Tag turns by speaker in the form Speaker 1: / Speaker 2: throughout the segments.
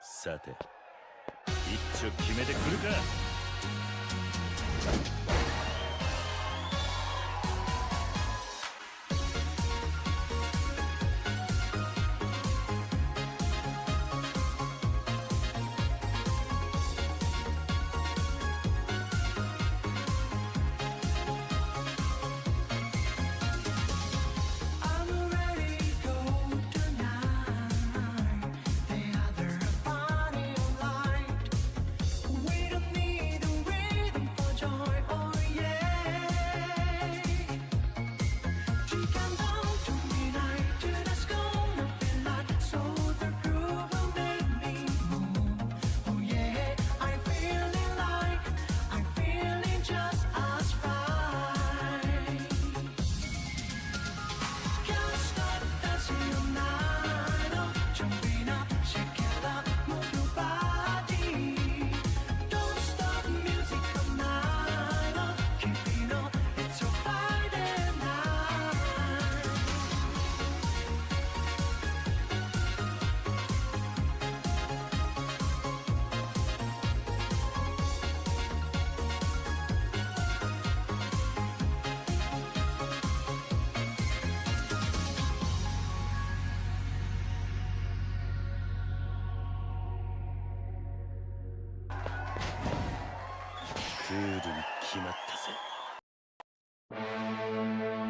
Speaker 1: さて、一丁決めてくるか。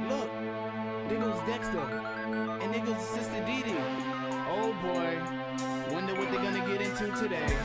Speaker 2: Look, there goes Dexter, and there goes his sister Dee Dee. Oh boy, wonder what they're gonna get into today.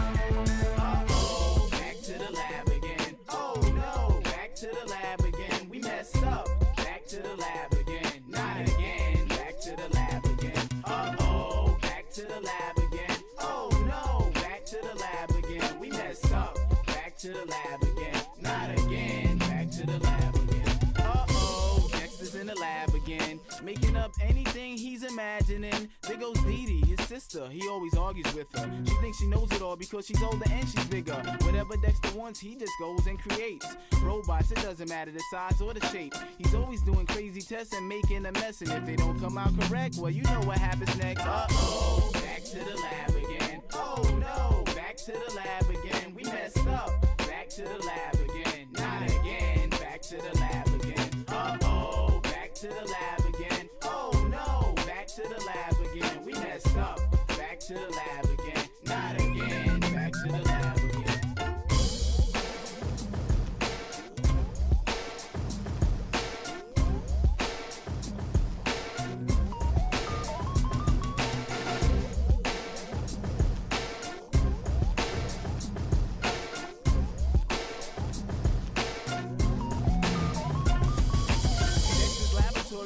Speaker 2: Uh-oh, back to the lab again. Oh no, back to the lab again. We messed up. Back to the lab again. Not again. Back to the lab again. Uh-oh, back to the lab again. Oh no, back to the lab again. We messed up. Back to the lab again. Not again. Back to the lab again. Uh-oh, Dexter's in the lab again, making up anything he's imagining. There goes Dee Dee, his sister. He always argues with her. She thinks she knows it all because she's older and she's bigger. Whatever Dexter wants, he just goes and creates robots. It doesn't matter the size or the shape. He's always doing crazy tests and making a mess. And if they don't come out correct, well, you know what happens next. Uh-oh, back to the lab again. Oh no, back to the lab again. We messed up. Back to the lab again. Not again. Back to the lab again. Uh-oh, back to the lab again. Oh no, back to the lab again. We messed up. Back to the lab again. Not again. Back to the lab again.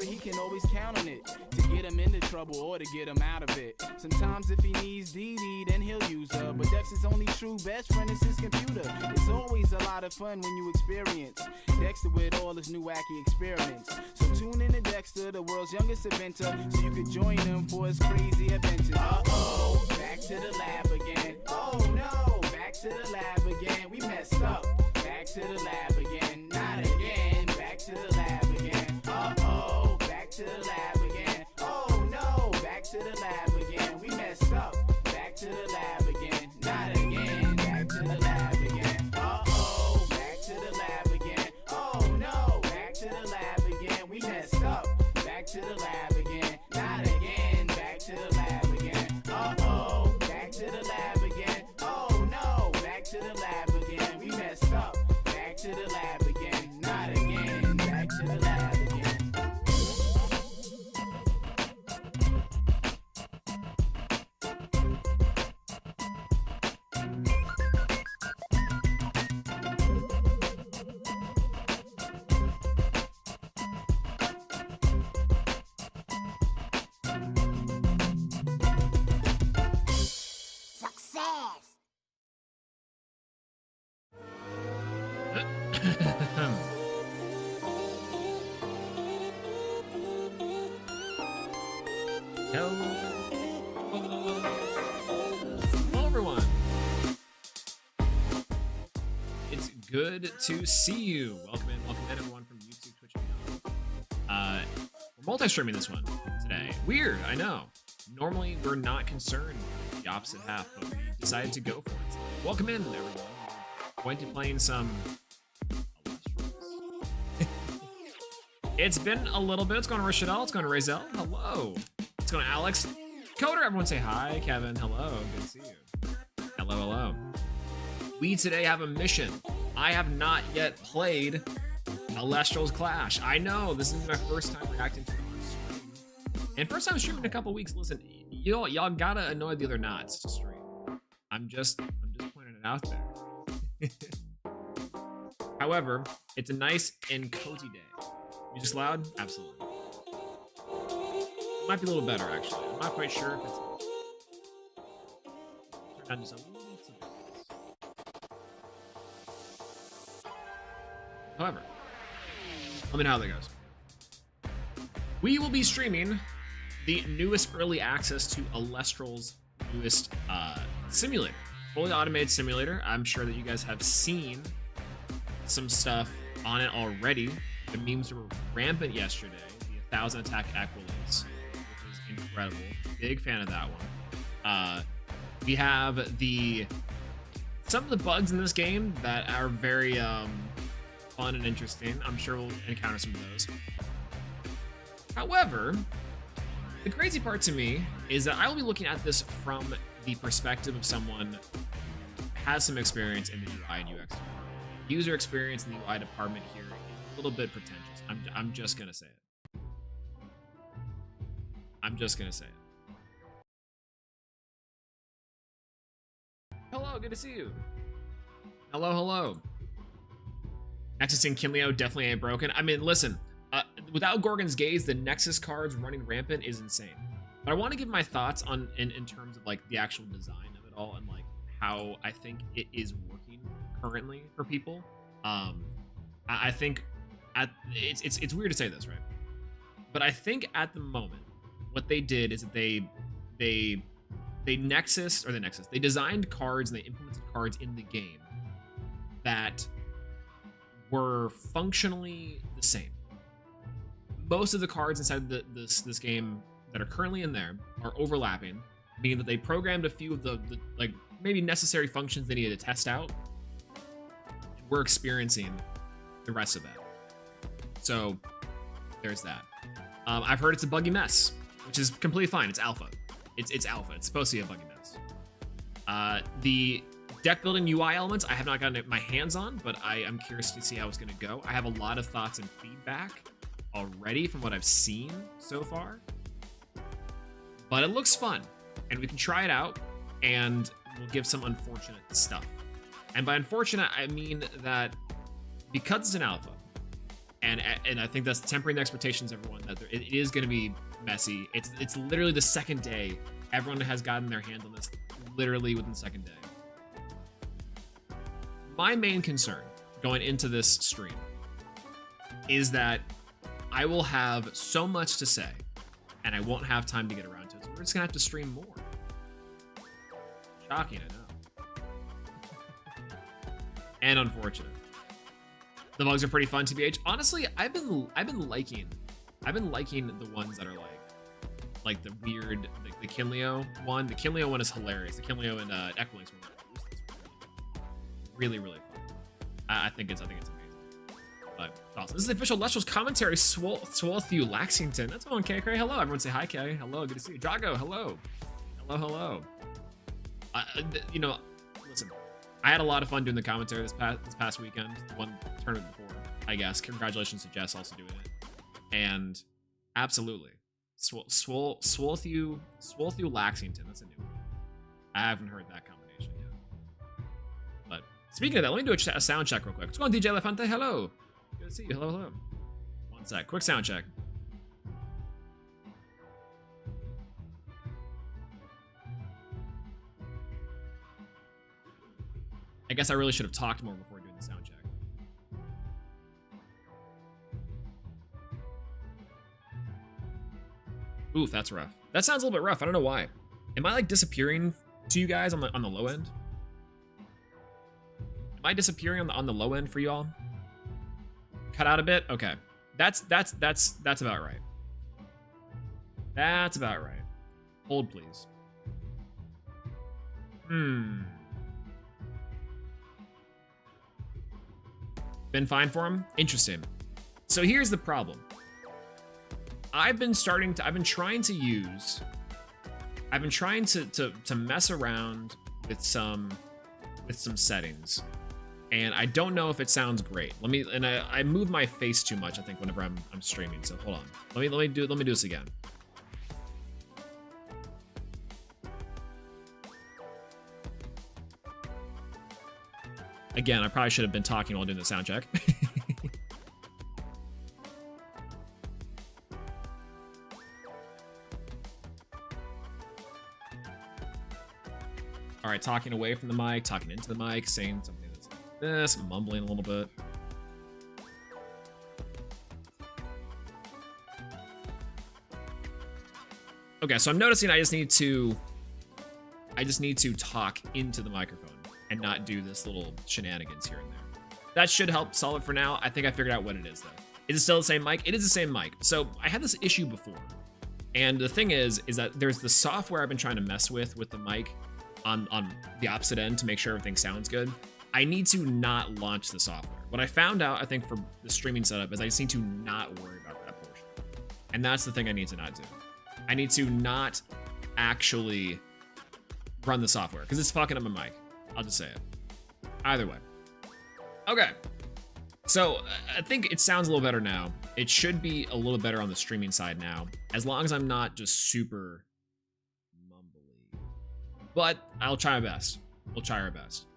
Speaker 2: He can always count on it to get him into trouble or to get him out of it. Sometimes if he needs Dee Dee, then he'll use her. But Dexter's only true best friend is his computer. It's always a lot of fun when you experience Dexter with all his new wacky experiments. So tune in to Dexter, the world's youngest inventor, so you can join him for his crazy adventures. Uh-oh, back to the lab again. Oh no, back to the lab again. We messed up. Back to the lab again. Not again. Back to the lab again. Uh-oh, back to the lab again. Oh no, back to the lab again. We messed up. Back to the lab again. Not again. Back to the lab again. Uh-oh, back to the lab again. Oh no, back to the lab again. We messed up. Back to the lab again. Not again. Back to the lab again. Uh-oh, back to the lab again. Oh no, back to the lab again. We messed up. Back to the lab again. Not again. Back to the lab again.
Speaker 3: Success!
Speaker 4: Hello, everyone. It's good to see you. Welcome in, everyone from YouTube, Twitch, and beyond. We're multi-streaming this one today. Weird, I know. Normally, we're not concerned with the opposite half, but we decided to go for it. So welcome in, everyone. We're going to be playing some Elestrals. It's been a little bit. It's going to Rachel. It's going to Razel. Hello. It's going to Alex. Coder, everyone say hi. Kevin, hello. Good to see you. Hello, hello. We today have a mission. I have not yet played Elestrals Clash. I know, this is my first time reacting to it on stream. And first time streaming in a couple weeks. Listen, y'all gotta annoy the other knots to stream. I'm just pointing it out there. However, it's a nice and cozy day. Music loud? Absolutely. It might be a little better, actually. I'm not quite sure if it's... Turn down just a little bit. However, let me know how that goes. We will be streaming the newest early access to Elestrals' newest simulator. Fully automated simulator. I'm sure that you guys have seen some stuff on it already. The memes were rampant yesterday. The 1,000 attack Equilins, which is incredible. Big fan of that one. We have some of the bugs in this game that are very fun and interesting. I'm sure we'll encounter some of those. However, the crazy part to me is that I will be looking at this from the perspective of someone who has some experience in the UI and UX. User experience in the UI department here is a little bit pretentious. I'm just gonna say it. I'm just gonna say it. Hello, good to see you. Hello, hello. Nexus and Kinleo definitely ain't broken. I mean, listen, without Gorgon's Gaze, the Nexus cards running rampant is insane. But I want to give my thoughts on in terms of like the actual design of it all and like how I think it is working currently for people. I think it's weird to say this, right? But I think at the moment, what they did is that they designed cards and they implemented cards in the game that were functionally the same. Most of the cards inside this game that are currently in there are overlapping, meaning that they programmed a few of the like maybe necessary functions they needed to test out. And we're experiencing the rest of that. So there's that. I've heard it's a buggy mess, which is completely fine. It's alpha. It's alpha. It's supposed to be a buggy mess. The deck building UI elements, I have not gotten my hands on, but I am curious to see how it's going to go. I have a lot of thoughts and feedback already from what I've seen so far, but it looks fun and we can try it out and we'll give some unfortunate stuff. And by unfortunate, I mean that because it's an alpha, and I think that's tempering the expectations of everyone, that it is going to be messy. It's literally the second day. Everyone has gotten their hands on this literally within the second day. My main concern going into this stream is that I will have so much to say and I won't have time to get around to it. So we're just gonna have to stream more. Shocking, I know. And unfortunate. The bugs are pretty fun, TBH. Honestly, I've been liking the ones that are like the weird, the Kinleo one. The Kinleo one is hilarious. The Kinleo and Equilins one. Really, really fun. I think it's amazing. But awesome. This is the official Elestrals commentary. Swolthew Laxington. That's on K. Cray. Hello, everyone. Say hi, K. Hello, good to see you. Drago. Hello. Hello. You know, listen. I had a lot of fun doing the commentary this past weekend. One tournament before, I guess. Congratulations to Jess also doing it. And absolutely, Swolthew Laxington. That's a new one. I haven't heard that combination yet. But speaking of that, let me do a sound check real quick. What's going on, DJ Elefante? Hello. Good to see you. Hello. One sec. Quick sound check. I guess I really should have talked more before doing the sound check. Oof, that's rough. That sounds a little bit rough. I don't know why. Am I like disappearing to you guys on the low end? Am I disappearing on the low end for y'all? Cut out a bit? Okay. That's about right. That's about right. Hold, please. Been fine for him? Interesting. So here's the problem. I've been trying to mess around with some settings, and I don't know if it sounds great. I move my face too much, I think, whenever I'm streaming. So hold on. Let me do this again. Again, I probably should have been talking while doing the sound check. All right, talking away from the mic, talking into the mic, saying something that's like this, mumbling a little bit. Okay, so I'm noticing I just need to talk into the microphone and not do this little shenanigans here and there. That should help solve it for now. I think I figured out what it is, though. Is it still the same mic? It is the same mic. So I had this issue before. And the thing is that there's the software I've been trying to mess with the mic on the opposite end to make sure everything sounds good. I need to not launch the software. What I found out, I think, for the streaming setup is I just need to not worry about that portion. And that's the thing I need to not do. I need to not actually run the software because it's fucking up my mic. I'll just say it. Either way. Okay. So I think it sounds a little better now. It should be a little better on the streaming side now, as long as I'm not just super mumbly. But I'll try my best. We'll try our best.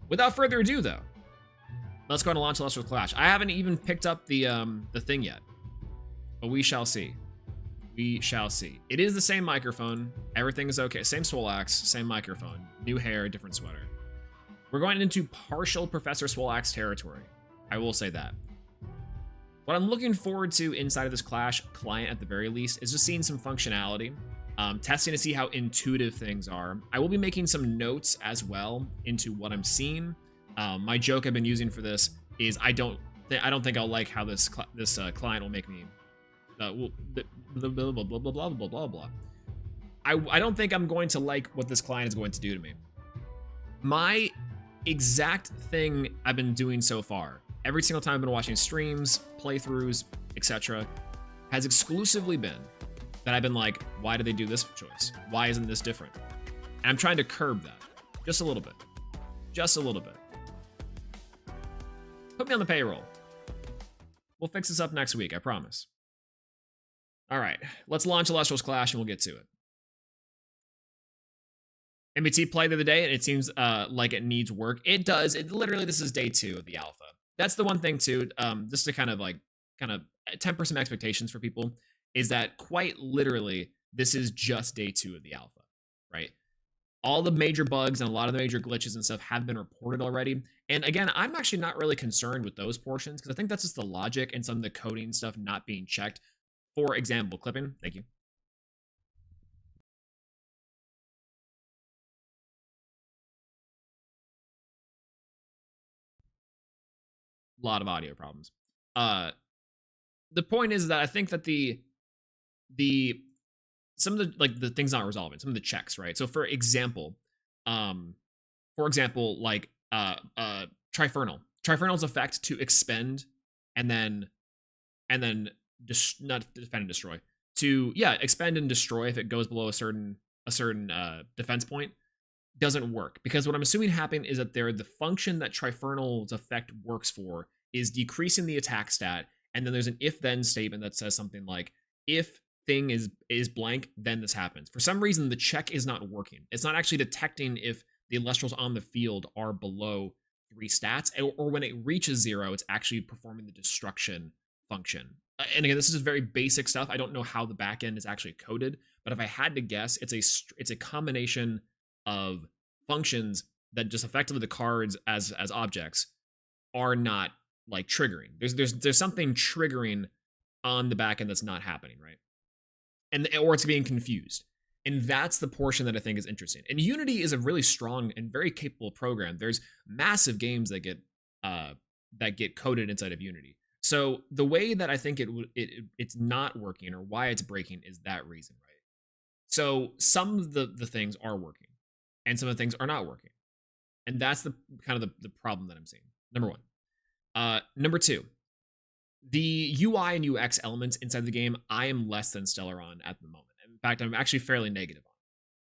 Speaker 4: Without further ado, though, let's go ahead and launch Elestrals Clash. I haven't even picked up the thing yet, but we shall see. We shall see. It is the same microphone. Everything is okay. Same Swolax, same microphone. New hair, different sweater. We're going into partial Professor Swolax territory. I will say that. What I'm looking forward to inside of this Clash client, at the very least, is just seeing some functionality. Testing to see how intuitive things are. I will be making some notes as well into what I'm seeing. My joke I've been using for this is I don't think I'll like how this client will make me. Blah blah blah blah blah blah blah blah. I don't think I'm going to like what this client is going to do to me. My exact thing I've been doing so far, every single time I've been watching streams, playthroughs, etc., has exclusively been that I've been like, why did they do this choice? Why isn't this different? And I'm trying to curb that just a little bit. Just a little bit. Put me on the payroll. We'll fix this up next week, I promise. All right, let's launch Elestrals Clash and we'll get to it. MBT played the other day and it seems like it needs work. It does. Literally, this is day 2 of the alpha. That's the one thing too, just to kind of temper some expectations for people, is that quite literally, this is just day 2 of the alpha, right? All the major bugs and a lot of the major glitches and stuff have been reported already. And again, I'm actually not really concerned with those portions because I think that's just the logic and some of the coding stuff not being checked. For example, clipping, thank you. A lot of audio problems. The point is that I think that some of the things not resolving, some of the checks, right? So for example, Trifernal's effect to expend and then not defend and destroy, to expend and destroy if it goes below a certain defense point doesn't work, because what I'm assuming happened is that the function that Trifernal's effect works for is decreasing the attack stat, and then there's an if-then statement that says something like, if thing is blank, then this happens. For some reason, the check is not working. It's not actually detecting if the Elestrals on the field are below 3 stats, or when it reaches 0, it's actually performing the destruction function. And again, this is just very basic stuff. I don't know how the backend is actually coded, but if I had to guess, it's a combination of functions that just effectively the cards as objects are not like triggering. There's something triggering on the backend that's not happening, right? Or it's being confused. And that's the portion that I think is interesting. And Unity is a really strong and very capable program. There's massive games that get coded inside of Unity. So the way that I think it's not working or why it's breaking is that reason, right? So some of the things are working, and some of the things are not working, and that's the kind of the problem that I'm seeing. Number one. Number two, the UI and UX elements inside the game, I am less than stellar on at the moment. In fact, I'm actually fairly negative on.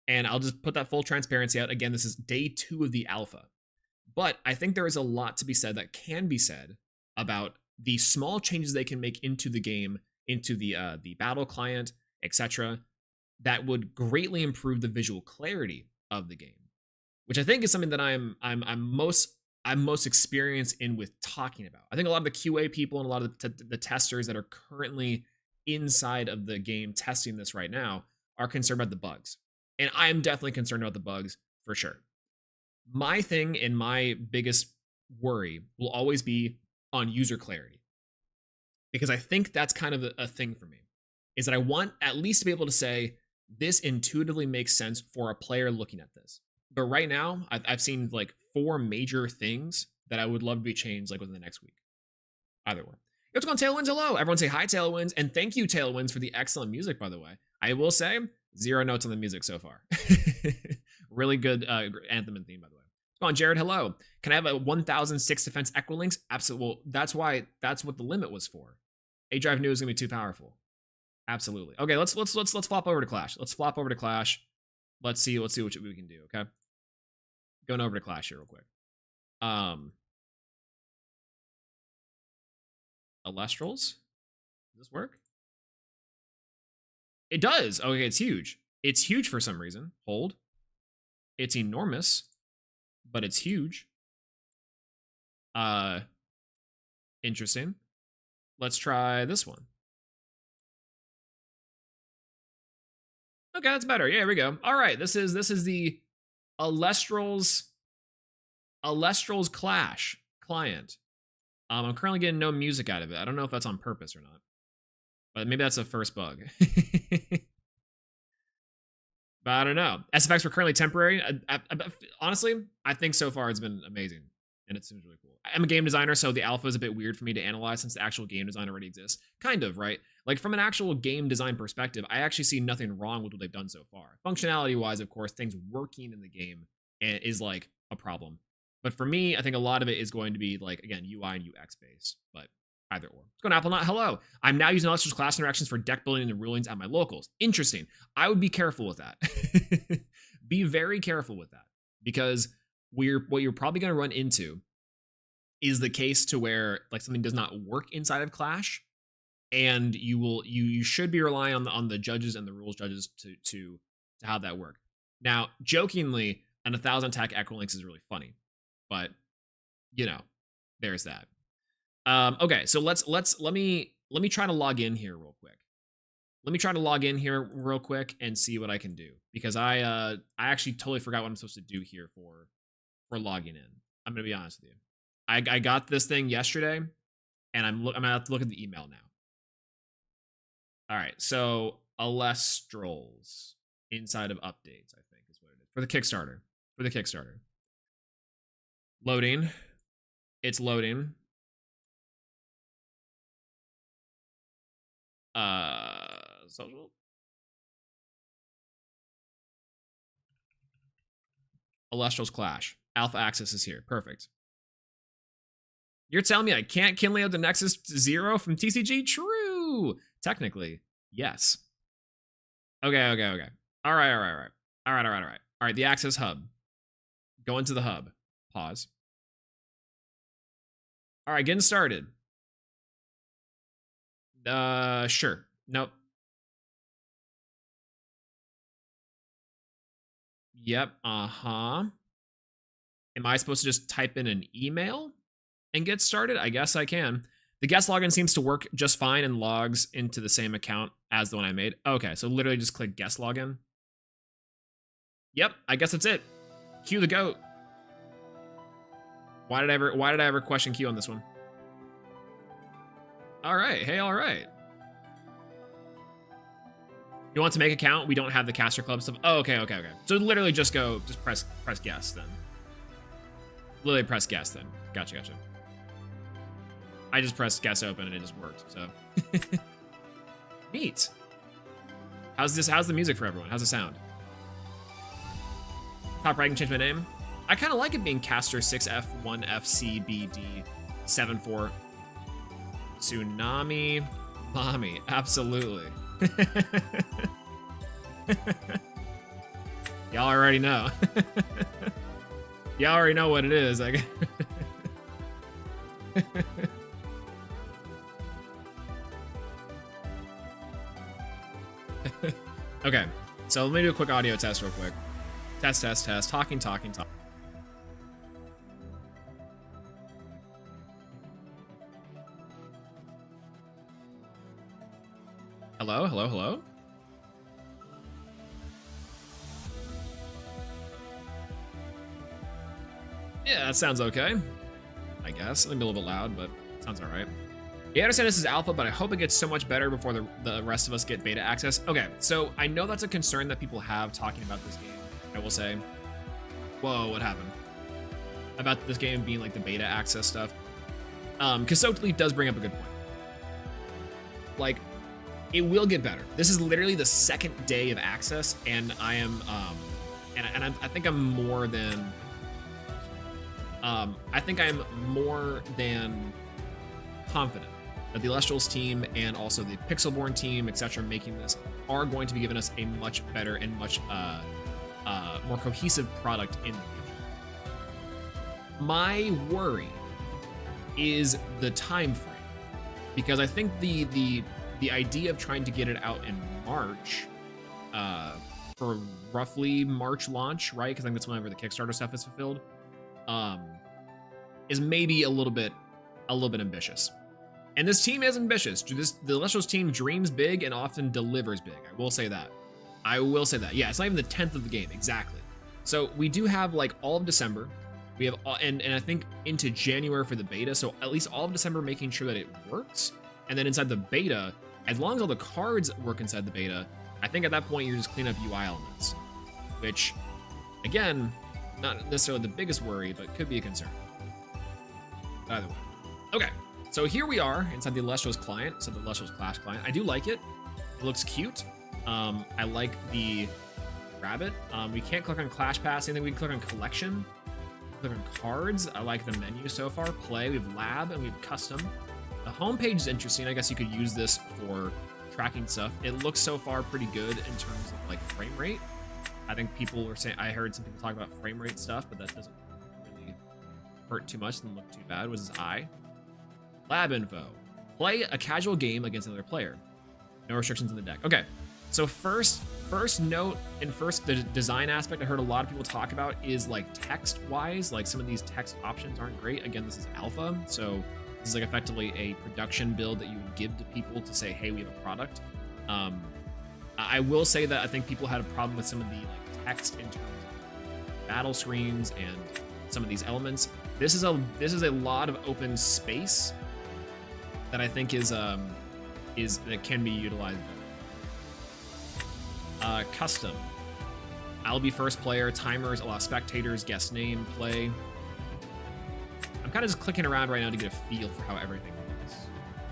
Speaker 4: And I'll just put that full transparency out. Again, this is day 2 of the alpha. But I think there is a lot to be said that can be said about the small changes they can make into the game, into the battle client, etc., that would greatly improve the visual clarity of the game, which I think is something that I'm most experienced in with talking about. I think a lot of the QA people and a lot of the testers that are currently inside of the game testing this right now are concerned about the bugs. And I am definitely concerned about the bugs for sure. My thing and my biggest worry will always be on user clarity, because I think that's kind of a thing for me, is that I want at least to be able to say this intuitively makes sense for a player looking at this. But right now, I've seen like 4 major things that I would love to be changed like within the next week. Either way. What's going on, Tailwinds? Hello. Everyone say hi, Tailwinds. And thank you, Tailwinds, for the excellent music, by the way. I will say, 0 notes on the music so far. Really good anthem and theme, by the way. What's going on, Jared? Hello. Can I have a 1006 defense Equilinks? Absolutely. Well, that's what the limit was for. A drive new is gonna be too powerful. Absolutely. Okay, let's flop over to Clash. Let's flop over to Clash. Let's see what we can do, okay? Going over to Clash here real quick. Elestrals? Does this work? It does. Okay, it's huge. It's huge for some reason. Hold. It's enormous, but it's huge. Interesting. Let's try this one. Okay, that's better. Yeah, here we go. All right, this is the Elestrals Clash client. I'm currently getting no music out of it. I don't know if that's on purpose or not, but maybe that's a first bug. But I don't know. SFX were currently temporary. Honestly, I think so far it's been amazing, and it seems really cool. I'm a game designer, so the alpha is a bit weird for me to analyze since the actual game design already exists. Kind of, right? Like from an actual game design perspective, I actually see nothing wrong with what they've done so far. Functionality-wise, of course, things working in the game is like a problem. But for me, I think a lot of it is going to be like, again, UI and UX based, but either or. What's going on, Apple Nut? Hello. I'm now using Elestrals class interactions for deck building and the rulings at my locals. Interesting. I would be careful with that. Be very careful with that, because what you're probably going to run into is the case to where like something does not work inside of Clash, and you should be relying on the judges and the rules judges to have that work. Now, jokingly, an 1,000 attack Equilinks is really funny, but you know, there's that. Okay, so let me try to log in here real quick. Let me try to log in here real quick and see what I can do, because I actually totally forgot what I'm supposed to do here for logging in. I'm gonna be honest with you. I got this thing yesterday, and I'm gonna have to look at the email now. All right, so Elestrals inside of updates, I think is what it is for the Kickstarter. For the Kickstarter. Loading. It's loading. Social. Elestrals Clash. Alpha access is here. Perfect. You're telling me I can't kinley out the Nexus 0 from TCG? True. Technically, yes. Okay. All right. All right, the access hub. Go into the hub. Pause. All right, getting started. Sure. Nope. Yep. Am I supposed to just type in an email and get started? I guess I can. The guest login seems to work just fine and logs into the same account as the one I made. Okay, so literally just click guest login. Yep, I guess that's it. Cue the goat. Why did I ever question Q on this one? All right. Hey, all right. You want to make account? We don't have the caster club stuff. Oh, okay. So literally just press guest then. Literally press guest then. Gotcha. I just pressed guest open and it just worked, so. Neat. How's the music for everyone? How's the sound? Top right, I can change my name. I kind of like it being Caster 6F1FCBD74. Tsunami Mommy, absolutely. Y'all already know. Y'all already know what it is. Like okay, so let me do a quick audio test real quick. Test. Talking. Hello? Yeah, that sounds okay. I guess. Maybe a little bit loud, but sounds alright. Yeah, I understand this is alpha, but I hope it gets so much better before the rest of us get beta access. Okay, so I know that's a concern that people have talking about this game. I will say, whoa, what happened? About this game being like the beta access stuff. Because Soatli does bring up a good point. Like, it will get better. This is literally the second day of access, and I am, I think I'm more than, confident that the Elestrals team and also the Pixelborn team, etc., making this are going to be giving us a much better and much more cohesive product in the future. My worry is the time frame, because I think the idea of trying to get it out in March, for roughly March launch, right? Because I think that's whenever the Kickstarter stuff is fulfilled, is maybe a little bit ambitious. And this team is ambitious. The Elestrals team dreams big and often delivers big. I will say that. Yeah, it's not even the 10th of the game, exactly. So we do have like all of December. We have, and I think into January for the beta. So at least all of December making sure that it works. And then inside the beta, as long as all the cards work inside the beta, I think at that point you're just cleaning up UI elements. Which, again, not necessarily the biggest worry, but could be a concern. Either way. Okay. So here we are inside the Elestrals client, so the Elestrals Clash client. I do like it. It looks cute. I like the rabbit. We can't click on Clash Pass. Anything we can click on Collection. Click on Cards. I like the menu so far. Play. We have Lab and we have Custom. The homepage is interesting. I guess you could use this for tracking stuff. It looks so far pretty good in terms of like frame rate. I think people were saying, I heard some people talk about frame rate stuff, but that doesn't really hurt too much. Doesn't look too bad. Was his eye? Lab info. Play a casual game against another player. No restrictions in the deck. Okay, so first note and first the design aspect I heard a lot of people talk about is like text-wise, like some of these text options aren't great. Again, this is alpha, so this is like effectively a production build that you would give to people to say, hey, we have a product. I will say that I think people had a problem with some of the like text in terms of battle screens and some of these elements. This is a lot of open space that I think is that can be utilized better. Custom. I'll be first player. Timers allow spectators, guess name, play. I'm kind of just clicking around right now to get a feel for how everything looks.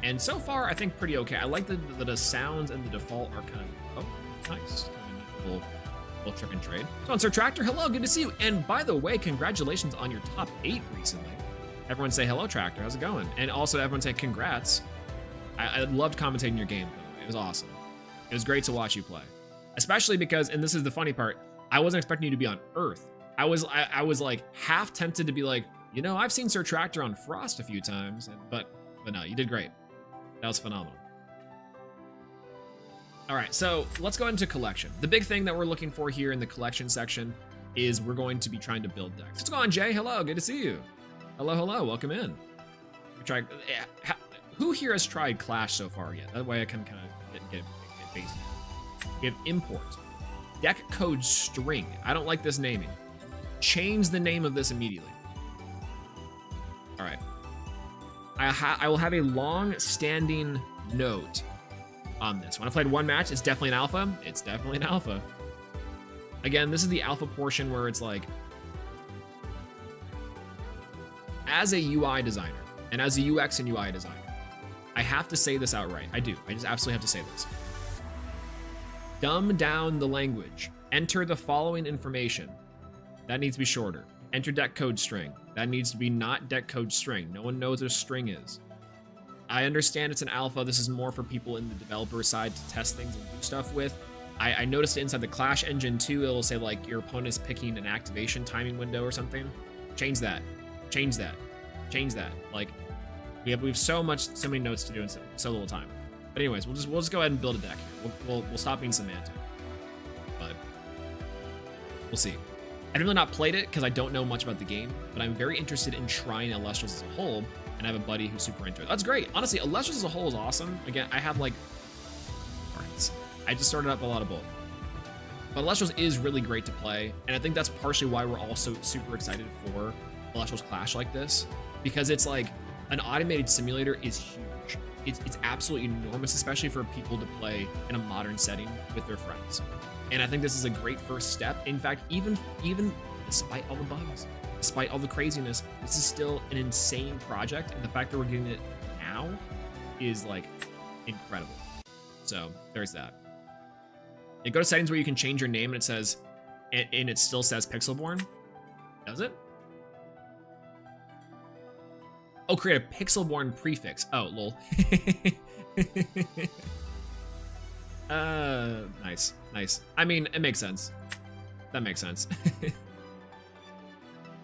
Speaker 4: And so far, I think pretty okay. I like the sounds and the default are kind of, oh, nice. Kind of neat little trick and trade. So on Sir Tractor, hello, good to see you. And by the way, congratulations on your top 8 recently. Everyone say hello, Tractor. How's it going? And also everyone say congrats. I loved commentating your game, by the way. It was awesome. It was great to watch you play. Especially because, and this is the funny part, I wasn't expecting you to be on Earth. I was like half tempted to be like, you know, I've seen Sir Tractor on Frost a few times, but no, you did great. That was phenomenal. All right, so let's go into collection. The big thing that we're looking for here in the collection section is we're going to be trying to build decks. What's going on, Jay? Hello, good to see you. Hello, welcome in. Who here has tried Clash so far yet? That way I can kind of get based. We have import. Deck code string. I don't like this naming. Change the name of this immediately. All right. I will have a long-standing note on this. When I played one match, it's definitely an alpha. It's definitely an alpha. Again, this is the alpha portion where it's like, as a UI designer and as a UX and UI designer, I have to say this outright. I do. I just absolutely have to say this. Dumb down the language. Enter the following information. That needs to be shorter. Enter deck code string. That needs to be not deck code string. No one knows what a string is. I understand it's an alpha. This is more for people in the developer side to test things and do stuff with. I noticed it inside the Clash engine too. It'll say like your opponent is picking an activation timing window or something. Change that. Change that. Change that. Like we have so many notes to do in so little time. But anyways, we'll just go ahead and build a deck here. We'll stop being semantic. But we'll see. I've really not played it because I don't know much about the game, but I'm very interested in trying Elestrals as a whole, and I have a buddy who's super into it. That's great. Honestly, Elestrals as a whole is awesome. Again, I have like I just started up a lot of both. But Elestrals is really great to play, and I think that's partially why we're also super excited for Elestrals Clash like this, because it's like an automated simulator is huge. It's absolutely enormous, especially for people to play in a modern setting with their friends. And I think this is a great first step. In fact, even despite all the bugs, despite all the craziness, this is still an insane project, and the fact that we're getting it now is like incredible. So there's that. You go to settings where you can change your name and it says, and it still says Pixelborn. Does it? Oh, create a Pixelborn prefix. Oh, lol. Nice, nice. I mean, it makes sense. That makes sense. But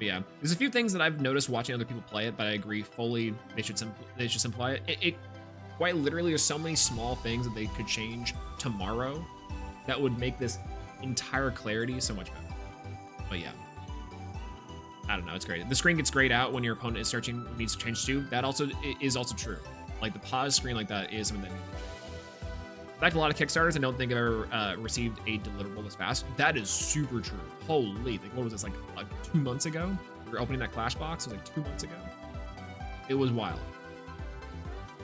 Speaker 4: yeah, there's a few things that I've noticed watching other people play it, but I agree fully they should simplify it. It quite literally, there's so many small things that they could change tomorrow that would make this entire clarity so much better. But yeah, I don't know, it's great. The screen gets grayed out when your opponent is searching, needs to change to. That also is also true. Like the pause screen like that is something that in fact, a lot of Kickstarters, I don't think I've ever received a deliverable this fast. That is super true. Holy, like, what was this, like 2 months ago? We were opening that Clash box, it was like 2 months ago. It was wild.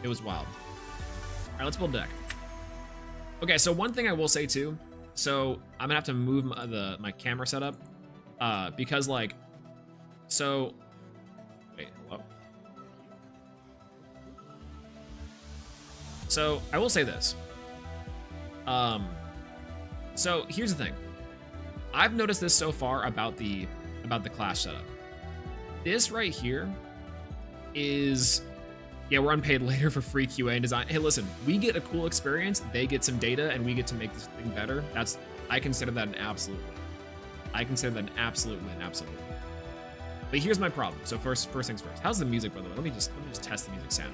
Speaker 4: It was wild. All right, let's build a deck. Okay, so one thing I will say too, so I'm gonna have to move my camera setup, because like, so, wait, hello? So I will say this. So here's the thing. I've noticed this so far about the Clash setup. This right here is, yeah, we're unpaid later for free QA and design. Hey, listen, we get a cool experience, they get some data, and we get to make this thing better. I consider that an absolute win. I consider that an absolute win, absolutely. But here's my problem. So first things first. How's the music, by the way? Let me just test the music sound.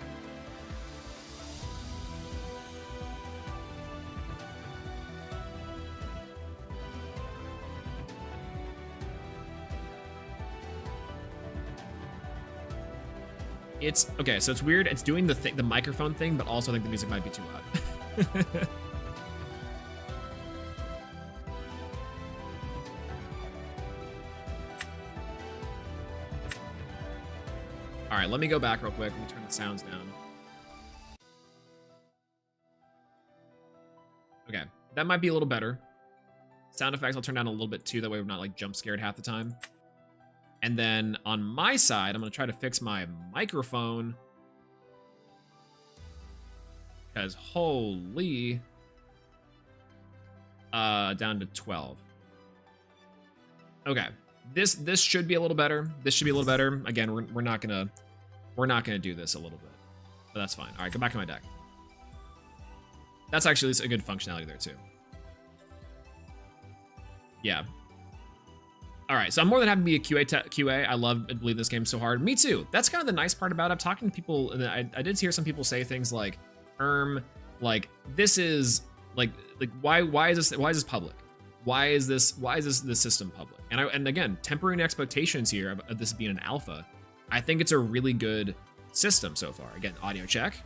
Speaker 4: It's okay, so it's weird. It's doing the microphone thing, but also I think the music might be too loud. All right, let me go back real quick. Let me turn the sounds down. Okay, that might be a little better. Sound effects I'll turn down a little bit too, that way we're not like jump scared half the time. And then on my side, I'm gonna try to fix my microphone, because holy, down to 12. Okay, this should be a little better. This should be a little better. Again, we're not gonna do this a little bit, but that's fine. All right, go back to my deck. That's actually a good functionality there too. Yeah. All right, so I'm more than happy to be a QA. I love and believe this game so hard. Me too. That's kind of the nice part about it. I'm talking to people, and I did hear some people say things like, like this is like why is this public? Why is this system public? And again, tempering expectations here of this being an alpha. I think it's a really good system so far. Again, audio check.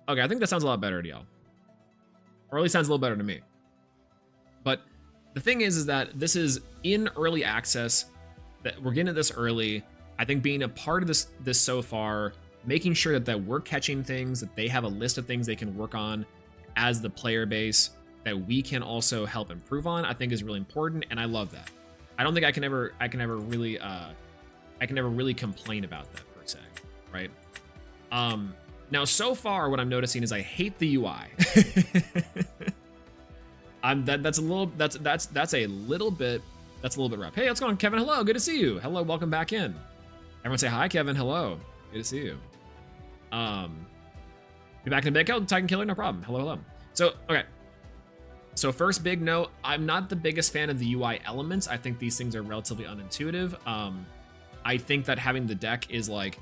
Speaker 4: Okay, I think that sounds a lot better to y'all. Or at least sounds a little better to me. But the thing is that this is in early access, that we're getting it this early. I think being a part of this so far, making sure that we're catching things, that they have a list of things they can work on as the player base that we can also help improve on, I think is really important, and I love that. I don't think I can ever really complain about that per se. right? Now so far what I'm noticing is I hate the UI. That's a little bit rough. Hey, what's going on, Kevin? Hello, good to see you. Hello, welcome back in. Everyone say hi, Kevin. Hello, good to see you. Be back in a bit. Oh, Titan Killer, no problem. Hello, hello. So, okay. So first big note, I'm not the biggest fan of the UI elements. I think these things are relatively unintuitive. I think that having the deck is like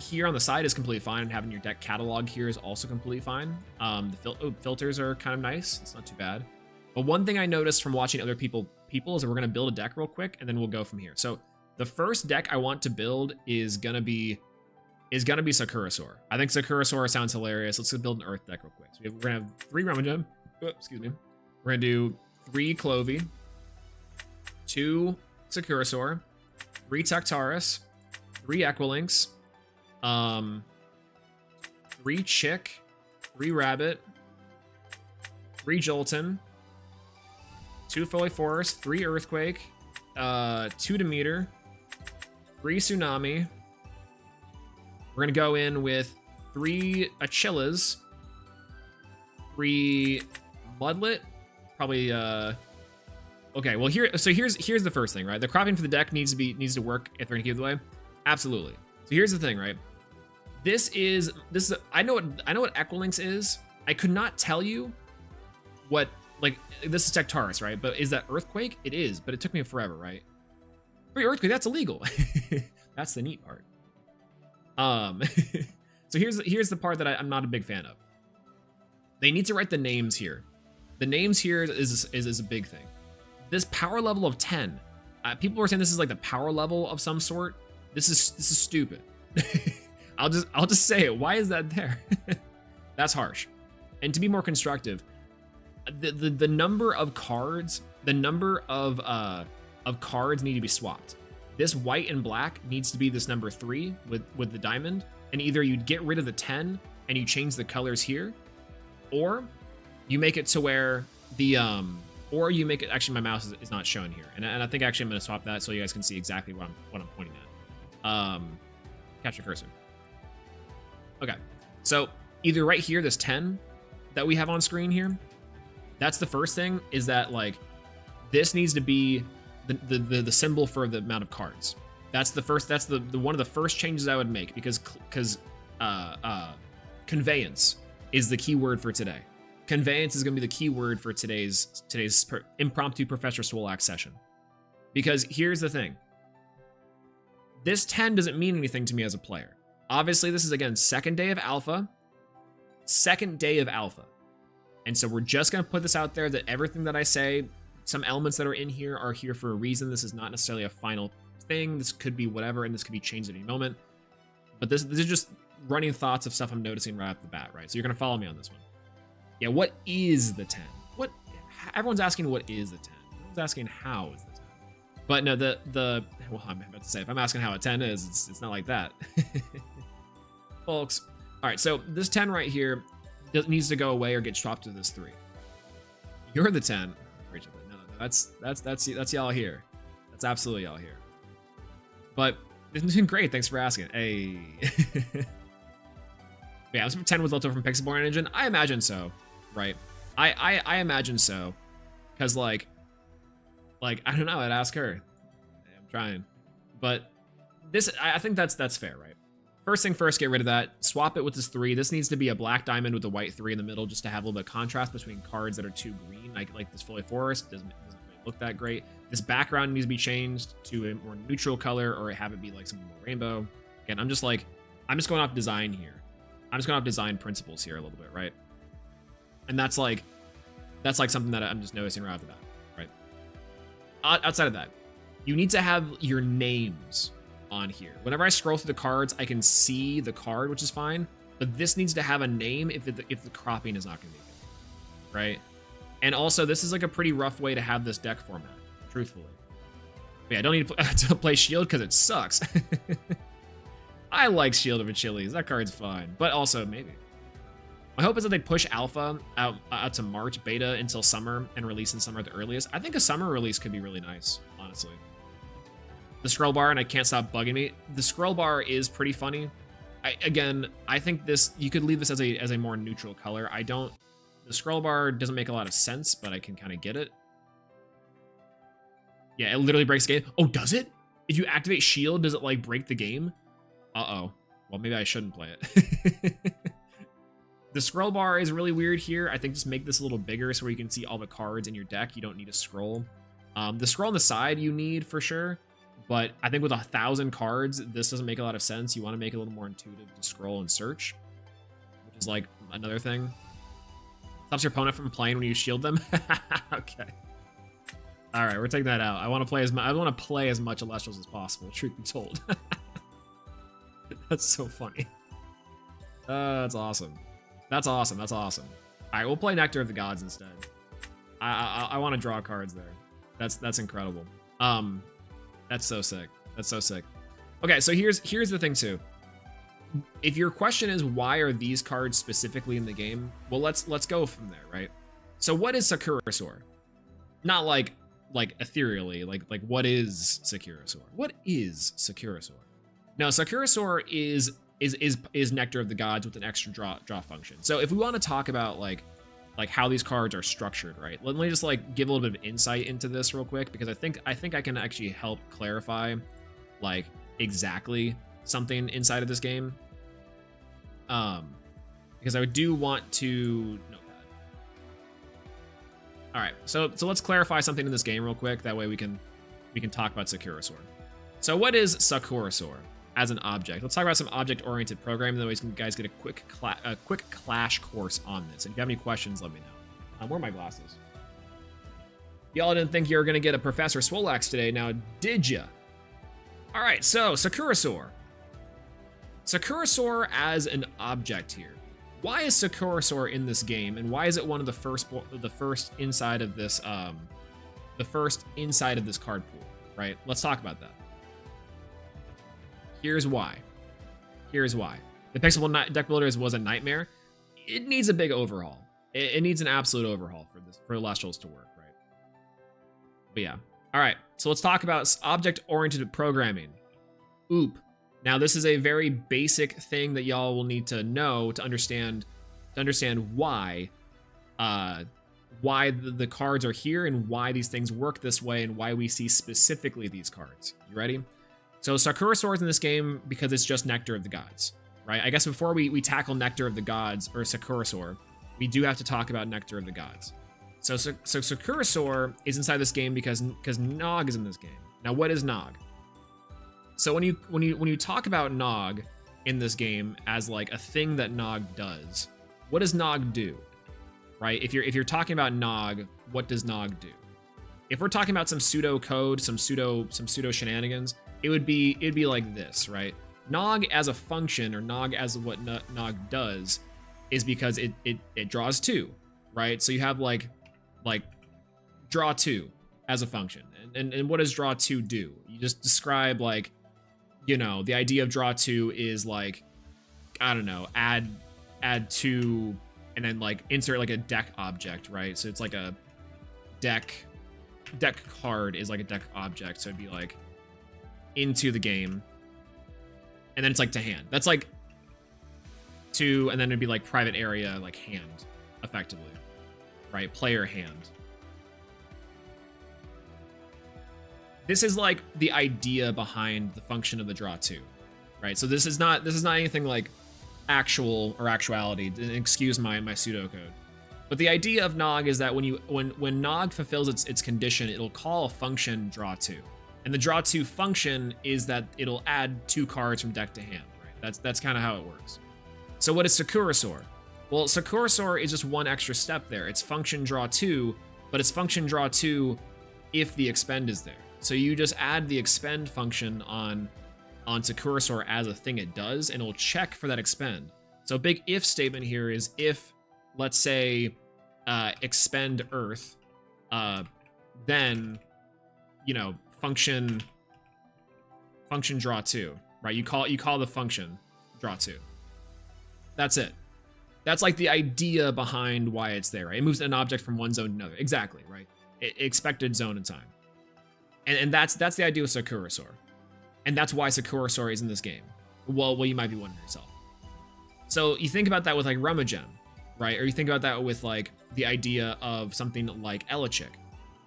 Speaker 4: here on the side is completely fine, and having your deck catalog here is also completely fine. The filters are kind of nice. It's not too bad. But one thing I noticed from watching other people is that we're gonna build a deck real quick, and then we'll go from here. So the first deck I want to build is gonna be Sakurasaur. I think Sakurasaur sounds hilarious. Let's build an Earth deck real quick. So we're gonna have 3 Rummagem. Oh, excuse me. We're gonna do 3 Clovey, 2 Sakurasaur, 3 Tactaris, 3 Equilinx, 3 Chick, 3 Rabbit, 3 Jolton, 2 Foley Forest, 3 Earthquake, 2 Demeter, 3 Tsunami. We're gonna go in with 3 Achilles, 3 Mudlet, probably okay, well here's the first thing, right? The cropping for the deck needs to work if they're gonna give it away. Absolutely. So here's the thing, right? This is I know what Equilinx is. I could not tell you what, like, this is Tectaris, right? But is that Earthquake? It is, but it took me forever, right? 3 Earthquake, that's illegal. That's the neat part. So here's the part that I'm not a big fan of. They need to write the names here. The names here is a big thing. This power level of 10. People were saying this is like the power level of some sort. This is stupid. I'll just say it. Why is that there? That's harsh. And to be more constructive, the number of cards, cards need to be swapped. This white and black needs to be this number 3 with the diamond, and either you get rid of the 10 and you change the colors here, or you make it to where or you make it, actually my mouse is not showing here, and I think actually I'm gonna swap that so you guys can see exactly what I'm pointing at. Capture cursor. Okay, so either right here, this 10 that we have on screen here, that's the first thing, is that like this needs to be the symbol for the amount of cards. That's the first, that's the one of the first changes I would make, because conveyance is the key word for today. Conveyance is going to be the key word for today's impromptu Professor Swolax session. Because here's the thing. This 10 doesn't mean anything to me as a player. Obviously, this is, again, second day of alpha. Second day of alpha. And so we're just going to put this out there that everything that I say, some elements that are in here are here for a reason. This is not necessarily a final thing. This could be whatever, and this could be changed at any moment. But this is just running thoughts of stuff I'm noticing right off the bat, right? So you're going to follow me on this one. Yeah, what is the 10? Everyone's asking what is the 10. Everyone's asking how is the 10. But no, well, I'm about to say, if I'm asking how a 10 is, it's not like that. Folks. All right, so this 10 right here needs to go away or get swapped to this 3. You're the 10. Rachel, no, that's y'all here. That's absolutely y'all here. But it's been great. Thanks for asking. Hey. Yeah, this 10 was left over from Pixelborn Engine. I imagine so, right? I imagine so, because like I don't know. I'd ask her. I'm trying, but this I think that's fair, right? First thing first, get rid of that. Swap it with this 3. This needs to be a black diamond with a white 3 in the middle, just to have a little bit of contrast between cards that are too green, like this Foley Forest doesn't really look that great. This background needs to be changed to a more neutral color, or have it be like some more rainbow. Again, I'm just going off design here. I'm just going off design principles here a little bit, right? And that's like something that I'm just noticing right off the bat, right? Outside of that, you need to have your names on here. Whenever I scroll through the cards, I can see the card, which is fine, but this needs to have a name if the cropping is not going to be good, right? And also, this is like a pretty rough way to have this deck format, truthfully. But yeah, I don't need to play Shield because it sucks. I like Shield of Achilles. That card's fine. But also, maybe. My hope is that they push Alpha out to March, Beta until summer, and release in summer at the earliest. I think a summer release could be really nice, honestly. the scroll bar, and I can't stop bugging me. The scroll bar is pretty funny. I think this, you could leave this as a more neutral color. The scroll bar doesn't make a lot of sense, but I can kind of get it. Yeah, it literally breaks the game. Oh, does it? If you activate shield, does it like break the game? Uh-oh. Well, maybe I shouldn't play it. The scroll bar is really weird here. I think just make this a little bigger so where you can see all the cards in your deck. You don't need a scroll. The scroll on the side you need for sure, but I think with 1,000 cards, this doesn't make a lot of sense. You want to make it a little more intuitive to scroll and search, which is like another thing. Stops your opponent from playing when you shield them. Okay. All right, we're taking that out. I want to play as much Elestrals as possible. Truth be told. That's so funny. That's awesome. That's awesome. That's awesome. All right, we'll play Nectar of the Gods instead. I want to draw cards there. That's incredible. That's so sick. That's so sick. Okay, so here's the thing too. If your question is why are these cards specifically in the game, well, let's go from there, right? So what is Sakura-Sor? Not like ethereally, like what is Sakura-Sor? What is Sakura-Sor? No, Sakura-Sor is Nectar of the Gods with an extra draw function. So if we want to talk about like how these cards are structured, right? Let me just like give a little bit of insight into this real quick, because I think I can actually help clarify like exactly something inside of this game. Because I do want to notepad. All right, so let's clarify something in this game real quick. That way we can talk about Sakura-Sor. So what is Sakura-Sor as an object? Let's talk about some object-oriented programming. That way you guys get a quick clash course on this. And if you have any questions, let me know. Where are my glasses? Y'all didn't think you were gonna get a Professor Swolax today, now did ya? All right, so Sakura-Sor. Sakura-Sor as an object here. Why is Sakura-Sor in this game, and why is it one of the first inside of this card pool? Right? Let's talk about that. Here's why. The Pixel Deck Builders was a nightmare. It needs a big overhaul. It needs an absolute overhaul for Elestrals to work, right? But yeah. All right, so let's talk about object-oriented programming. OOP. Now, this is a very basic thing that y'all will need to know to understand why the cards are here and why these things work this way and why we see specifically these cards. You ready? So Sakura-Sor is in this game because it's just Nectar of the Gods, right? I guess before we tackle Nectar of the Gods or Sakura-Sor, we do have to talk about Nectar of the Gods. So Sakura-Sor is inside this game because Nog is in this game. Now, what is Nog? So when you talk about Nog in this game as like a thing that Nog does, what does Nog do? Right? If you're talking about Nog, what does Nog do? If we're talking about some pseudo code, some pseudo shenanigans, it'd be like this, right? Nog as a function, or Nog as what Nog does, is because it draws 2, right? So you have like draw 2 as a function. And what does draw 2 do? You just describe like, you know, the idea of draw 2 is like, I don't know, add 2 and then like insert like a deck object, right? So it's like a deck card is like a deck object. So it'd be like into the game. And then it's like to hand. That's like 2, and then it'd be like private area, like hand, effectively, right? Player hand. This is like the idea behind the function of the draw 2, right? So this is not anything like actual or actuality. Excuse my pseudocode. But the idea of Nog is that when Nog fulfills its condition, it'll call a function draw 2. And the draw 2 function is that it'll add 2 cards from deck to hand, right? That's kind of how it works. So what is Sakura-Sor? Well, Sakura-Sor is just one extra step there. It's function draw 2, but it's function draw 2 if the expend is there. So you just add the expend function on Sakura-Sor as a thing it does, and it'll check for that expend. So a big if statement here is if, let's say, expend Earth, then, you know, function draw 2, right? You call the function draw 2. That's it. That's like the idea behind why it's there, right? It moves an object from one zone to another. Exactly, right? Expected zone and time. And that's the idea with Sakura-Sor. And that's why Sakura Sori is in this game. Well, you might be wondering yourself. So you think about that with like Rumagem, right? Or you think about that with like the idea of something like Elechick.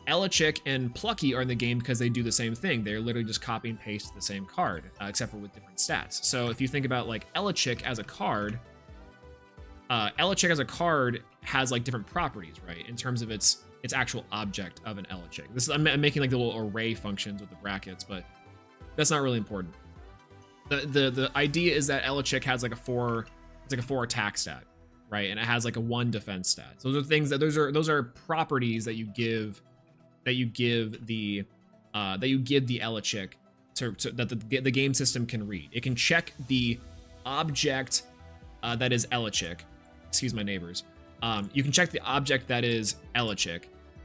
Speaker 4: Elechick and Plucky are in the game because they do the same thing. They're literally just copy and paste the same card, except for with different stats. So if you think about like Elechick as a card, has like different properties, right? In terms of its actual object of an Elechick. I'm making like the little array functions with the brackets, but that's not really important. The idea is that Elechick has like a 4 attack stat, right? And it has like a 1 defense stat. So those are things that those are properties that you give the Elechick that the game system can read. It can check the object that is Elechick. Excuse my neighbors. You can check the object that is Elechick.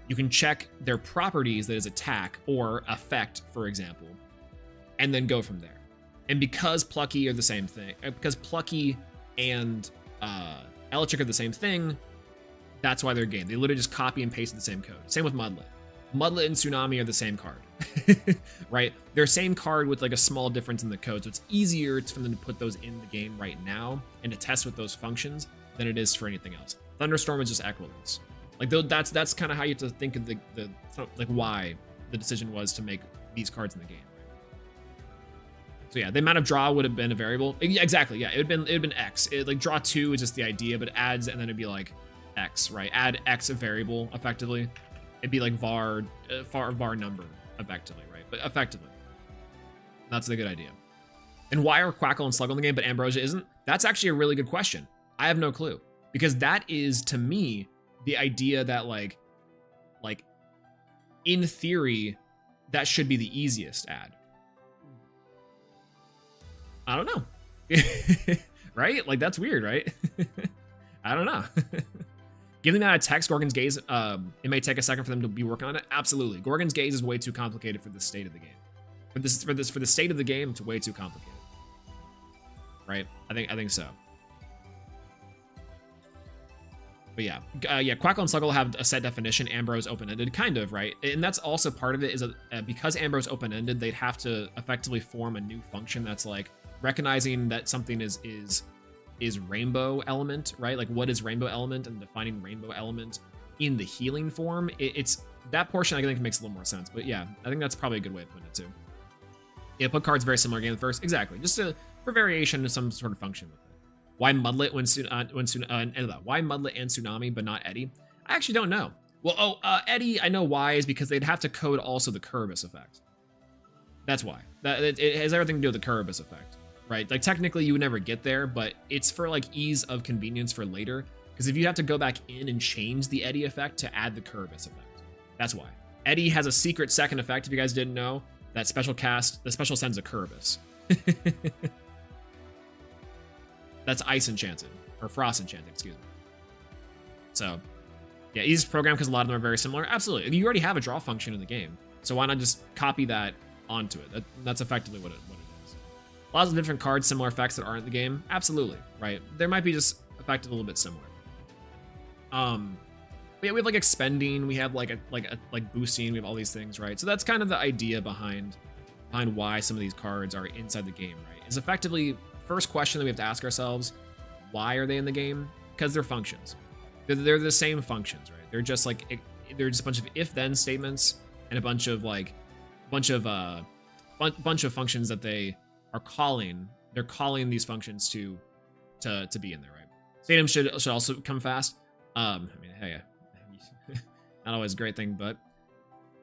Speaker 4: You can check their properties that is attack or effect, for example, and then go from there. And because Plucky are the same thing, because Plucky and Elechick are the same thing, that's why they're a game. They literally just copy and paste the same code. Same with Mudlet. Mudlet and Tsunami are the same card, right? They're same card with like a small difference in the code. So it's easier for them to put those in the game right now and to test with those functions than it is for anything else. Thunderstorm is just equivalence. Like that's kind of how you have to think of the like why the decision was to make these cards in the game. So yeah, the amount of draw would have been a variable. Yeah, exactly. Yeah, it would have been X. Like draw 2 is just the idea, but adds and then it'd be like X, right? Add X a variable effectively. It'd be like var number effectively, right? But effectively, that's a good idea. And why are Quackle and Sluggle in the game, but Ambrosia isn't? That's actually a really good question. I have no clue, because that is to me the idea that like in theory that should be the easiest add. I don't know. Right? Like that's weird, right? I don't know. Given the amount of text Gorgon's Gaze, it may take a second for them to be working on it. Absolutely. Gorgon's Gaze is way too complicated for the state of the game. For the state of the game, it's way too complicated. Right? I think so. But yeah, Quackle and Sluggle have a set definition. Ambrose open-ended, kind of, right? And that's also part of it is because Ambrose open-ended, they'd have to effectively form a new function that's like recognizing that something is rainbow element, right? Like what is rainbow element and defining rainbow element in the healing form. It's that portion I think makes a little more sense. But yeah, I think that's probably a good way of putting it too. Yeah, put cards very similar game first. Exactly, just for variation to some sort of function with it. Why Mudlet why Mudlet and Tsunami but not Eddie? I actually don't know. Well, Eddie, I know why is because they'd have to code also the Curubus effect. That's why. It has everything to do with the Curubus effect, right? Like technically you would never get there, but it's for like ease of convenience for later. Because if you have to go back in and change the Eddie effect to add the Curubus effect, that's why. Eddie has a secret second effect. If you guys didn't know, that special sends a Curubus. That's Ice Enchanted, or Frost Enchanted, excuse me. So, yeah, easiest program because a lot of them are very similar. Absolutely. You already have a draw function in the game, so why not just copy that onto it? That's effectively what it is. Lots of different cards, similar effects that aren't in the game. Absolutely, right? There might be just effective a little bit similar. But yeah, we have like expending, we have like boosting, we have all these things, right? So that's kind of the idea behind why some of these cards are inside the game, right? Is effectively first question that we have to ask ourselves, why are they in the game? Because they're functions. They're the same functions, right? They're just like they're just a bunch of if-then statements and a bunch of functions that they are calling. They're calling these functions to be in there, right? Stadium should also come fast. I mean, hey, not always a great thing, but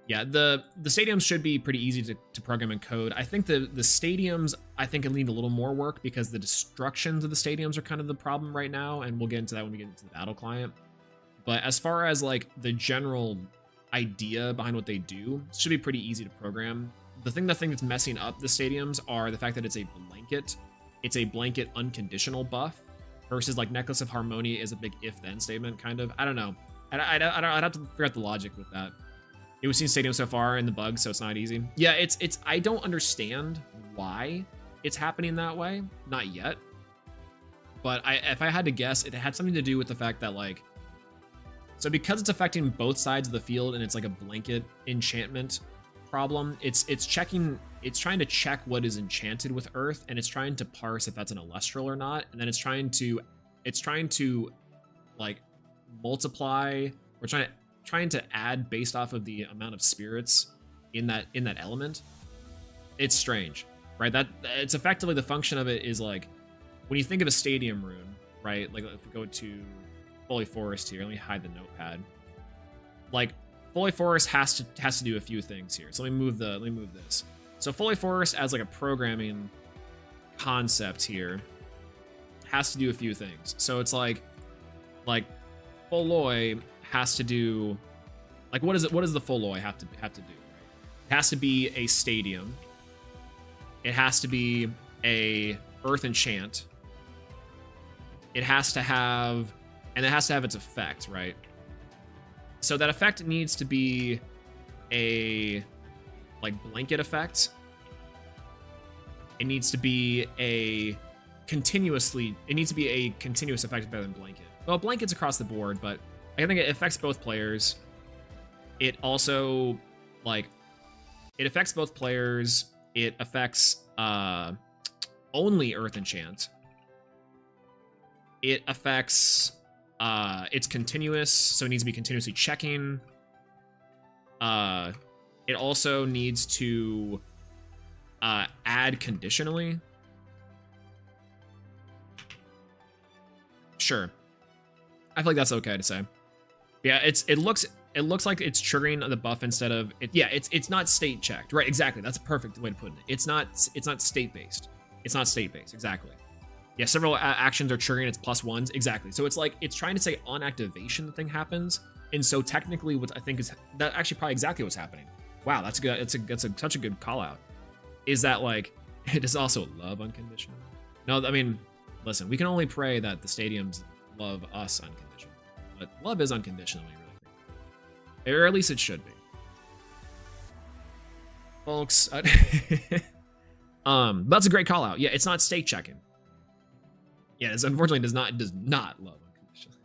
Speaker 4: yeah, the stadiums should be pretty easy to program and code. I think the stadiums, can need a little more work because the destructions of the stadiums are kind of the problem right now, and we'll get into that when we get into the battle client. But as far as like the general idea behind what they do, it should be pretty easy to program. The thing that's messing up the stadiums are the fact that it's a blanket unconditional buff versus like Necklace of Harmony is a big if-then statement, kind of. I don't know. I'd have to figure out the logic with that. We've seen Stadium so far in the bugs, so it's not easy. Yeah, it's I don't understand why it's happening that way. Not yet. But if I had to guess, it had something to do with the fact that like, so because it's affecting both sides of the field and it's like a blanket enchantment problem, it's checking it's trying to check what is enchanted with Earth, and it's trying to parse if that's an Elestral or not, and then it's trying to like multiply or trying to add based off of the amount of spirits in that element. It's strange, right? That it's effectively the function of it is like when you think of a stadium rune, right? Like if we go to Holy Forest here, let me hide the notepad. Like Holy Forest has to do a few things here. So let me move this. So Holy Forest as like a programming concept here has to do a few things. So it's like Foloi has to do like what does the Foloi have to do? It has to be a stadium. It has to be a Earth Enchant. It has to have its effect, right? So that effect needs to be a like blanket effect. It needs to be a continuous effect better than blanket. Well, blanket's across the board, but I think it affects both players. It also it affects both players. It affects only Earth Enchant. It affects it's continuous, so it needs to be continuously checking. It also needs to add conditionally. Sure. I feel like that's okay to say. Yeah, it looks like it's triggering the buff instead of it. Yeah, it's not state checked. Right, exactly. That's a perfect way to put it. It's not state based. It's not state based. Exactly. Yeah, several actions are triggering its +1s. Exactly. So it's like it's trying to say on activation the thing happens, and so technically what I think is that actually probably exactly what's happening. Wow, that's good. It's such a good call out. Is that like it is also love unconditional? No, I mean, listen, we can only pray that the stadiums love us unconditional, but love is unconditional when you really think about it. Or at least it should be, folks. That's a great call out. Yeah, it's not state checking. Yeah, it unfortunately does not love unconditional.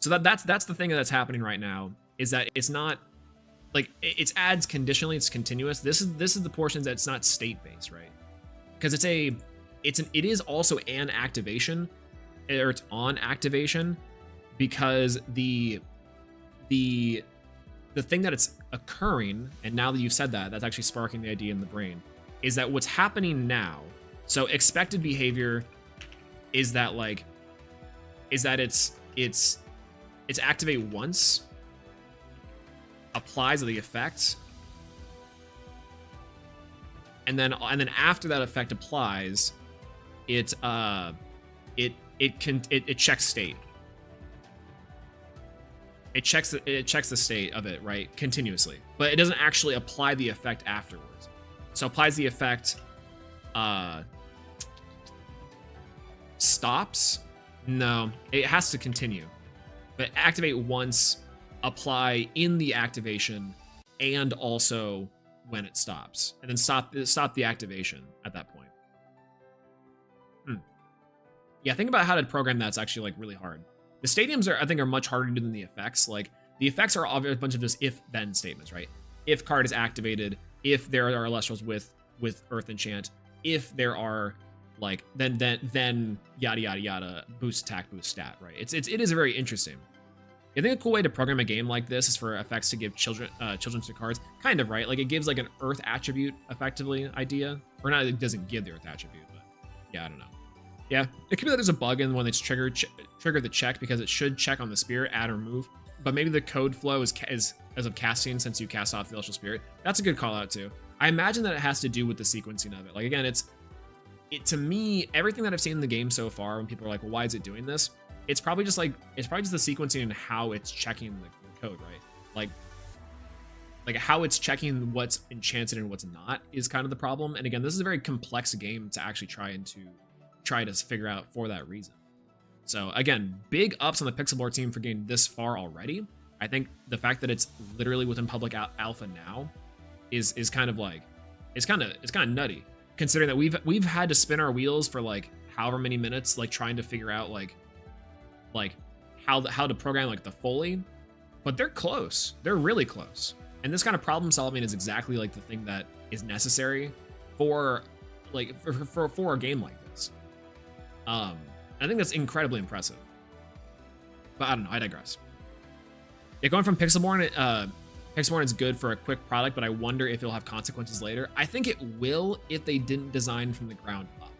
Speaker 4: So that's the thing that's happening right now is that it's not like it's adds conditionally, it's continuous. This is the portions that's not state based, right? Because it is also an activation, or it's on activation, because the thing that it's occurring, and now that you've said that, that's actually sparking the idea in the brain, is that what's happening now. So expected behavior is that it's activate once, applies the effect, and then after that effect applies, it checks state. It checks the state of it, right, continuously, but it doesn't actually apply the effect afterwards. So applies the effect, stops. No, it has to continue, but activate once, apply in the activation, and also when it stops, and then stop the activation at that point. Yeah, think about how to program that's actually like really hard. The stadiums are much harder to do than the effects. Like the effects are a bunch of just if-then statements, right? If card is activated, if there are Elestrals with Earth Enchant, if there are like then yada yada yada, boost attack, boost stat, right? It is very interesting. I think a cool way to program a game like this is for effects to give children to cards, kind of, right? Like it gives like an Earth attribute effectively idea, or not. It doesn't give the Earth attribute, but yeah, I don't know. Yeah, it could be that there's a bug in when it's trigger the check, because it should check on the spirit, add or remove, but maybe the code flow is as of casting, since you cast off the Celestial Spirit. That's a good call out too. I imagine that it has to do with the sequencing of it. Like again, to me, everything that I've seen in the game so far, when people are like, well, why is it doing this? It's probably just the sequencing and how it's checking the code, right? Like how it's checking what's enchanted and what's not is kind of the problem. And again, this is a very complex game to actually try to figure out for that reason. So again, big ups on the Pixelboard team for getting this far already. I think the fact that it's literally within public alpha now is kind of like it's kind of nutty, considering that we've had to spin our wheels for like however many minutes, like trying to figure out like how to program like the Foley, but they're close. They're really close. And this kind of problem solving is exactly like the thing that is necessary for like for a game like this. I think that's incredibly impressive. But I don't know, I digress. Yeah, going from Pixelborn, Pixelborn is good for a quick product, but I wonder if it'll have consequences later. I think it will if they didn't design from the ground up.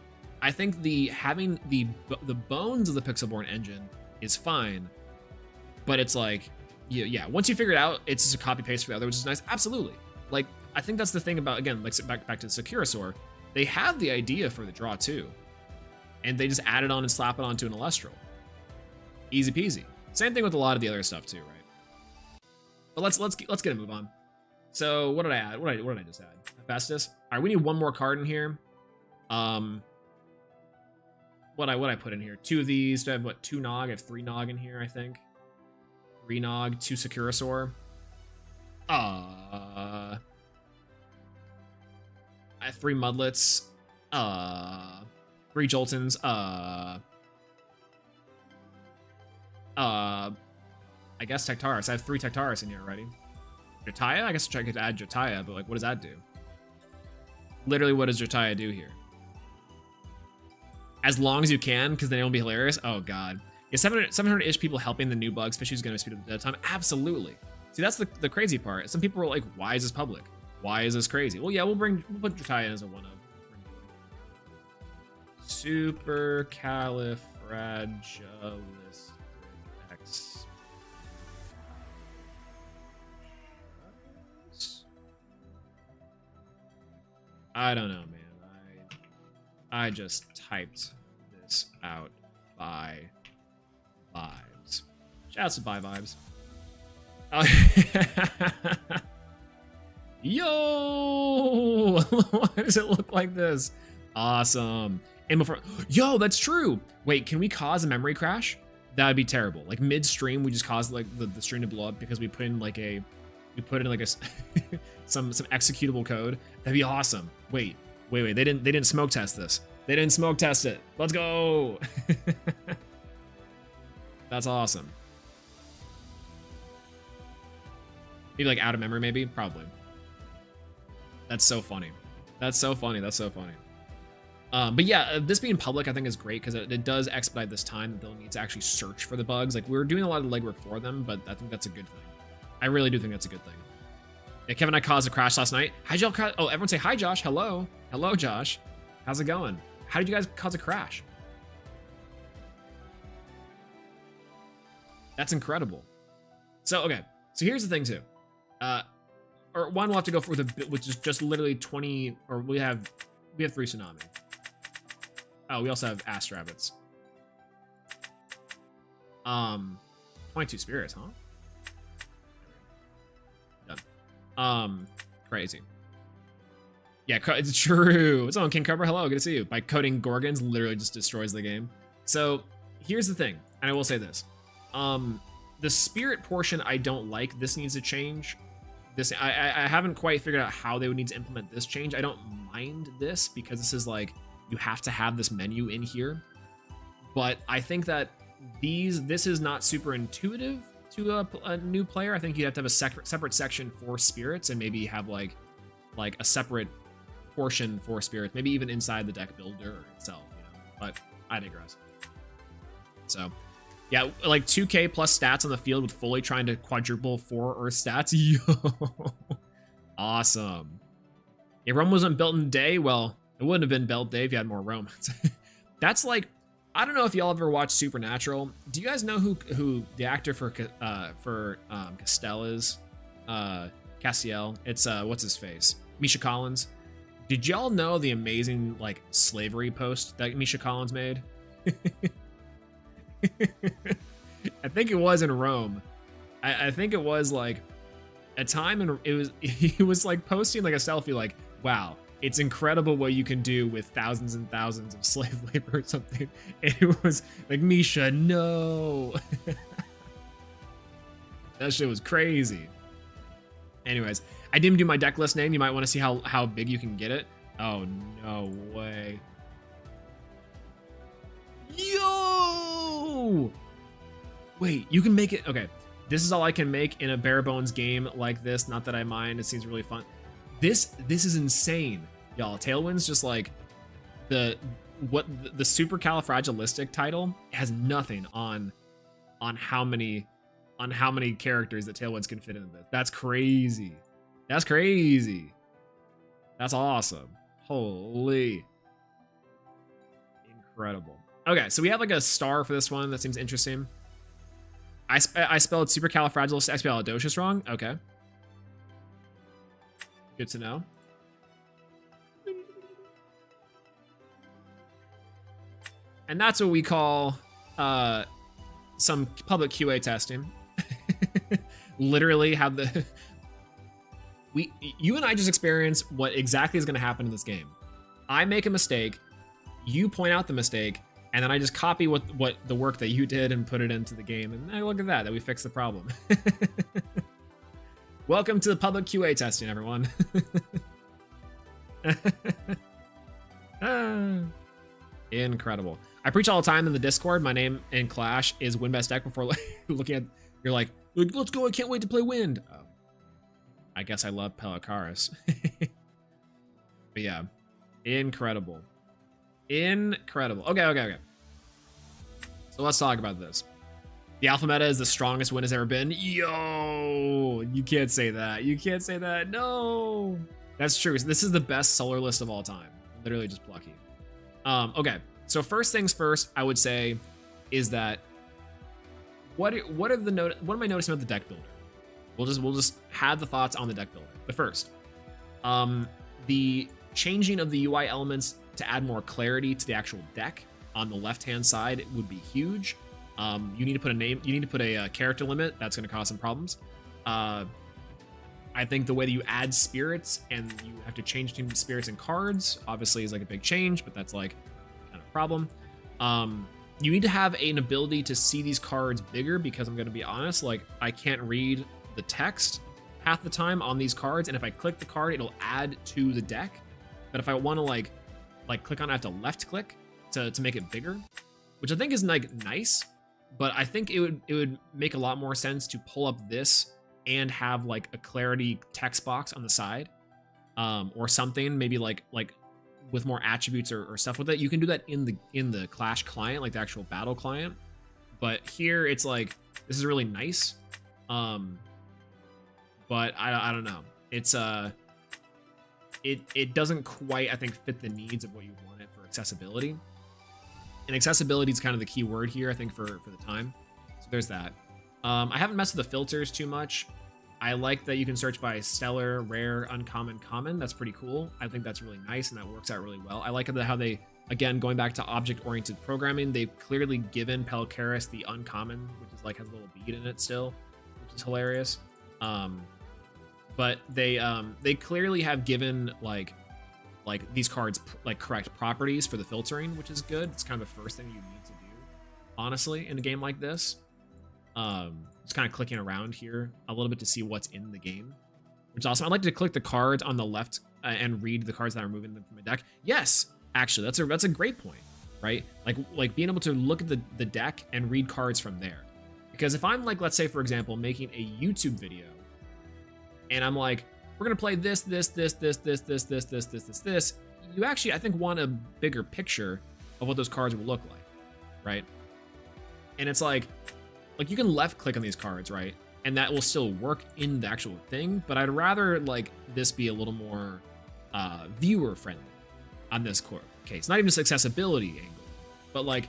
Speaker 4: I think having the bones of the Pixelborn engine is fine, but it's like, yeah, once you figure it out, it's just a copy paste for the other, which is nice. Absolutely. Like, I think that's the thing about, again, like back to the Securasaur, they have the idea for the draw too, and they just add it on and slap it onto an Elestral. Easy peasy. Same thing with a lot of the other stuff too, right? But let's get a move on. So what did I add? What did I just add? Hephaestus. All right, we need one more card in here. What I put in here? 2 of these. Do I have what? 2 Nog? I have 3 Nog in here, I think. 3 Nog, 2 Securasaur. I have 3 Mudlets. 3 Joltons. I guess Tectaris. I have 3 Tectaris in here already. Jotaya? I guess I could add Jotaya, but like, what does that do? Literally, what does Jotaya do here? As long as you can, because then it'll be hilarious. Oh god. Yeah, 700-ish people helping the new bugs. Fishy's gonna speed up the dead time. Absolutely. See, that's the crazy part. Some people are like, why is this public? Why is this crazy? Well, yeah, we'll put Jotaya in as a 1-of. Supercalifragilistic. I don't know, man. I just typed this out by vibes. Shouts to by vibes. Yo! Why does it look like this? Awesome. And before, yo, that's true. Wait, can we cause a memory crash? That would be terrible. Like midstream, we just cause like the stream to blow up because we put in like some executable code. That'd be awesome. Wait. They didn't smoke test this. They didn't smoke test it. Let's go. That's awesome. Maybe like out of memory, maybe? Probably. That's so funny. That's so funny. But yeah, this being public, I think is great because it does expedite this time that they'll need to actually search for the bugs. Like, we're doing a lot of the legwork for them, but I think that's a good thing. I really do think that's a good thing. Yeah, Kevin and I caused a crash last night. How'd y'all crash? Oh, everyone say hi, Josh. Hello. Hello, Josh. How's it going? How did you guys cause a crash? That's incredible. So, okay. So here's the thing too. Or one we'll have to go for which is just literally 20, or we have 3 Tsunami. Oh, we also have Ass Rabbits. 22 spirits, huh? Done. Crazy. Yeah, it's true. What's on, King Cobra? Hello, good to see you. By coding Gorgons literally just destroys the game. So here's the thing, and I will say this. The spirit portion I don't like. This needs to change. This I haven't quite figured out how they would need to implement this change. I don't mind this because this is like, you have to have this menu in here. But I think that this is not super intuitive to a new player. I think you'd have to have a separate section for spirits and maybe have like a separate portion for spirits, maybe even inside the deck builder itself, you know. But I digress. So yeah, like 2k plus stats on the field with fully trying to quadruple 4 Earth stats. Yo, awesome. Yeah, Rome wasn't built in a day. Well, it wouldn't have been built day if you had more Rome. That's like, I don't know if y'all ever watched Supernatural. Do you guys know who the actor for Castell is? Castiel. It's what's his face? Misha Collins. Did y'all know the amazing like slavery post that Misha Collins made? I think it was in Rome. I think it was like a time, and he was like posting like a selfie like, wow, it's incredible what you can do with thousands and thousands of slave labor or something. And it was like, Misha, no. That shit was crazy. Anyways, I didn't do my deck list name. You might want to see how big you can get it. Oh, no way. Yo! Wait, you can make it. Okay, this is all I can make in a bare bones game like this. Not that I mind. It seems really fun. This is insane. y'all. Tailwind's just like the supercalifragilistic title has nothing on how many characters that Tailwinds can fit into this. That's crazy. That's crazy. That's awesome. Holy. Incredible. Okay, so we have like a star for this one. That seems interesting. I spelled supercalifragilisticexpialidocious wrong. Okay. Good to know. And that's what we call some public QA testing. Literally have you and I just experience what exactly is going to happen in this game. I make a mistake, you point out the mistake, and then I just copy what the work that you did and put it into the game, and look at that we fixed the problem. Welcome to the public QA testing, everyone. Incredible. I preach all the time in the Discord. My name in Clash is Win Best Deck. Before looking at, you're like, let's go, I can't wait to play Wind. I guess I love Pelikaris. But yeah, incredible. Incredible. Okay. So let's talk about this. The alpha meta is the strongest Wind has ever been. Yo, you can't say that. You can't say that. No. That's true. This is the best solar list of all time. Literally just plucky. Okay. So first things first, I would say is that what am I noticing about the deck builder? We'll just have the thoughts on the deck builder. But first, the changing of the UI elements to add more clarity to the actual deck on the left-hand side would be huge. You need to put a name. You need to put a character limit. That's going to cause some problems. I think the way that you add spirits and you have to change between spirits and cards obviously is like a big change, but that's like kind of a problem. You need to have an ability to see these cards bigger, because I'm going to be honest, like I can't read the text half the time on these cards, and if I click the card, it'll add to the deck. But if I want to like click on it, I have to left click to make it bigger, which I think is like nice. But I think it would make a lot more sense to pull up this and have like a clarity text box on the side, or something, maybe like with more attributes or stuff with it. You can do that in the Clash client, like the actual battle client. But here it's like, this is really nice. But I don't know. It's it doesn't quite, I think, fit the needs of what you want it for accessibility. And accessibility is kind of the key word here, I think, for the time. So there's that. I haven't messed with the filters too much. I like that you can search by stellar, rare, uncommon, common. That's pretty cool. I think that's really nice, and that works out really well. I like how they, again, going back to object-oriented programming, they've clearly given Pelikaris the uncommon, which is like has a little bead in it still, which is hilarious. But they clearly have given like these cards like correct properties for the filtering, which is good. It's kind of the first thing you need to do, honestly, in a game like this. Just kind of clicking around here a little bit to see what's in the game, which is awesome. I'd like to click the cards on the left and read the cards that are moving them from a deck. Yes, actually, that's a great point, right? Like being able to look at the deck and read cards from there. Because if I'm like, let's say for example, making a YouTube video, and I'm like, we're gonna play this, you actually, I think, want a bigger picture of what those cards will look like, right? And it's like you can left click on these cards, right? And that will still work in the actual thing, but I'd rather like this be a little more viewer friendly on this case. Not even just accessibility angle, but like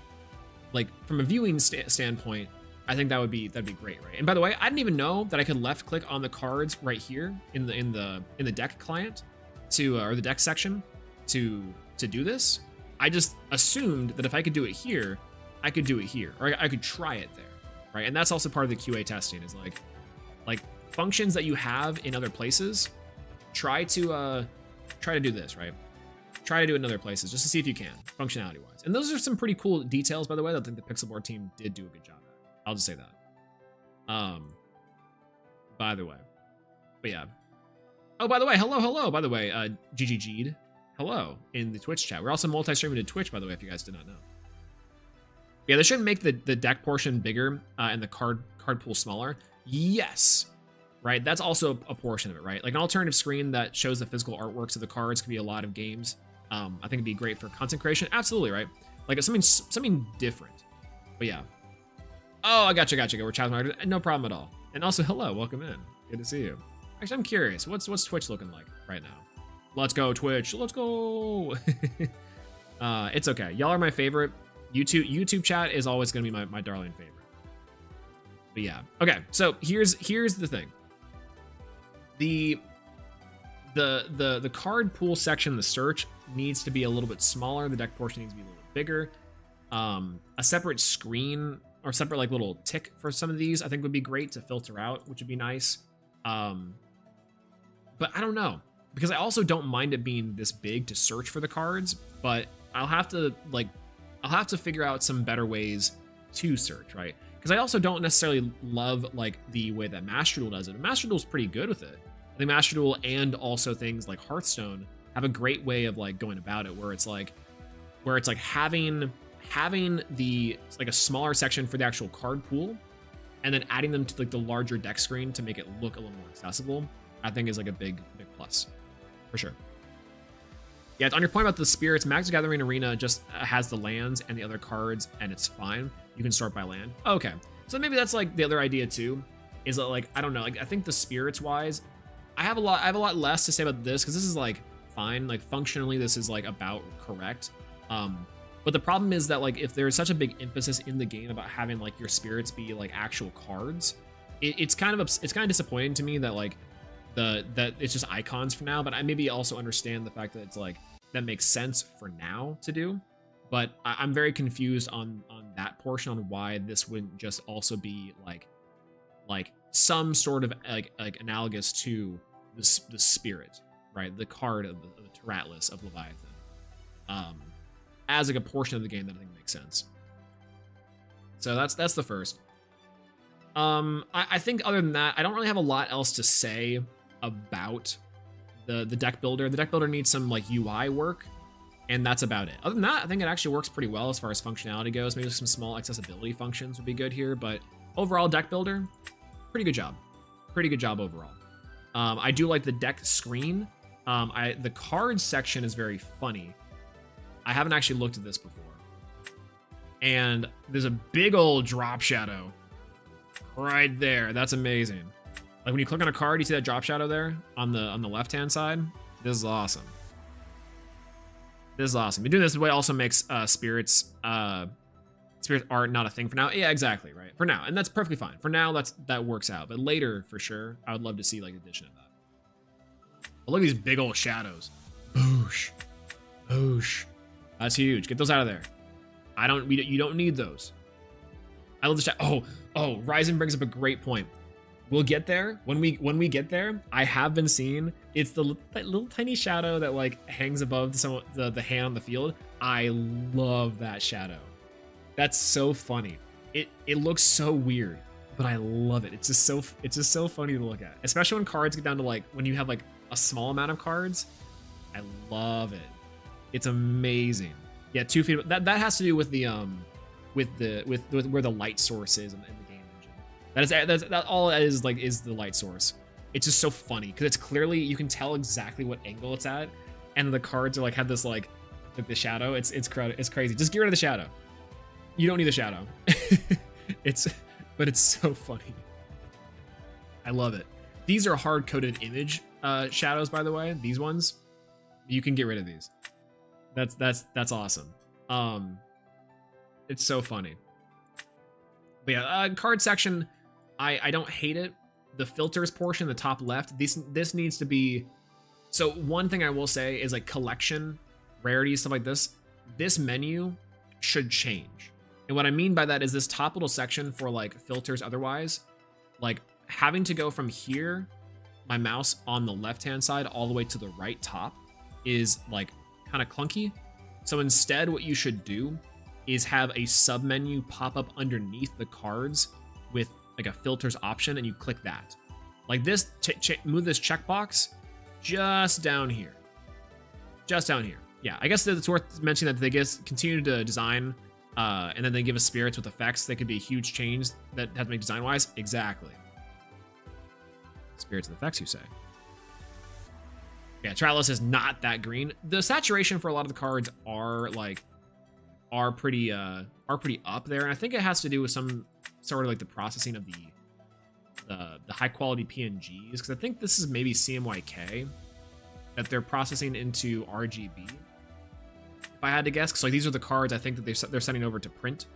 Speaker 4: from a viewing standpoint, I think that'd be great, right? And by the way, I didn't even know that I could left click on the cards right here in the deck client or the deck section to do this. I just assumed that if I could do it here, I could do it here, or I could try it there, right? And that's also part of the QA testing, is like functions that you have in other places. Try to do this, right? Try to do it in other places just to see if you can, functionality wise. And those are some pretty cool details, by the way, that I think the Pixelboard team did do a good job at. I'll just say that. By the way, but yeah. Oh, by the way, hello. By the way, GGG'd, hello in the Twitch chat. We're also multi-streaming to Twitch, by the way, if you guys did not know. Yeah, they should make the deck portion bigger and the card pool smaller. Yes, right? That's also a portion of it, right? Like an alternative screen that shows the physical artworks of the cards could be a lot of games. I think it'd be great for content creation. Absolutely, right? Like it's something different. But yeah. Oh, I gotcha. We're chatting. No problem at all. And also, hello, welcome in. Good to see you. Actually, I'm curious. What's Twitch looking like right now? Let's go, Twitch. Let's go. It's okay. Y'all are my favorite. YouTube chat is always gonna be my darling favorite. But yeah. Okay. So here's the thing. The card pool section, the search, needs to be a little bit smaller. The deck portion needs to be a little bit bigger. A separate screen or separate like little tick for some of these I think would be great to filter out, which would be nice. But I don't know, because I also don't mind it being this big to search for the cards, but I'll have to figure out some better ways to search, right? Because I also don't necessarily love like the way that Master Duel does it. Master Duel's pretty good with it. I think Master Duel and also things like Hearthstone have a great way of like going about it, where it's like having the like a smaller section for the actual card pool, and then adding them to like the larger deck screen to make it look a little more accessible, I think is like a big plus for sure. Yeah, on your point about the spirits, Magic the Gathering Arena just has the lands and the other cards, and it's fine. You can sort by land. Okay, so maybe that's like the other idea too, is that like I don't know, like I think the spirits wise, I have a lot less to say about this, because this is like fine, like functionally this is like about correct. But the problem is that like if there's such a big emphasis in the game about having like your spirits be like actual cards, it's kind of disappointing to me that like that it's just icons for now. But I maybe also understand the fact that it's like that makes sense for now to do. But I'm very confused on that portion, on why this wouldn't just also be like some sort of like analogous to the spirit, right? The card of the Tyratlis of Leviathan. As like a portion of the game that I think makes sense. So that's the first. I think other than that, I don't really have a lot else to say about the deck builder. The deck builder needs some like UI work, and that's about it. Other than that, I think it actually works pretty well as far as functionality goes. Maybe some small accessibility functions would be good here, but overall deck builder, pretty good job. Pretty good job overall. I do like the deck screen. The cards section is very funny. I haven't actually looked at this before. And there's a big old drop shadow right there. That's amazing. Like when you click on a card, you see that drop shadow there on the left-hand side. This is awesome. This is awesome. Doing this way also makes spirits art not a thing for now. Yeah, exactly, right. For now, and that's perfectly fine. For now, that works out. But later, for sure, I would love to see like addition of that. But look at these big old shadows. Boosh, boosh. That's huge. Get those out of there. You don't need those. I love the shadow. Oh, Ryzen brings up a great point. We'll get there. When we get there, I have been seeing it's that little tiny shadow that like hangs above the hand on the field. I love that shadow. That's so funny. It looks so weird, but I love it. It's just so funny to look at, especially when cards get down to like when you have like a small amount of cards. I love it. It's amazing. Yeah, 2 feet. That has to do with the with where the light source is in the game engine. That all it is like is the light source. It's just so funny because it's clearly you can tell exactly what angle it's at, and the cards are like have this like the shadow. It's crazy. Just get rid of the shadow. You don't need the shadow. But it's so funny. I love it. These are hard-coded image shadows, by the way. These ones, you can get rid of these. That's awesome. It's so funny. But yeah, card section, I don't hate it. The filters portion, the top left, this needs to be. So one thing I will say is like collection, rarity, stuff like this. This menu should change. And what I mean by that is this top little section for like filters otherwise, like having to go from here, my mouse on the left-hand side all the way to the right top is like kind of clunky. So instead what you should do is have a sub menu pop up underneath the cards with like a filters option, and you click that. Like this, move this checkbox just down here. Just down here. Yeah, I guess it's worth mentioning that they continue to design and then they give us spirits with effects. They could be a huge change that have to make design-wise. Exactly. Spirits and effects, you say? Yeah, Travelers is not that green. The saturation for a lot of the cards are pretty up there, and I think it has to do with some sort of like the processing of the high quality PNGs, because I think this is maybe CMYK that they're processing into RGB. If I had to guess, because like these are the cards I think that they're sending over to print.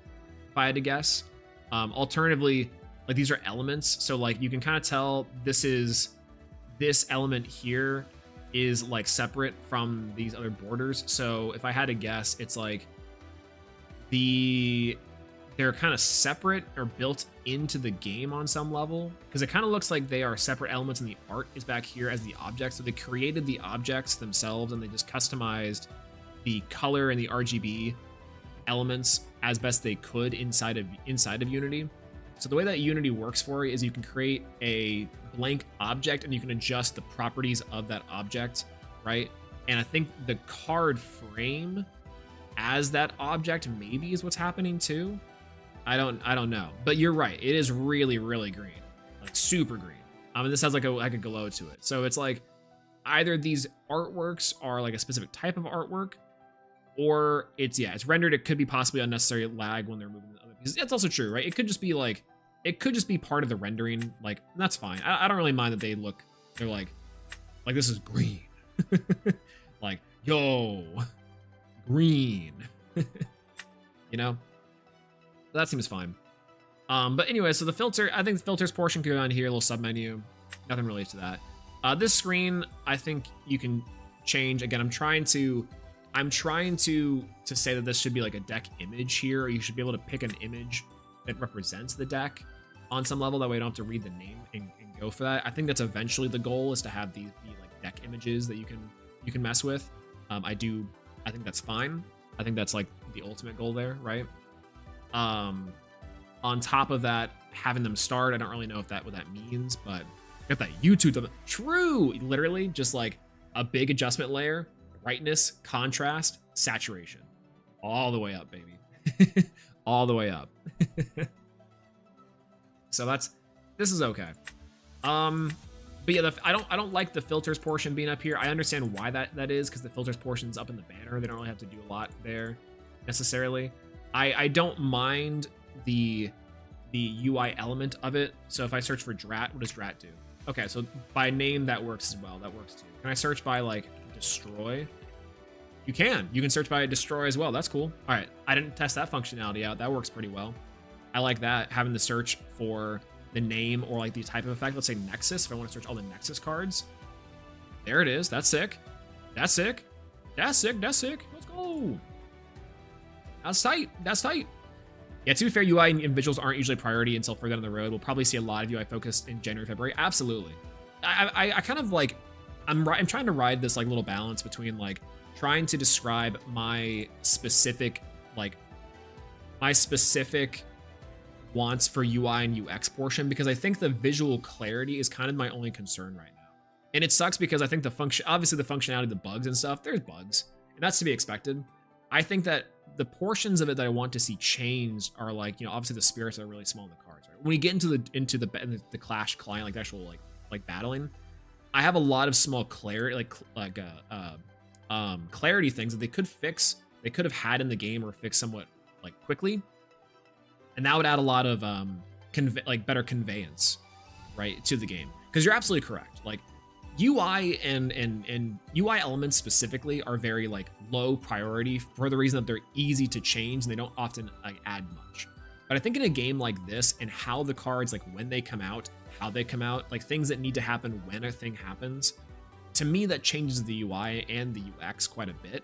Speaker 4: If I had to guess, alternatively, like these are elements, so like you can kind of tell this element here is like separate from these other borders. So if I had to guess, it's like they're kind of separate or built into the game on some level, because it kind of looks like they are separate elements and the art is back here as the objects. So they created the objects themselves and they just customized the color and the RGB elements as best they could inside of Unity. So the way that Unity works for you is you can create a blank object and you can adjust the properties of that object, right? And I think the card frame as that object maybe is what's happening too. I don't know, but you're right. It is really, really green, like super green. I mean, this has like a glow to it. So it's like either these artworks are like a specific type of artwork, or it's rendered. It could be possibly unnecessary lag when they're moving the other pieces. That's also true, right? It could just be part of the rendering. Like, that's fine. I don't really mind that they're like this is green. Like, yo, green. You know? That seems fine. But anyway, so the filter, I think the filters portion could go on here, a little submenu. Nothing related to that. This screen, I think you can change. Again, I'm trying to say that this should be like a deck image here, or you should be able to pick an image that represents the deck on some level. That way you don't have to read the name and go for that. I think that's eventually the goal, is to have these be like deck images that you can mess with. I think that's fine. I think that's like the ultimate goal there, right? On top of that, having them start, I don't really know what that means, but got that YouTube thumb. True, literally just like a big adjustment layer, brightness, contrast, saturation, all the way up, baby. All the way up. So this is okay. But yeah, I don't like the filters portion being up here. I understand why that is, because the filters portion's up in the banner. They don't really have to do a lot there necessarily. I don't mind the UI element of it. So if I search for Drat, what does Drat do? Okay, so by name that works as well. That works too. Can I search by like destroy? You can search by destroy as well. That's cool. All right, I didn't test that functionality out. That works pretty well. I like that, having to search for the name or like the type of effect. Let's say Nexus. If I want to search all the Nexus cards, there it is. That's sick. That's sick. That's sick. That's sick. Let's go. That's tight. That's tight. Yeah, to be fair, UI and visuals aren't usually a priority until further down the road. We'll probably see a lot of UI focused in January, February. Absolutely. I kind of like, I'm trying to ride this like little balance between like trying to describe my specific wants for UI and UX portion, because I think the visual clarity is kind of my only concern right now. And it sucks because I think obviously the functionality, the bugs and stuff, there's bugs, and that's to be expected. I think that the portions of it that I want to see changed are like, you know, obviously the spirits are really small in the cards, right? When you get into the Clash client, like the actual like battling, I have a lot of small clarity, clarity things that they could fix, they could have had in the game or fix somewhat like quickly, and that would add a lot of better conveyance, right, to the game. Because you're absolutely correct. Like UI and UI elements specifically are very like low priority for the reason that they're easy to change and they don't often like add much. But I think in a game like this, and how the cards, like when they come out, how they come out, like things that need to happen when a thing happens, to me that changes the UI and the UX quite a bit.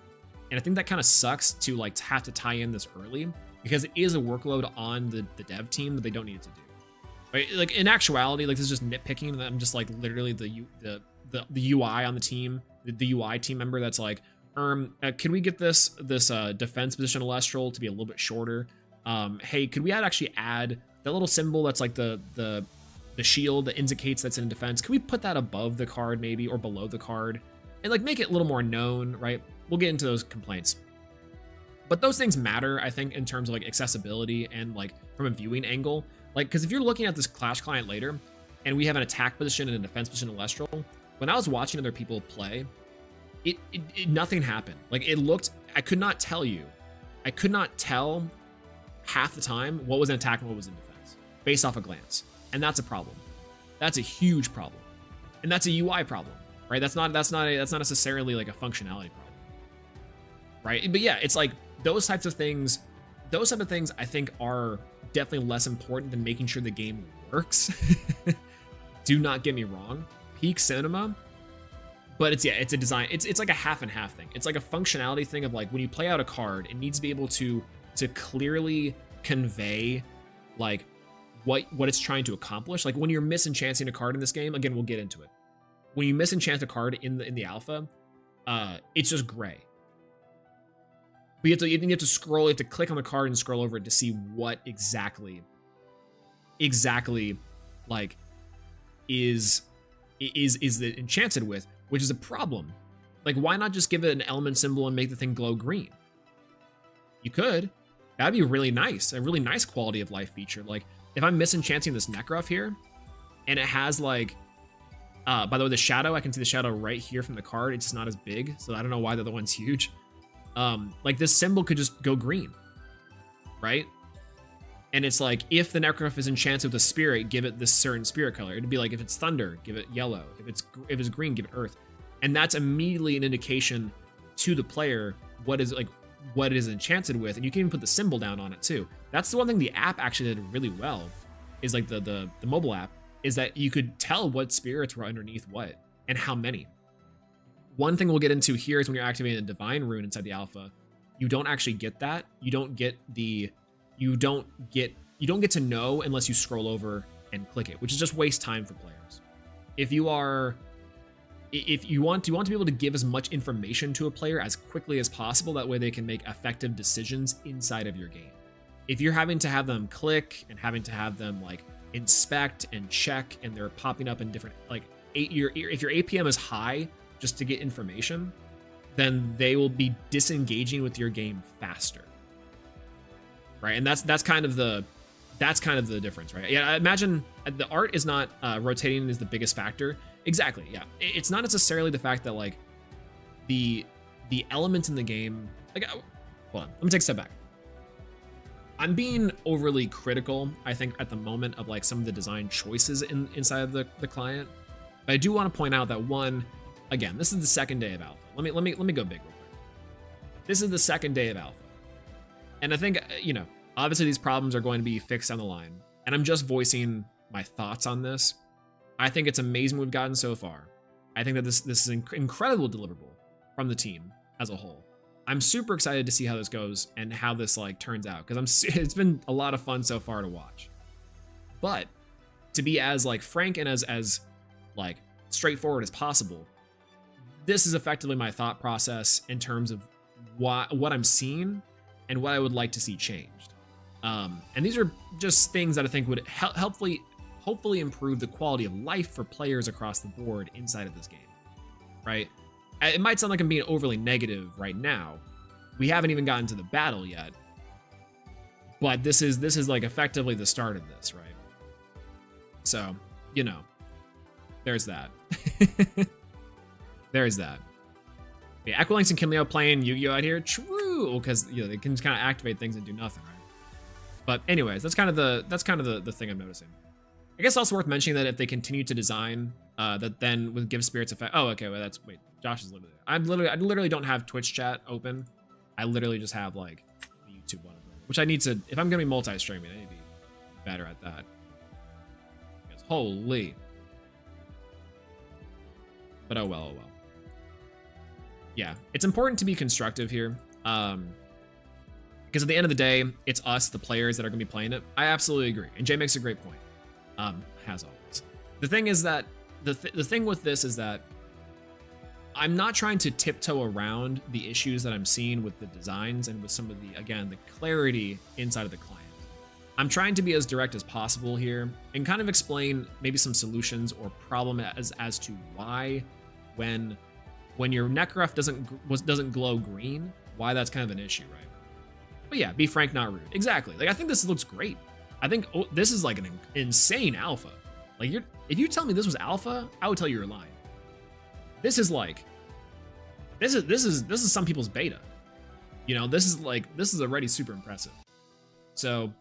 Speaker 4: And I think that kind of sucks to like have to tie in this early, because it is a workload on the dev team that they don't need it to do. Right? Like in actuality, like this is just nitpicking, and I'm just like literally the UI on the team, the UI team member that's like, can we get this defense position Elestral to be a little bit shorter? Hey, could we actually add that little symbol that's like the shield that indicates that's in defense? Can we put that above the card maybe, or below the card, and like make it a little more known, right? We'll get into those complaints. But those things matter, I think, in terms of like accessibility and like from a viewing angle. Like, because if you're looking at this Clash client later, and we have an attack position and a defense position in Lestral, when I was watching other people play, it nothing happened. Like, it looked, I could not tell half the time what was in attack and what was in defense based off a glance. And that's a problem. That's a huge problem. And that's a UI problem, right? That's not necessarily like a functionality problem, right? But yeah, it's like those type of things I think are definitely less important than making sure the game works. Do not get me wrong. Peak cinema. But it's a design. It's like a half and half thing. It's like a functionality thing of like when you play out a card, it needs to be able to clearly convey like what it's trying to accomplish. Like when you're misenchanting a card in this game, again, we'll get into it. When you misenchant a card in the alpha, it's just gray. But you have to scroll, you have to click on the card and scroll over it to see what exactly like is it enchanted with, which is a problem. Like, why not just give it an element symbol and make the thing glow green? You could. That'd be really nice, a really nice quality of life feature. Like, if I'm misenchanting this Necrof here, and it has like, by the way, the shadow, I can see the shadow right here from the card. It's just not as big, so I don't know why the other one's huge. Like this symbol could just go green, right? And it's like, if the Necrof is enchanted with a spirit, give it this certain spirit color. It'd be like, if it's thunder, give it yellow. If it's green, give it earth. And that's immediately an indication to the player what it is enchanted with. And you can even put the symbol down on it too. That's the one thing the app actually did really well, is like the mobile app, is that you could tell what spirits were underneath what and how many. One thing we'll get into here is when you're activating a divine rune inside the alpha, you don't actually get that. You don't get to know unless you scroll over and click it, which is just waste time for players. If you want to be able to give as much information to a player as quickly as possible, that way they can make effective decisions inside of your game. If you're having to have them click and having to have them like inspect and check, and they're popping up in different, like if your APM is high just to get information, then they will be disengaging with your game faster. Right, and that's kind of the difference, right? Yeah, I imagine the art is not rotating is the biggest factor. Exactly, yeah. It's not necessarily the fact that like the elements in the game. Like, hold on, let me take a step back. I'm being overly critical, I think, at the moment of like some of the design choices inside of the client. But I do want to point out that one, again, this is the second day of alpha. Let me go big real quick. This is the second day of alpha. And I think, obviously these problems are going to be fixed down the line. And I'm just voicing my thoughts on this. I think it's amazing what we've gotten so far. I think that this is an incredible deliverable from the team as a whole. I'm super excited to see how this goes and how this like turns out, because it's been a lot of fun so far to watch. But to be as like frank and as like straightforward as possible, this is effectively my thought process in terms of what I'm seeing and what I would like to see changed. And these are just things that I think would hopefully improve the quality of life for players across the board inside of this game, right? It might sound like I'm being overly negative right now. We haven't even gotten to the battle yet, but this is like effectively the start of this, right? So, there's that. There's that. Yeah, Aqualinks and Kinleo playing Yu-Gi-Oh out here, true, because they can just kind of activate things and do nothing, right? But anyways, that's kind of the thing I'm noticing. I guess also worth mentioning that if they continue to design, that then would give spirits effect. Oh, okay. Well, wait. Josh is literally. I literally don't have Twitch chat open. I literally just have like the YouTube one, which I need to. If I'm gonna be multi-streaming, I need to be better at that. Because holy. But oh well. Yeah, it's important to be constructive here. Because at the end of the day, it's us, the players, that are gonna be playing it. I absolutely agree, and Jay makes a great point. As always. The thing is that the thing with this is that I'm not trying to tiptoe around the issues that I'm seeing with the designs and with some of the clarity inside of the client. I'm trying to be as direct as possible here and kind of explain maybe some solutions or problem as to why when your Necrof doesn't glow green, why that's kind of an issue, right? But yeah, be frank, not rude. Exactly. Like, I think this looks great. I think this is like an insane alpha. Like if you tell me this was alpha, I would tell you you're lying. This is like, this is some people's beta. You know, this is already super impressive. So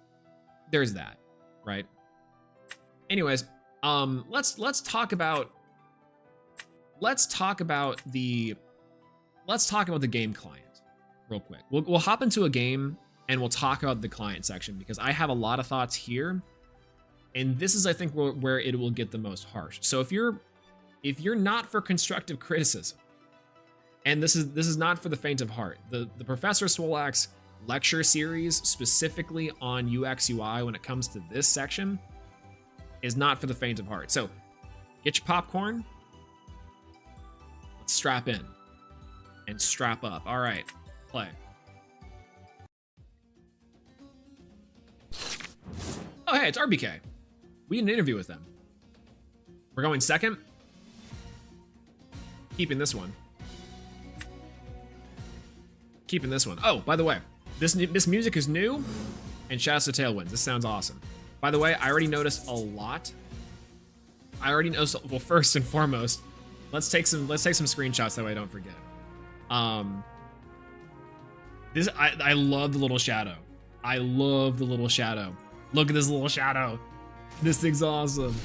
Speaker 4: there's that, right? Anyways, let's talk about the game client real quick. We'll hop into a game and we'll talk about the client section because I have a lot of thoughts here, and this is, I think, where it will get the most harsh. So if you're not for constructive criticism, and this is not for the faint of heart, the Professor Swolax lecture series specifically on UX UI when it comes to this section is not for the faint of heart. So get your popcorn, let's strap in and strap up. All right, play. Oh, hey, it's RBK. We did an interview with them. We're going second. Keeping this one. Keeping this one. Oh, by the way, this music is new, and shouts to Tailwinds. This sounds awesome. By the way, I already noticed a lot. Well, first and foremost, let's take some screenshots that way I don't forget. I love the little shadow. I love the little shadow. Look at this little shadow. This thing's awesome.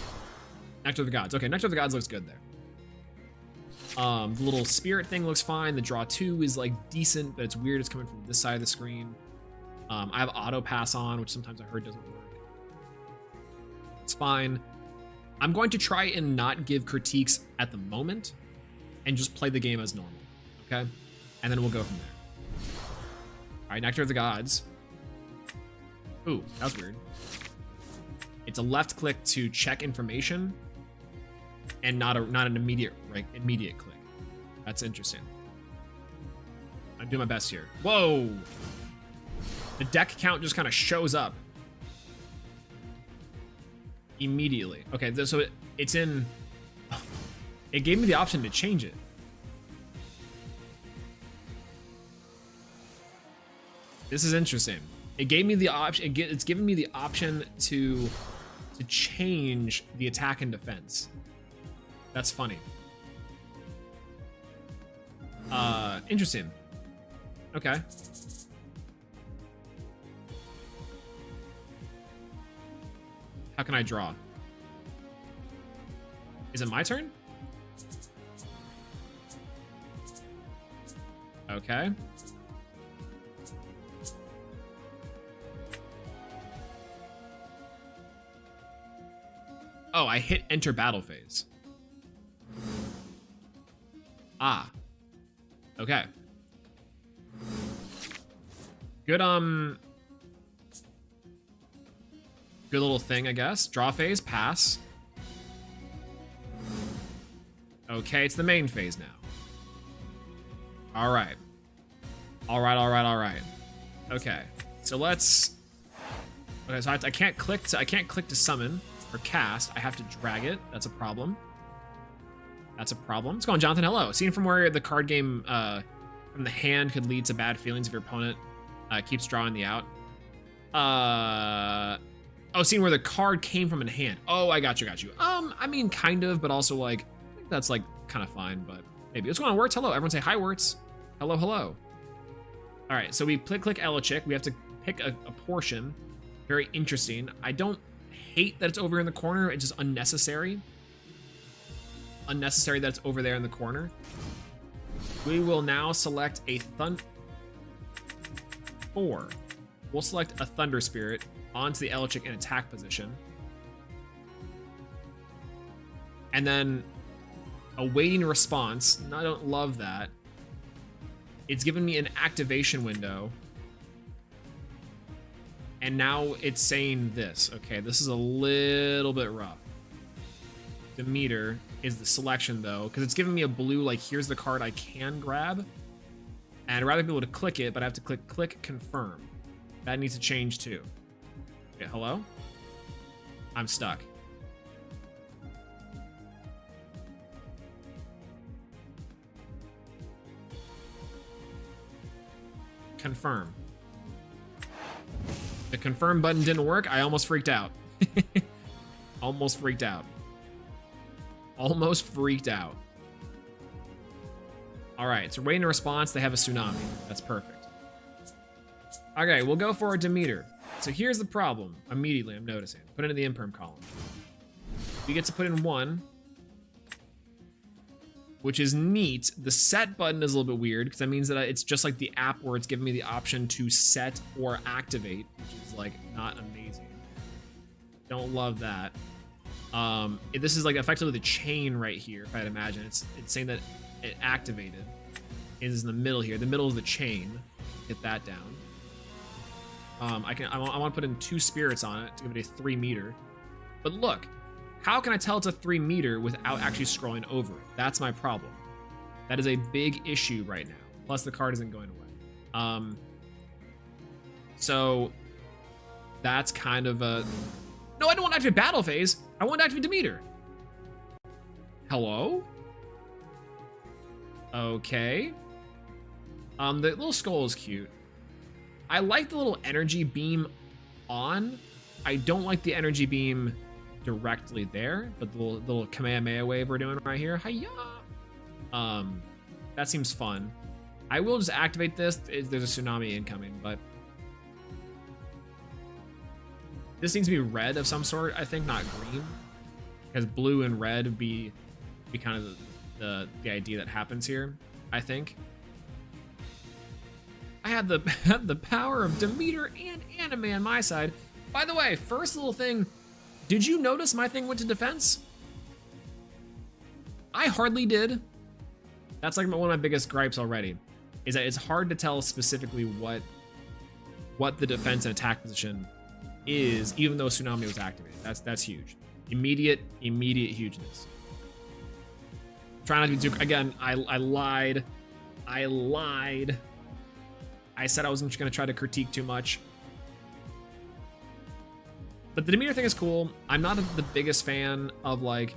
Speaker 4: Nectar of the Gods. Okay, Nectar of the Gods looks good there. The little spirit thing looks fine. The draw 2 is like decent, but it's weird. It's coming from this side of the screen. I have auto pass on, which sometimes I heard doesn't work. It's fine. I'm going to try and not give critiques at the moment and just play the game as normal, okay? And then we'll go from there. All right, Nectar of the Gods. Ooh, that was weird. It's a left click to check information and not an immediate click. That's interesting. I'm doing my best here. Whoa! The deck count just kind of shows up immediately. Okay, so it's in. It gave me the option to change it. This is interesting. It gave me the option. It's given me the option to change the attack and defense. That's funny. Interesting. Okay. How can I draw? Is it my turn? Okay. Oh, I hit enter battle phase. Ah. Okay. Good, good little thing, I guess. Draw phase, pass. Okay, it's the main phase now. All right. All right. Okay, so let's. Okay, so I can't click to summon or cast. I have to drag it. That's a problem. That's a problem. What's going on, Jonathan? Hello. Seen from where the card game from the hand could lead to bad feelings if your opponent keeps drawing the out. Oh, seeing where the card came from in hand. Oh, I got you. I mean, kind of, but also like, I think that's like kind of fine, but maybe. What's going on, Wirtz? Hello. Everyone say hi, Wirtz. Hello. All right, so we click Elechick. We have to pick a portion. Very interesting. I don't hate that it's over in the corner. It's just unnecessary. Unnecessary that it's over there in the corner. We will now select a 4. We'll select a Thunder Spirit onto the Elechick in attack position. And then awaiting response. I don't love that. It's given me an activation window. And now it's saying this. Okay, this is a little bit rough. Demeter is the selection though, because it's giving me a blue, like here's the card I can grab. And I'd rather be able to click it, but I have to click confirm. That needs to change too. Okay, hello? I'm stuck. Confirm. The confirm button didn't work. I almost freaked out. Almost freaked out. almost freaked out. All right, so waiting a response. They have a tsunami. That's perfect. Okay, we'll go for a Demeter. So here's the problem. Immediately, I'm noticing. Put it in the imperm column. We get to put in 1, which is neat. The set button is a little bit weird because that means that it's just like the app where it's giving me the option to set or activate, which is like not amazing. Don't love that. This is like effectively the chain right here, if I'd imagine. It's saying that it activated. It is in the middle here. The middle is the chain. Get that down. I want to put in 2 spirits on it to give it a 3 meter. But look, how can I tell it's a 3 meter without actually scrolling over it? That's my problem. That is a big issue right now. Plus the card isn't going away. So that's kind of a... No, I don't want to activate battle phase. I want to activate Demeter. Hello? Okay. The little skull is cute. I like the little energy beam on. I don't like the energy beam directly there, but the little Kamehameha wave we're doing right here. Hiya! That seems fun. I will just activate this. There's a tsunami incoming, but this needs to be red of some sort, I think, not green, because blue and red would be kind of the idea that happens here, I think. I had the power of Demeter and anime on my side. By the way, first little thing, did you notice my thing went to defense? I hardly did. That's like one of my biggest gripes already, is that it's hard to tell specifically what the defense and attack position is, even though Tsunami was activated. That's huge. Immediate hugeness. Try not to be too... Again, I lied. I said I wasn't going to try to critique too much. But the Demeter thing is cool. I'm not the biggest fan of like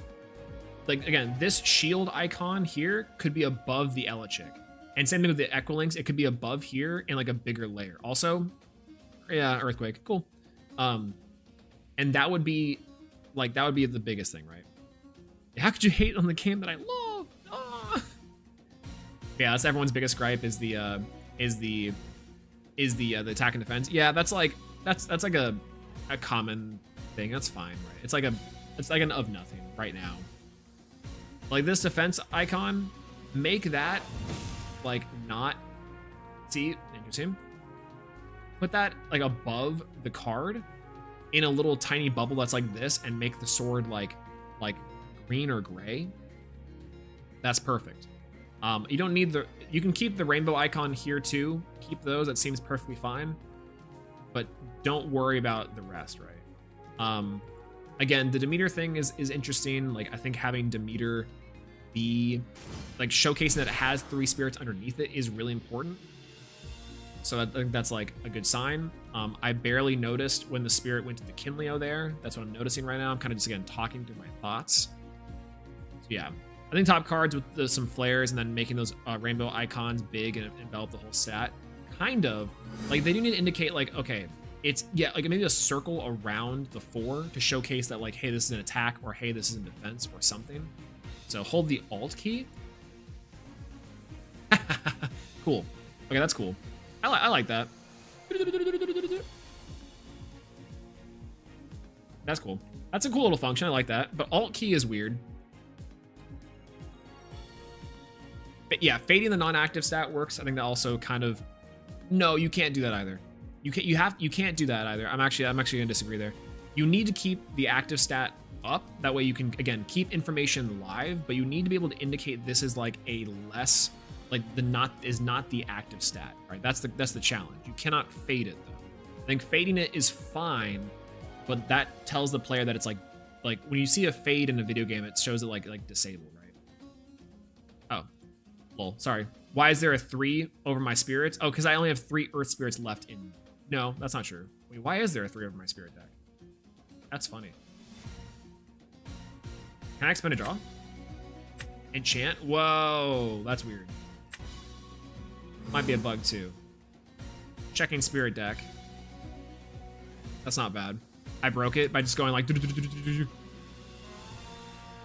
Speaker 4: again, this shield icon here could be above the Elechick. And same thing with the Equilinks, it could be above here in like a bigger layer. Also, yeah, Earthquake, cool. And that would be the biggest thing, right? How could you hate on the game that I love? Ah! Yeah, that's everyone's biggest gripe is the attack and defense. Yeah, that's like a common thing. That's fine, right? It's like an of nothing right now. Like this defense icon, make that like not see interesting. Put that like above the card in a little tiny bubble that's like this, and make the sword like green or gray. That's perfect. You don't need you can keep the rainbow icon here too. Keep those, that seems perfectly fine. But don't worry about the rest, right? Again, the Demeter thing is interesting. Like I think having Demeter be like showcasing that it has 3 spirits underneath it is really important. So I think that's like a good sign. I barely noticed when the spirit went to the Kinleo there. That's what I'm noticing right now. I'm kind of just again talking through my thoughts. So yeah, I think top cards with some flares and then making those rainbow icons big and envelop the whole stat. Kind of like they do need to indicate like, okay, it's like maybe a circle around the 4 to showcase that like, hey, this is an attack, or hey, this is in defense or something. So hold the Alt key. Cool. Okay, that's cool. I like that. That's cool. That's a cool little function. I like that. But Alt key is weird. But yeah, fading the non-active stat works. I think that also kind of... No, you can't do that either. You can't do that either. I'm actually gonna disagree there. You need to keep the active stat up. That way you can, again, keep information live, but you need to be able to indicate this is like a less, like is not the active stat, right? That's the challenge. You cannot fade it though. I think fading it is fine, but that tells the player that it's like when you see a fade in a video game, it shows it like disabled, right? Oh, lol, sorry. Why is there a 3 over my spirits? Oh, because I only have 3 Earth spirits left in. No, that's not true. Wait, why is there a 3 over my spirit deck? That's funny. Can I expend a draw? Enchant? Whoa, that's weird. Might be a bug too. Checking spirit deck. That's not bad. I broke it by just going like...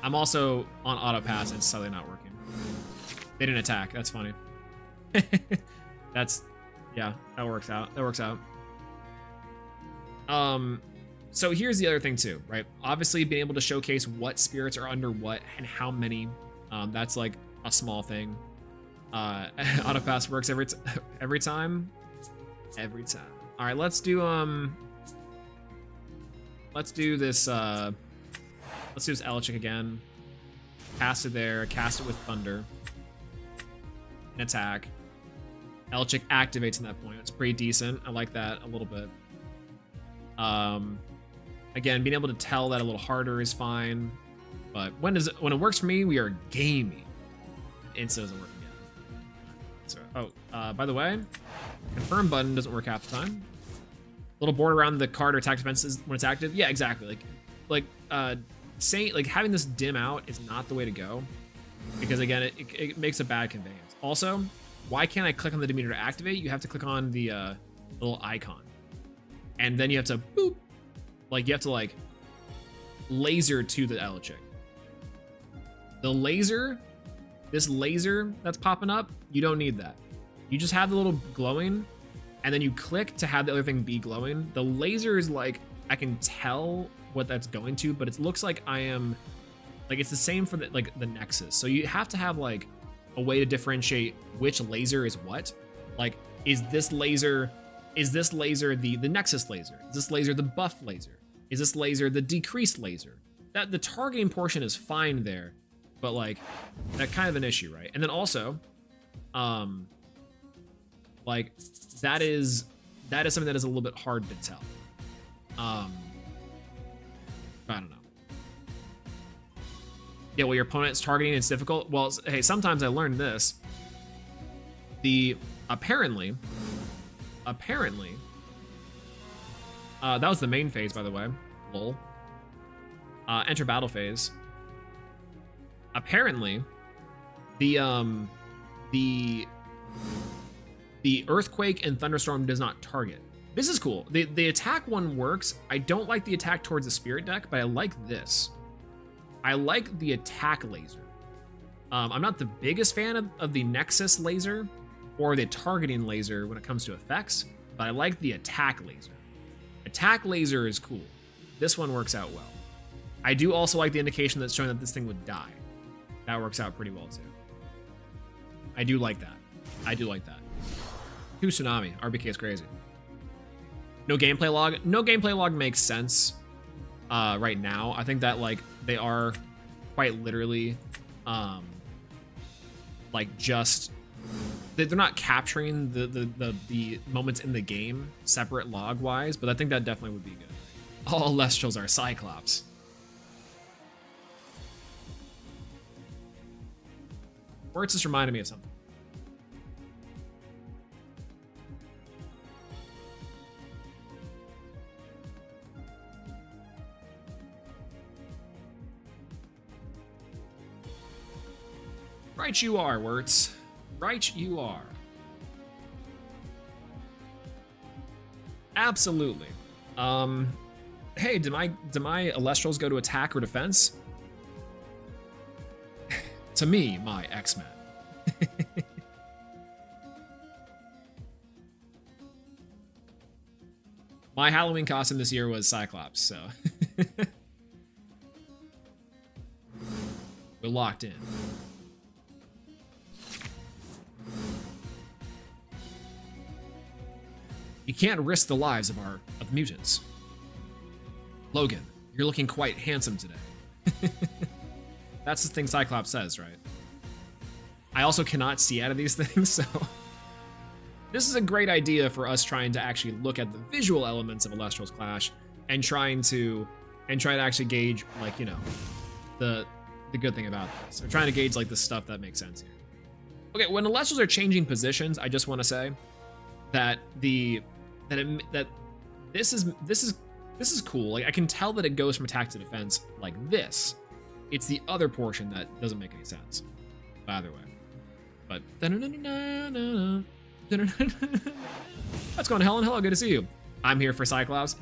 Speaker 4: I'm also on auto pass and it's suddenly not working. They didn't attack. That's funny. Yeah, that works out. That works out. So here's the other thing too, right? Obviously being able to showcase what spirits are under what and how many, that's like a small thing. Auto pass works every time. Every time. All right, let's do this Elechic again. Cast it there, cast it with Thunder. An attack. Elechic activates in that point. It's pretty decent. I like that a little bit. Again, being able to tell that a little harder is fine. But when it works for me, we are gaming. Insta doesn't work again. So, by the way, confirm button doesn't work half the time. Little border around the card or attack defenses when it's active. Yeah, exactly. Like having this dim out is not the way to go, because again, it makes a bad conveyance. Also, why can't I click on the demeanor to activate? You have to click on the little icon, and then you have to boop. Like you have to like laser to the Elechic. The laser, this laser that's popping up, you don't need that. You just have the little glowing, and then you click to have the other thing be glowing. The laser is like, I can tell what that's going to, but it looks like I am, like it's the same for the Nexus. So you have to have like a way to differentiate which laser is what. Like, is this laser the Nexus laser? Is this laser the buff laser? Is this laser the decreased laser? That the targeting portion is fine there, but like that kind of an issue, right? And then also, like that is something that is a little bit hard to tell. I don't know. Yeah, well, your opponent's targeting is difficult. Well, hey, sometimes I learned this. Apparently, that was the main phase, by the way. Lol. Enter battle phase. Apparently, the earthquake and thunderstorm does not target. This is cool. The attack one works. I don't like the attack towards the spirit deck, but I like this. I like the attack laser. I'm not the biggest fan of the Nexus laser or the targeting laser when it comes to effects, but I like the attack laser. Attack laser is cool. This one works out well. I do also like the indication that's showing that this thing would die. That works out pretty well too. I do like that. I do like that. 2 Tsunami. RBK is crazy. No gameplay log. No gameplay log makes sense right now. I think that like they are quite literally like just they're not capturing the moments in the game separate log wise, but I think that definitely would be good. All Elestrals are Cyclops. Words just reminded me of something. Right you are, Wirtz. Right you are. Absolutely. Hey, did my Elestrals go to attack or defense? To me, my X-Men. My Halloween costume this year was Cyclops, so we're locked in. You can't risk the lives of mutants. Logan, you're looking quite handsome today. That's the thing Cyclops says, right? I also cannot see out of these things, so this is a great idea for us trying to actually look at the visual elements of Elestrals Clash and try to actually gauge, like, you know, the good thing about this. We're trying to gauge like the stuff that makes sense here. Okay, when Elestrals are changing positions, I just want to say that that this is cool. Like I can tell that it goes from attack to defense like this. It's the other portion that doesn't make any sense. Either way. But what's going on, Helen? Hello, good to see you. I'm here for Cyclops.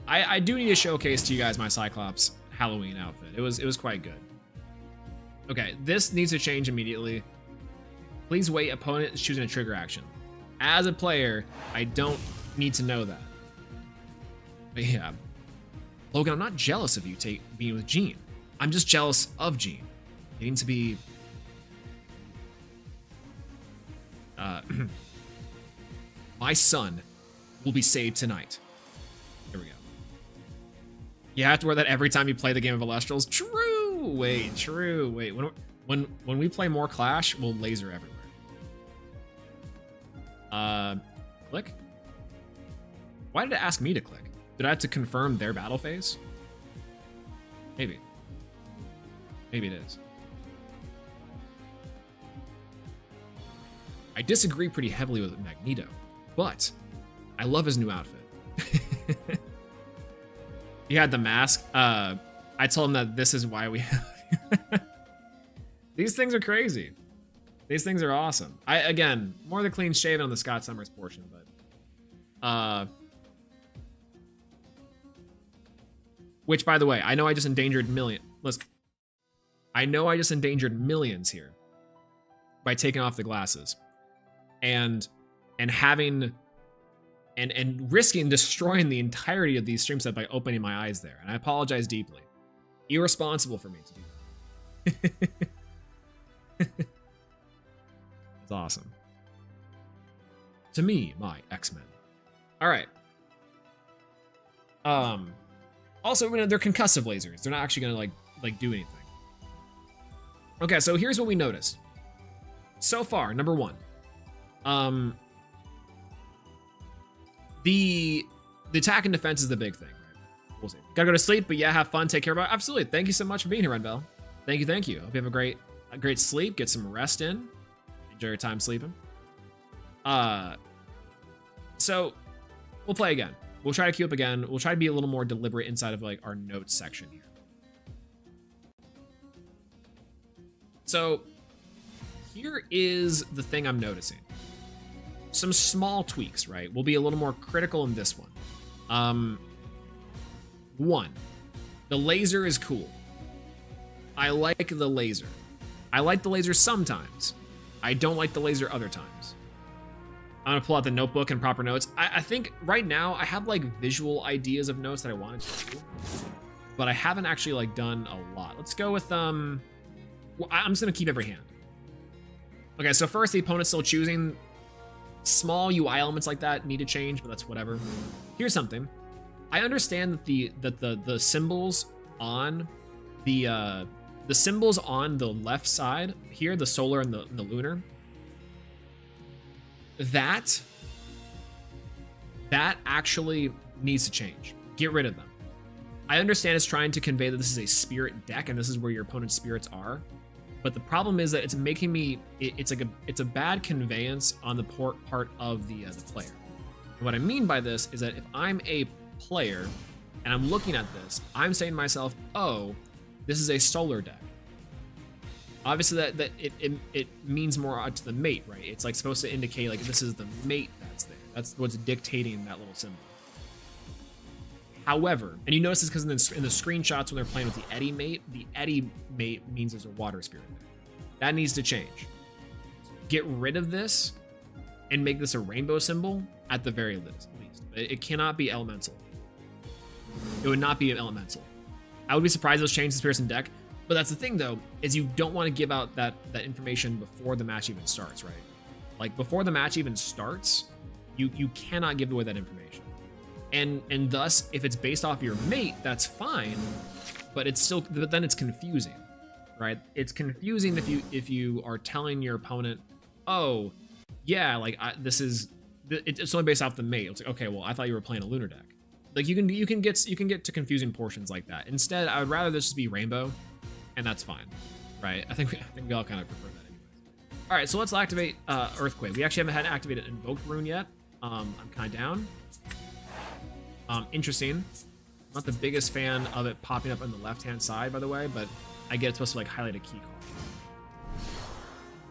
Speaker 4: I do need to showcase to you guys my Cyclops Halloween outfit. It was quite good. Okay, this needs to change immediately. Please wait, opponent is choosing a trigger action. As a player, I don't need to know that. But yeah. Logan, I'm not jealous of you being with Jean. I'm just jealous of Jean. Needing to be... my son will be saved tonight. Here we go. You have to wear that every time you play the game of Elestrals? True! Wait, true. Wait, when we play more Clash, we'll laser everywhere. Click? Why did it ask me to click? Did I have to confirm their battle phase? Maybe. Maybe it is. I disagree pretty heavily with Magneto, but I love his new outfit. He had the mask. I told him that this is why we have... These things are crazy. These things are awesome. Again, more the clean shaven on the Scott Summers portion, but which, by the way, I know I just endangered listen, I know I just endangered millions here by taking off the glasses and having and risking destroying the entirety of these stream set by opening my eyes there. And I apologize deeply. Irresponsible for me to do that. It's awesome. To me, my X-Men. All right. Also, they're concussive lasers. They're not actually gonna like do anything. Okay, so here's what we noticed. So far, number one. The attack and defense is the big thing, right? We'll see. Gotta go to sleep, but yeah, have fun, take care of it. Absolutely. Thank you so much for being here, Renbell. Thank you, thank you. Hope you have a great sleep, get some rest in. Enjoy your time sleeping. So we'll play again. We'll try to queue up again. We'll try to be a little more deliberate inside of like our notes section here. So here is the thing I'm noticing. Some small tweaks, right? We'll be a little more critical in this one. One, the laser is cool. I like the laser. I like the laser sometimes. I don't like the laser other times. I'm gonna pull out the notebook and proper notes. I think right now I have like visual ideas of notes that I wanted to do, but I haven't actually like done a lot. Let's go with well, I'm just gonna keep every hand. Okay, so first the opponent's still choosing. Small UI elements like that need to change, but that's whatever. Here's something. I understand that the symbols on the symbols on the left side here, the solar and the lunar, that actually needs to change. Get rid of them. I understand it's trying to convey that this is a spirit deck and this is where your opponent's spirits are, but the problem is that it's making me it's a bad conveyance on the part of the player. And what I mean by this is that if I'm a player and I'm looking at this, I'm saying to myself, oh, this is a solar deck. Obviously that it means more to the mate, right? It's like supposed to indicate like this is the mate that's there. That's what's dictating that little symbol. However, and you notice this because in the screenshots when they're playing with the Eddy mate means there's a water spirit there. That needs to change. Get rid of this and make this a rainbow symbol at the very least. It cannot be elemental. It would not be an elemental. I would be surprised if those change the spirits in deck. But that's the thing, though, is you don't want to give out that information before the match even starts, right? Like, before the match even starts, you cannot give away that information. And thus, if it's based off your mate, that's fine, but then it's confusing, right? It's confusing if you are telling your opponent, oh, yeah, like it's only based off the mate. It's like, okay, well, I thought you were playing a lunar deck. Like you can get to confusing portions like that. Instead, I would rather this just be rainbow. And that's fine, right? I think we all kind of prefer that anyways. All right, so let's activate Earthquake. We actually haven't had activated Invoked Rune yet. I'm kind of down. Interesting. I'm not the biggest fan of it popping up on the left-hand side, by the way, but I get it's supposed to like highlight a key card.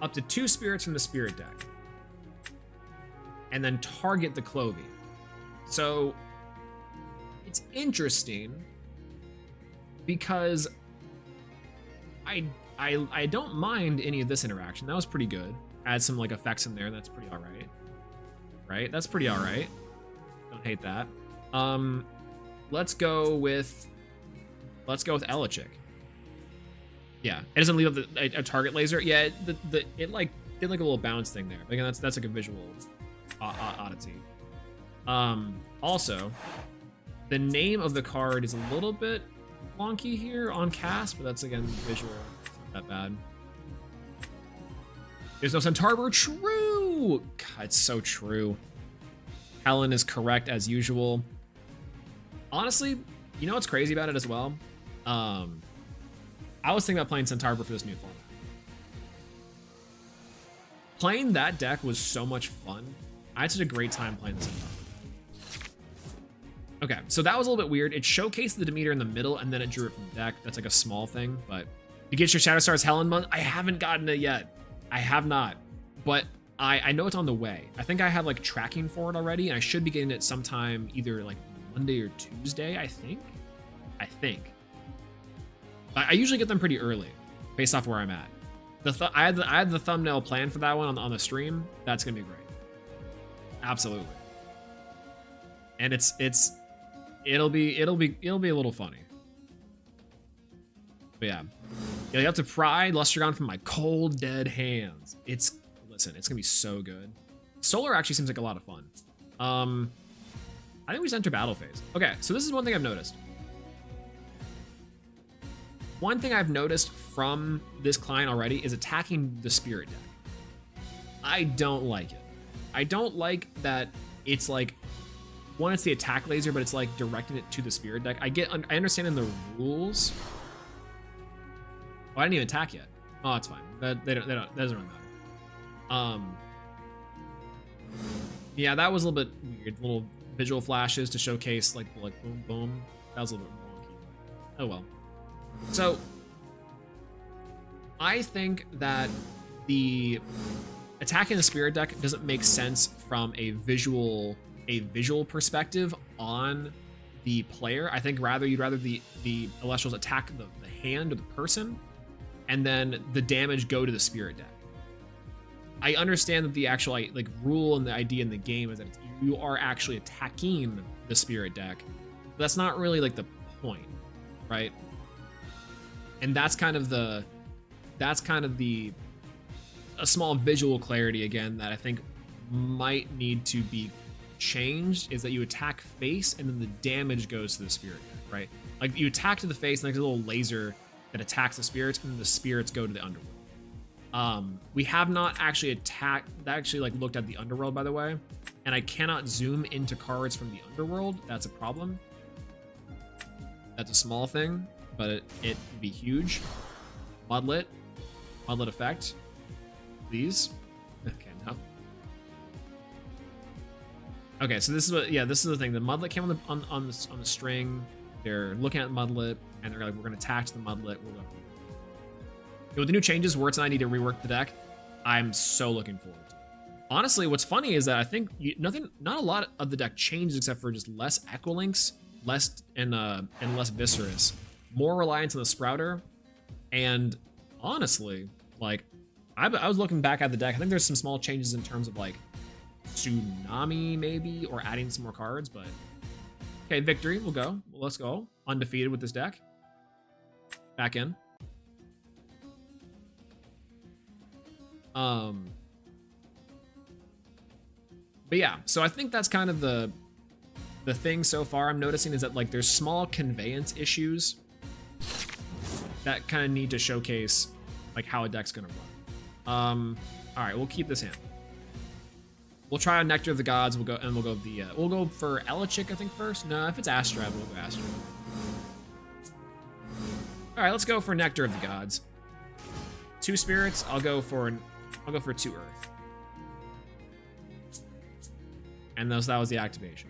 Speaker 4: Up to 2 spirits from the spirit deck. And then target the Clovey. So it's interesting because I don't mind any of this interaction. That was pretty good. Add some like effects in there. That's pretty all right. Right? That's pretty all right. Don't hate that. Let's go with Elechick. Yeah, it doesn't leave up a target laser. Yeah, it like did like a little bounce thing there. Again, that's like a visual oddity. Also, the name of the card is a little bit wonky here on cast, but that's again visual. It's not that bad. There's no Centaur. True. God, it's so true. Helen is correct as usual. Honestly, you know what's crazy about it as well? I was thinking about playing Centaur for this new format. Playing that deck was so much fun. I had such a great time playing the Centaur. Okay, so that was a little bit weird. It showcased the Demeter in the middle, and then it drew it from the deck. That's like a small thing, but you get your Shadow Stars Helen month. I haven't gotten it yet. I have not, but I know it's on the way. I think I have like tracking for it already, and I should be getting it sometime either like Monday or Tuesday, I think. I usually get them pretty early, based off where I'm at. I had the thumbnail planned for that one on the stream. That's gonna be great. Absolutely. And it'll be a little funny. But yeah, you have to pry Lustragon from my cold dead hands. Listen, it's gonna be so good. Solar actually seems like a lot of fun. I think we just enter battle phase. Okay, so this is one thing I've noticed. One thing I've noticed from this client already is attacking the Spirit deck. I don't like it. I don't like that it's like, one, it's the attack laser, but it's like directing it to the Spirit deck. I understand in the rules. Oh, I didn't even attack yet. Oh, it's fine. That doesn't really matter. Yeah, that was a little bit weird. Little visual flashes to showcase like boom boom. That was a little bit wonky. Oh well. So I think that the attacking the Spirit deck doesn't make sense from a visual perspective on the player. I think you'd rather the Elestrals attack the hand or the person, and then the damage go to the Spirit deck. I understand that the actual like rule and the idea in the game is that you are actually attacking the Spirit deck. But that's not really like the point, right? And that's kind of a small visual clarity again that I think might need to be changed, is that you attack face and then the damage goes to the Spirit deck, right? Like you attack to the face and there's a little laser that attacks the spirits, and then the spirits go to the underworld. We have not actually looked at the underworld, by the way, and I cannot zoom into cards from the underworld. That's a problem. That's a small thing, but it would be huge. Mudlet effect, please. Okay, no. Okay, so this is the thing. The Mudlet came on the string. They're looking at Mudlet, and they're like, we're gonna attach the Mudlet. With the new changes, Wirtz and I need to rework the deck. I'm so looking forward to it. Honestly, what's funny is that I think not a lot of the deck changes except for just less Equilinks, less Viscerous, more reliance on the Sprouter, and honestly, like I was looking back at the deck. I think there's some small changes in terms of like Tsunami maybe, or adding some more cards. But okay, victory. We'll go. Let's go. Undefeated with this deck. Back in. But yeah, so I think that's kind of the thing so far I'm noticing, is that like there's small conveyance issues that kind of need to showcase like how a deck's gonna run. All right, we'll keep this hand. We'll try on Nectar of the Gods. We'll go for Elechick, I think, first. No, if it's Astra, we'll go Astra. All right, let's go for Nectar of the Gods. 2 spirits. I'll go for 2 earth. And that was the activation.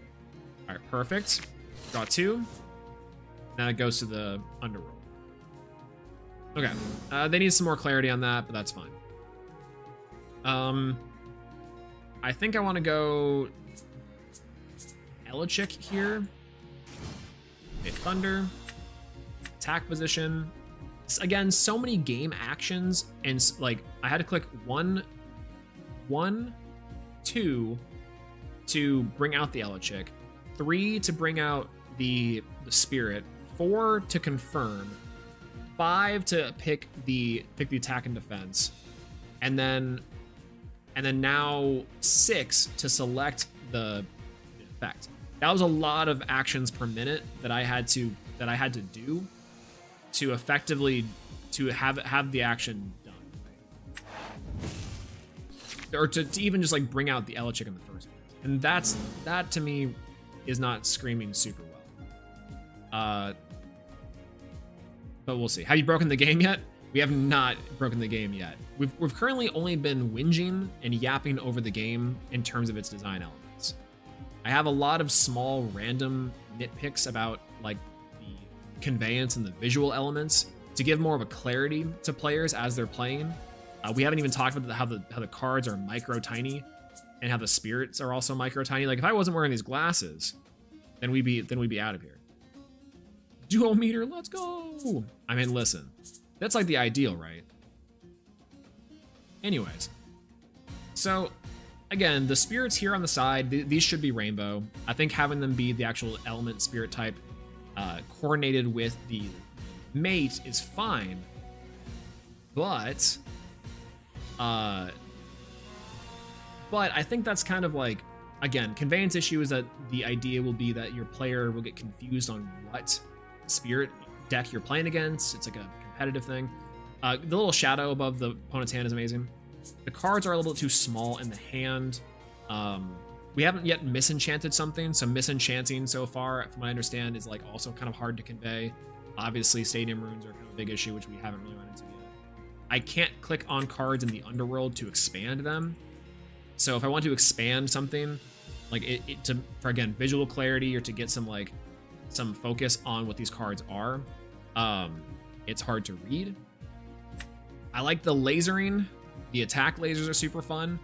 Speaker 4: All right, perfect. Draw 2. Now it goes to the underworld. Okay, they need some more clarity on that, but that's fine. I think I want to go Elechick here. Okay, Thunder. attack position. Again, so many game actions, and like I had to click one, 2 to bring out the Elechick, 3 to bring out the spirit, 4 to confirm, 5 to pick the attack and defense, and then now 6 to select the effect. That was a lot of actions per minute that I had to do to effectively have the action done, or to even just like bring out the Elechick in the first place. And that to me is not screaming super well. But we'll see. Have you broken the game yet? We have not broken the game yet. We've currently only been whinging and yapping over the game in terms of its design elements. I have a lot of small random nitpicks about like the conveyance and the visual elements to give more of a clarity to players as they're playing. We haven't even talked about how the cards are micro tiny and how the spirits are also micro tiny. Like if I wasn't wearing these glasses, then we'd be out of here. Dual meter, let's go. I mean, listen, that's like the ideal, right? Anyways, so again, the spirits here on the side, these should be rainbow. I think having them be the actual element spirit type coordinated with the mate is fine, but I think that's kind of like, again, conveyance issue is that the idea will be that your player will get confused on what spirit deck you're playing against. It's like a competitive thing. The little shadow above the opponent's hand is amazing. The cards are a little bit too small in the hand. We haven't yet misenchanted something, so misenchanting so far, from what I understand, is like also kind of hard to convey. Obviously, stadium runes are kind of a big issue, which we haven't really run into yet. I can't click on cards in the underworld to expand them. So if I want to expand something, like for again visual clarity or to get some focus on what these cards are, it's hard to read. I like the lasering. The attack lasers are super fun,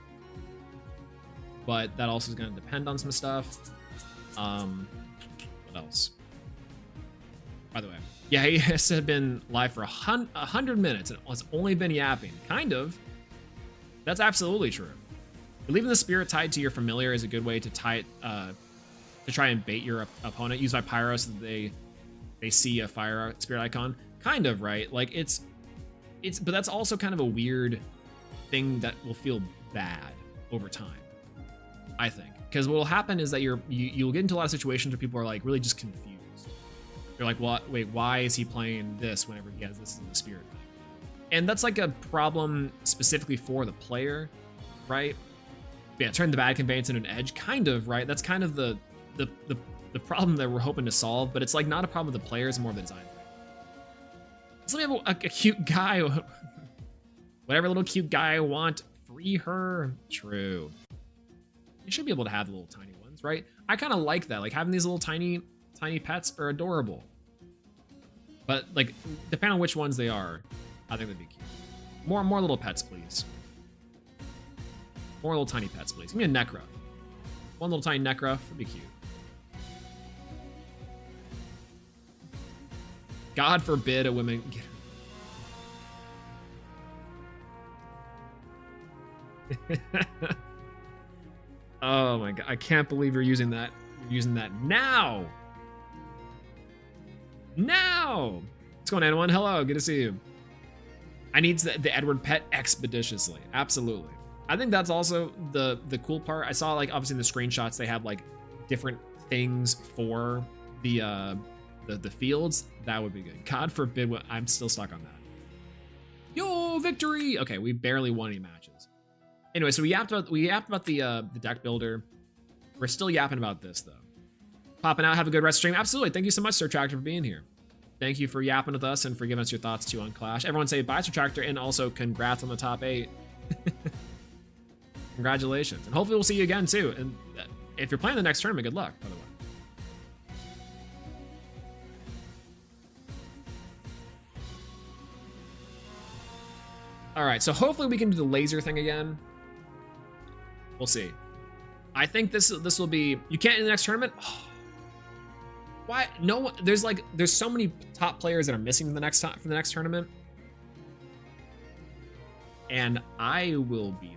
Speaker 4: but that also is going to depend on some stuff. What else? By the way, yeah, he has been live for 100 minutes and has only been yapping. Kind of. That's absolutely true. Leaving the spirit tied to your familiar is a good way to tie it, to try and bait your opponent. Use my pyro so that they see a fire spirit icon. Kind of, right? Like but that's also kind of a weird thing that will feel bad over time, I think. Because what will happen is that you'll get into a lot of situations where people are like really just confused. They're like, what? Wait, why is he playing this whenever he has this in the spirit? And that's like a problem specifically for the player, right? Yeah, turn the bad conveyance into an edge, kind of, right? That's kind of the problem that we're hoping to solve, but it's like not a problem with the players, more of the design. So let me have a cute guy. Whatever little cute guy I want, free her. True. You should be able to have the little tiny ones, right? I kind of like that. Like having these little tiny pets are adorable. But like, depending on which ones they are, I think they'd be cute. More little pets, please. More little tiny pets, please. Give me a Necro. One little tiny Necro would be cute. God forbid a woman. Oh my god! I can't believe you're using that. You're using that now. Now. What's going on, everyone? Hello. Good to see you. I need the Edward pet expeditiously. Absolutely. I think that's also the cool part. I saw like obviously in the screenshots they have like different things for the fields. That would be good. God forbid I'm still stuck on that. Yo, victory! Okay, we barely won any matches. Anyway, so we yapped about the deck builder. We're still yapping about this though. Popping out, have a good rest stream. Absolutely. Thank you so much, Sir Tractor, for being here. Thank you for yapping with us and for giving us your thoughts too on Clash. Everyone say bye, Sir Tractor, and also congrats on the top 8. Congratulations. And hopefully we'll see you again too. And if you're playing the next tournament, good luck, by the way. All right, so hopefully we can do the laser thing again. We'll see. I think this will be. You can't in the next tournament. Oh. Why? No, there's so many top players that are missing the next time for the next tournament, and I will be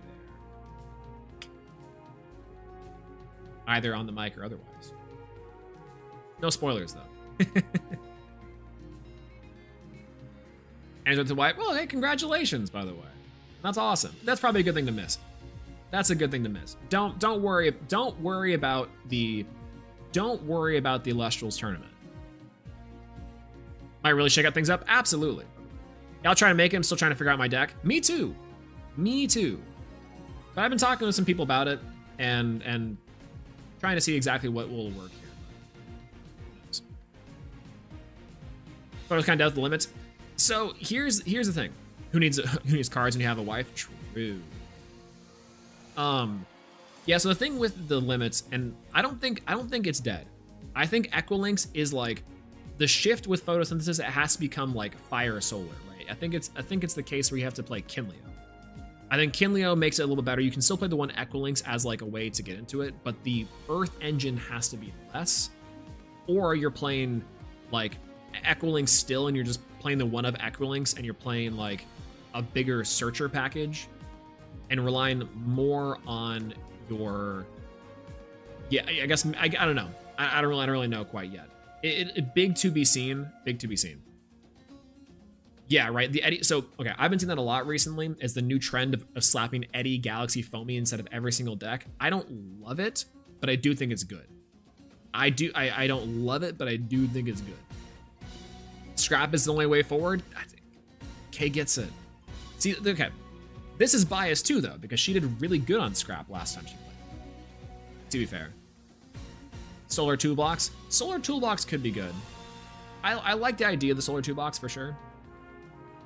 Speaker 4: there, either on the mic or otherwise. No spoilers though. And it's the wife. Well, hey, congratulations, by the way. That's awesome. That's probably a good thing to miss. That's a good thing to miss. Don't worry about the Elestrals tournament. Might really shake up things up? Absolutely. I'll try to make it. I'm still trying to figure out my deck. Me too. But I've been talking to some people about it and trying to see exactly what will work here. But I was kind of down with the limits. So here's the thing. Who needs cards when you have a wife? True. Yeah, so the thing with the limits, and I don't think it's dead. I think Equilinx is like the shift with photosynthesis. It has to become like fire or solar, right? I think it's the case where you have to play Kinleo. I think Kinleo makes it a little better. You can still play the one Equilinx as like a way to get into it, but the Earth engine has to be less, or you're playing like Equilinx still, and you're just playing the one of Equilinx, and you're playing like a bigger searcher package, and relying more on your. Yeah, I guess I don't know. I don't really know quite yet. It big to be seen. Big to be seen. Yeah, right. The Eddie. So okay, I've been seeing that a lot recently. Is the new trend of slapping Eddie Galaxy Foamy instead of every single deck. I don't love it, but I do think it's good. I don't love it, but I do think it's good. Scrap is the only way forward. I think Kay gets it. See, okay, this is biased too though, because she did really good on Scrap last time she played. To be fair. Solar Toolbox. Solar Toolbox could be good. I like the idea of the Solar Toolbox for sure.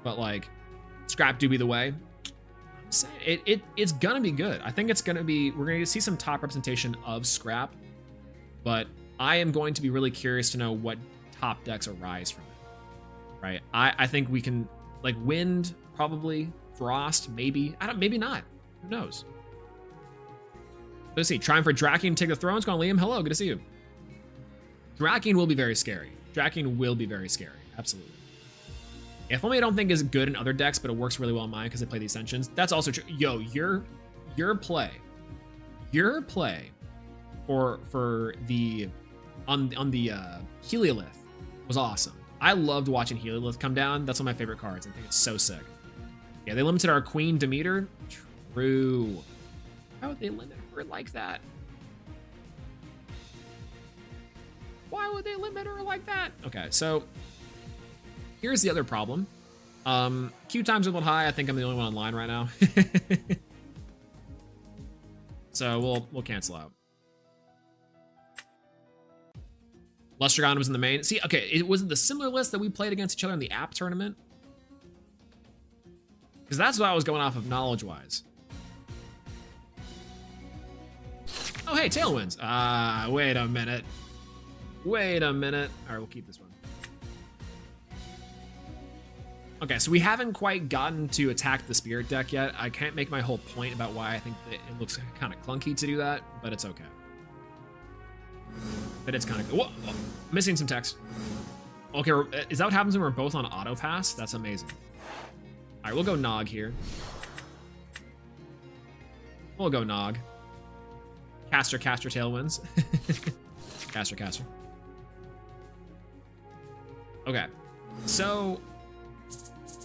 Speaker 4: But like, Scrap do be the way. I'm saying it's gonna be good. I think it's gonna be, we're gonna see some top representation of Scrap, but I am going to be really curious to know what top decks arise from it. Right? I think we can, like, Wind, probably, Frost, maybe. Maybe not. Who knows? Let's see. Trying for Drakkeen to take the throne. It's going Liam. Hello, good to see you. Drakkeen will be very scary. Drakkeen will be very scary. Absolutely. If only I don't think is good in other decks, but it works really well in mine because I play the Ascensions. That's also true. Yo, your play for the on the Heliolith was awesome. I loved watching Heliolith come down. That's one of my favorite cards. I think it's so sick. Yeah, they limited our Queen Demeter. True. Why would they limit her like that? Why would they limit her like that? Okay, so here's the other problem. Queue time's a little high. I think I'm the only one online right now. So we'll cancel out. Lustragon was in the main. See, okay, it was the similar list that we played against each other in the app tournament. Because that's what I was going off of knowledge-wise. Oh, hey, Tailwinds. Wait a minute. Wait a minute. All right, we'll keep this one. Okay, so we haven't quite gotten to attack the Spirit deck yet. I can't make my whole point about why I think that it looks kind of clunky to do that, but it's okay. But it's kind of good. Whoa, whoa, missing some text. Okay, is that what happens when we're both on auto pass? That's amazing. All right, we'll go Nog here. We'll go Nog. Caster, Tailwinds. Caster. Okay, so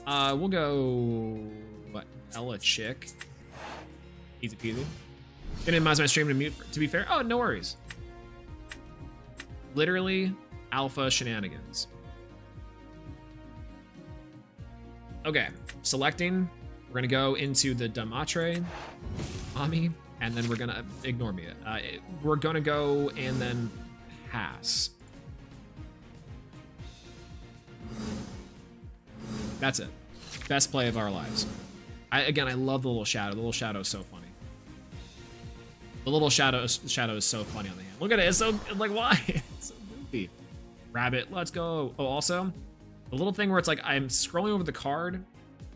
Speaker 4: we'll go what? Ella Chick. Easy peasy. Gonna minimize my stream to mute. To be fair, oh, no worries. Literally alpha shenanigans. Okay, selecting. We're gonna go into the Damatre, Ami, and then we're gonna ignore me. We're gonna go and then pass. That's it. Best play of our lives. Again, I love the little shadow. The little shadow is so funny. The little shadow is so funny on the hand. Look at it. It's so, like, why? It's so goofy. Rabbit, let's go. Oh, also, the little thing where it's like I'm scrolling over the card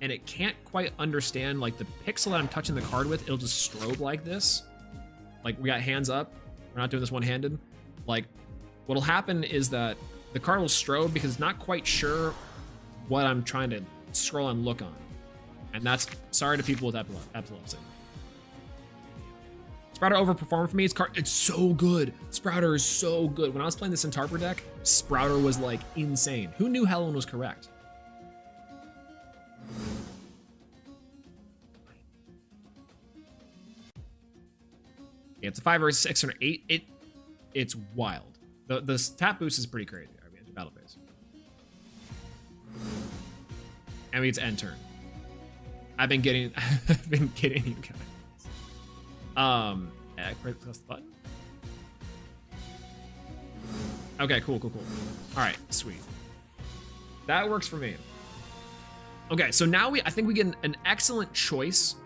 Speaker 4: and it can't quite understand, like, the pixel that I'm touching the card with, it'll just strobe like this. Like, we got hands up. We're not doing this one-handed. Like, What'll happen is that the card will strobe because it's not quite sure what I'm trying to scroll and look on. And that's sorry to people with epilepsy. Sprouter overperformed for me. It's so good. Sprouter is so good. When I was playing this Intarper deck, Sprouter was like insane. Who knew Helen was correct? Yeah, it's a 5 or a 6 or an 8. It's wild. The tap boost is pretty crazy. All right, we enter battle phase. And we get to end turn. I've been getting you guys. Press the button. Okay, cool. All right, sweet. That works for me. Okay, so now I think we get an excellent choice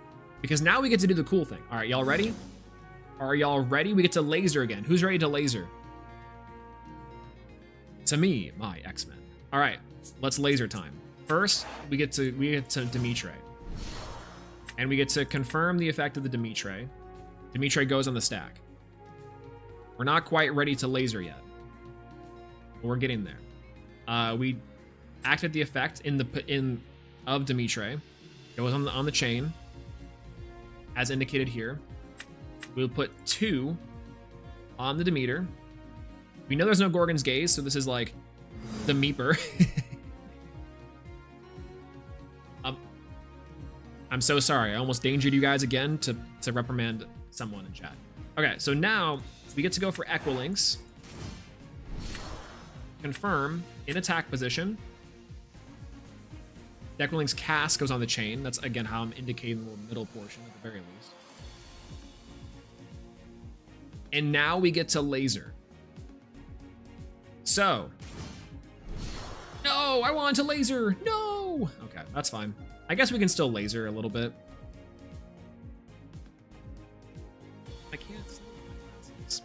Speaker 4: because now we get to do the cool thing. All right, y'all ready? Are y'all ready? We get to laser again. Who's ready to laser? To me, my X-Men. All right, let's laser time. First, we get to Dimitri. And we get to confirm the effect of the Dimitri. Dimitri goes on the stack. We're not quite ready to laser yet. But we're getting there. We activate the effect of Dimitri. Goes on the chain. As indicated here. We'll put 2 on the Demeter. We know there's no Gorgon's Gaze, so this is like the Meeper. I'm so sorry. I almost dangered you guys again to reprimand someone in chat. Okay, so now we get to go for Equilinks. Confirm in attack position. The Equilinks cast goes on the chain. That's again how I'm indicating the middle portion at the very least. And now we get to laser. So. No, I want to laser. No. Okay, that's fine. I guess we can still laser a little bit. I can't see my glasses.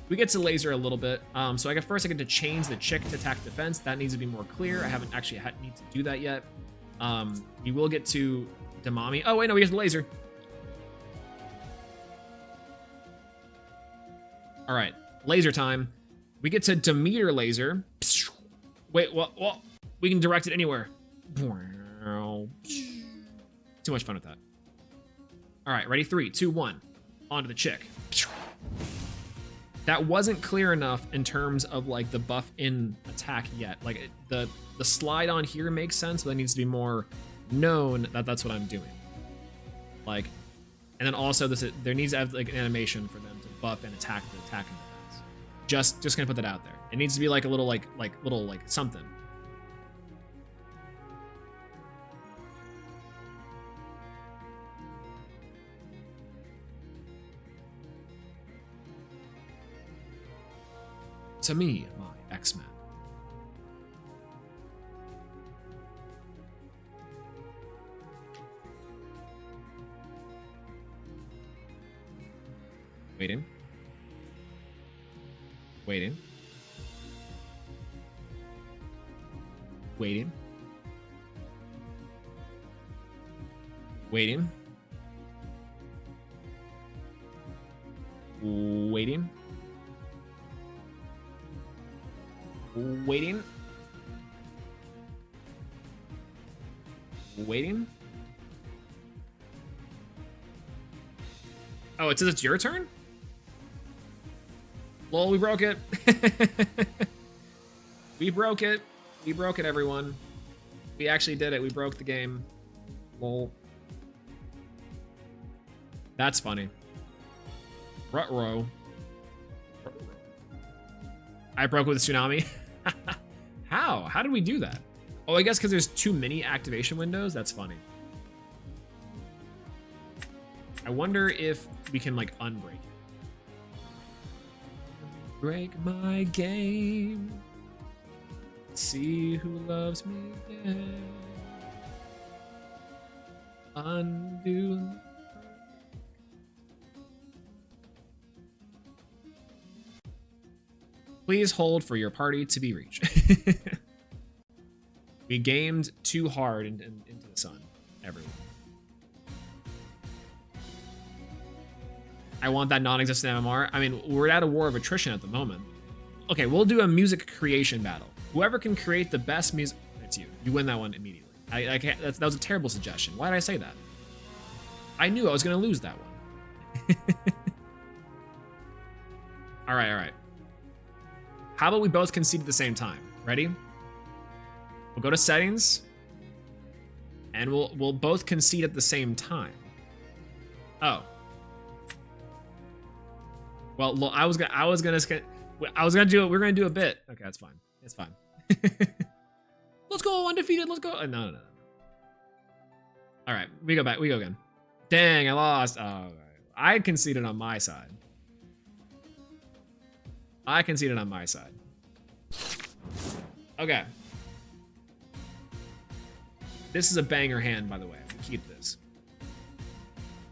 Speaker 4: We get to laser a little bit. So I get to change the chick to attack defense. That needs to be more clear. I haven't actually need to do that yet. We will get to Damami. Oh wait, no, we get to laser. All right, laser time. We get to Demeter laser. Wait, what? We can direct it anywhere. Too much fun with that. All right, ready? 3, 2, 1. Onto the chick. That wasn't clear enough in terms of like the buff in attack yet. Like the slide on here makes sense, but it needs to be more known that that's what I'm doing. Like, and then also there needs to have like an animation for them to buff and attack the attack and defense. Just gonna put that out there. It needs to be like a little like something. To me, my X-Men. Waiting. Waiting. Waiting. Waiting. Waiting. Waiting. Waiting. Oh, it says it's your turn? Lol, we broke it. We broke it. We broke it, everyone. We actually did it. We broke the game. Lol. That's funny. Ruh-roh. I broke with a tsunami. How? How did we do that? Oh, I guess because there's too many activation windows? That's funny. I wonder if we can, like, unbreak it. Break my game. See who loves me again. Undo. Please hold for your party to be reached. We gamed too hard into the sun, everyone. I want that non-existent MMR. I mean, we're at a war of attrition at the moment. Okay, we'll do a music creation battle. Whoever can create the best music, that's you. You win that one immediately. I can't. That was a terrible suggestion. Why did I say that? I knew I was gonna lose that one. All right, all right. How about we both concede at the same time? Ready? We'll go to settings, and we'll both concede at the same time. Oh. Well, I was gonna do it. We're gonna do a bit. Okay, that's fine. It's fine. Let's go undefeated. Let's go. No. All right, we go back. We go again. Dang, I lost. Oh, I conceded on my side. I conceded on my side. Okay. This is a banger hand, by the way. Keep this.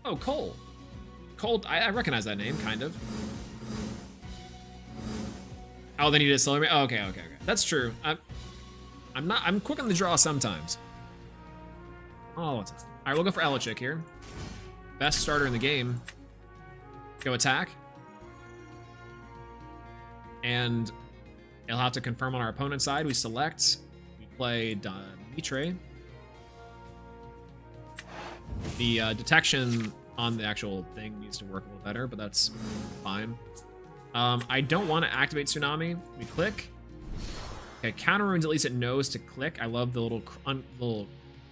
Speaker 4: Oh, Cole. Cole, I recognize that name, kind of. Oh, they need to slow me. Oh, okay. That's true. I'm quick on the draw sometimes. Oh, what's this? All right, we'll go for Elechick here. Best starter in the game. Go attack. And it'll have to confirm on our opponent's side. We select. We play Dimitri. The detection on the actual thing needs to work a little better, but that's fine. I don't want to activate Tsunami. We click. Okay, counter runes, at least it knows to click. I love the little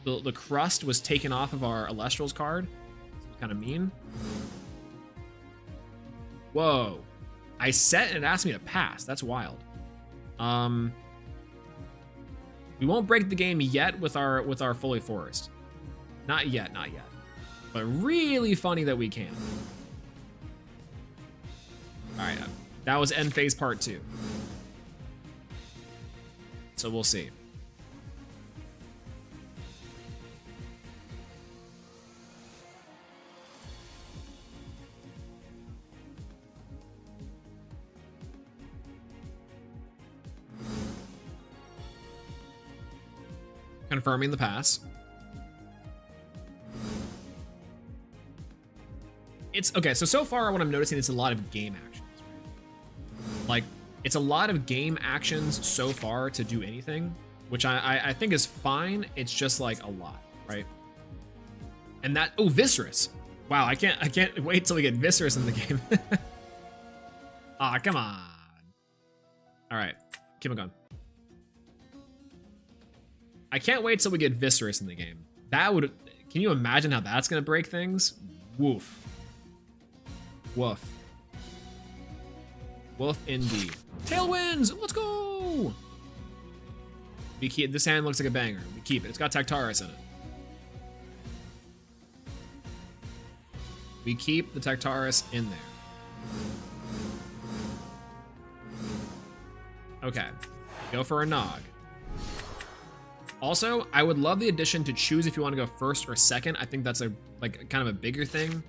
Speaker 4: the crust was taken off of our Elestrals card. It's kind of mean. Whoa. I set and it asked me to pass. That's wild. We won't break the game yet with our Fully Forest. Not yet. But really funny that we can. All right, that was end phase part 2. So we'll see. Confirming the pass. It's okay. So far, what I'm noticing is a lot of game actions. Right? Like, it's a lot of game actions so far to do anything, which I think is fine. It's just like a lot, right? And that Viscerous. Wow, I can't wait till we get Viscerous in the game. Ah, come on. All right, keep it going. I can't wait till we get Viscerous in the game. That would. Can you imagine how that's gonna break things? Woof. Woof. Woof indeed. Tailwinds! Let's go! We keep, this hand looks like a banger. We keep it. It's got Tectaris in it. We keep the Tectaris in there. Okay. Go for a Nog. Also, I would love the addition to choose if you want to go first or second. I think that's a kind of a bigger thing,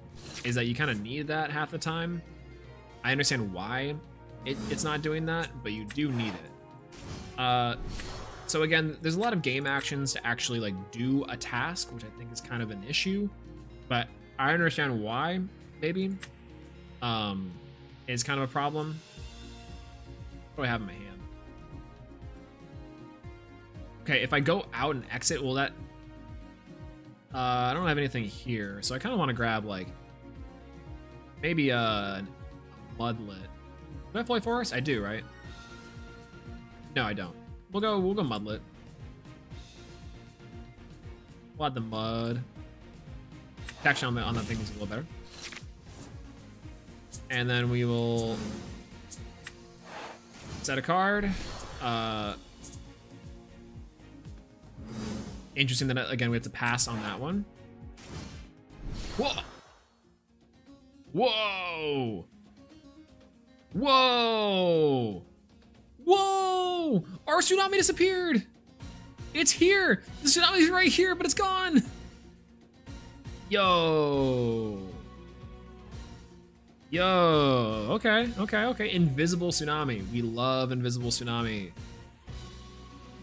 Speaker 4: is that you kind of need that half the time. I understand why it's not doing that, but you do need it. So again, there's a lot of game actions to actually like do a task, which I think is kind of an issue, but I understand why, maybe. Is kind of a problem. What do I have in my hand? Okay, if I go out and exit, will that... I don't have anything here, so I kind of want to grab, like, maybe a Mudlet. Do I have Fully Forest? I do, right? No, I don't. We'll go Mudlet. We'll add the Mud. Protection on that thing is a little better. And then we will set a card. Interesting that, again, we have to pass on that one. Whoa! Whoa! Whoa! Whoa! Our tsunami disappeared! It's here! The tsunami's right here, but it's gone! Yo! Yo! Okay. Invisible tsunami. We love invisible tsunami.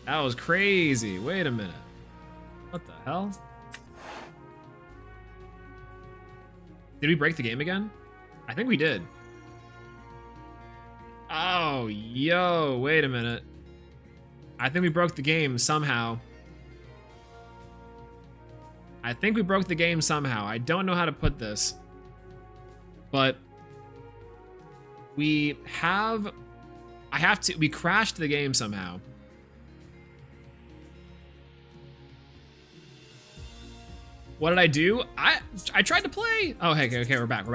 Speaker 4: That was crazy. Wait a minute. What the hell? Did we break the game again? I think we did. Oh, yo, wait a minute. I think we broke the game somehow. I think we broke the game somehow. I don't know how to put this. But we crashed the game somehow. What did I do? I tried to play. Oh, hey, okay, we're back.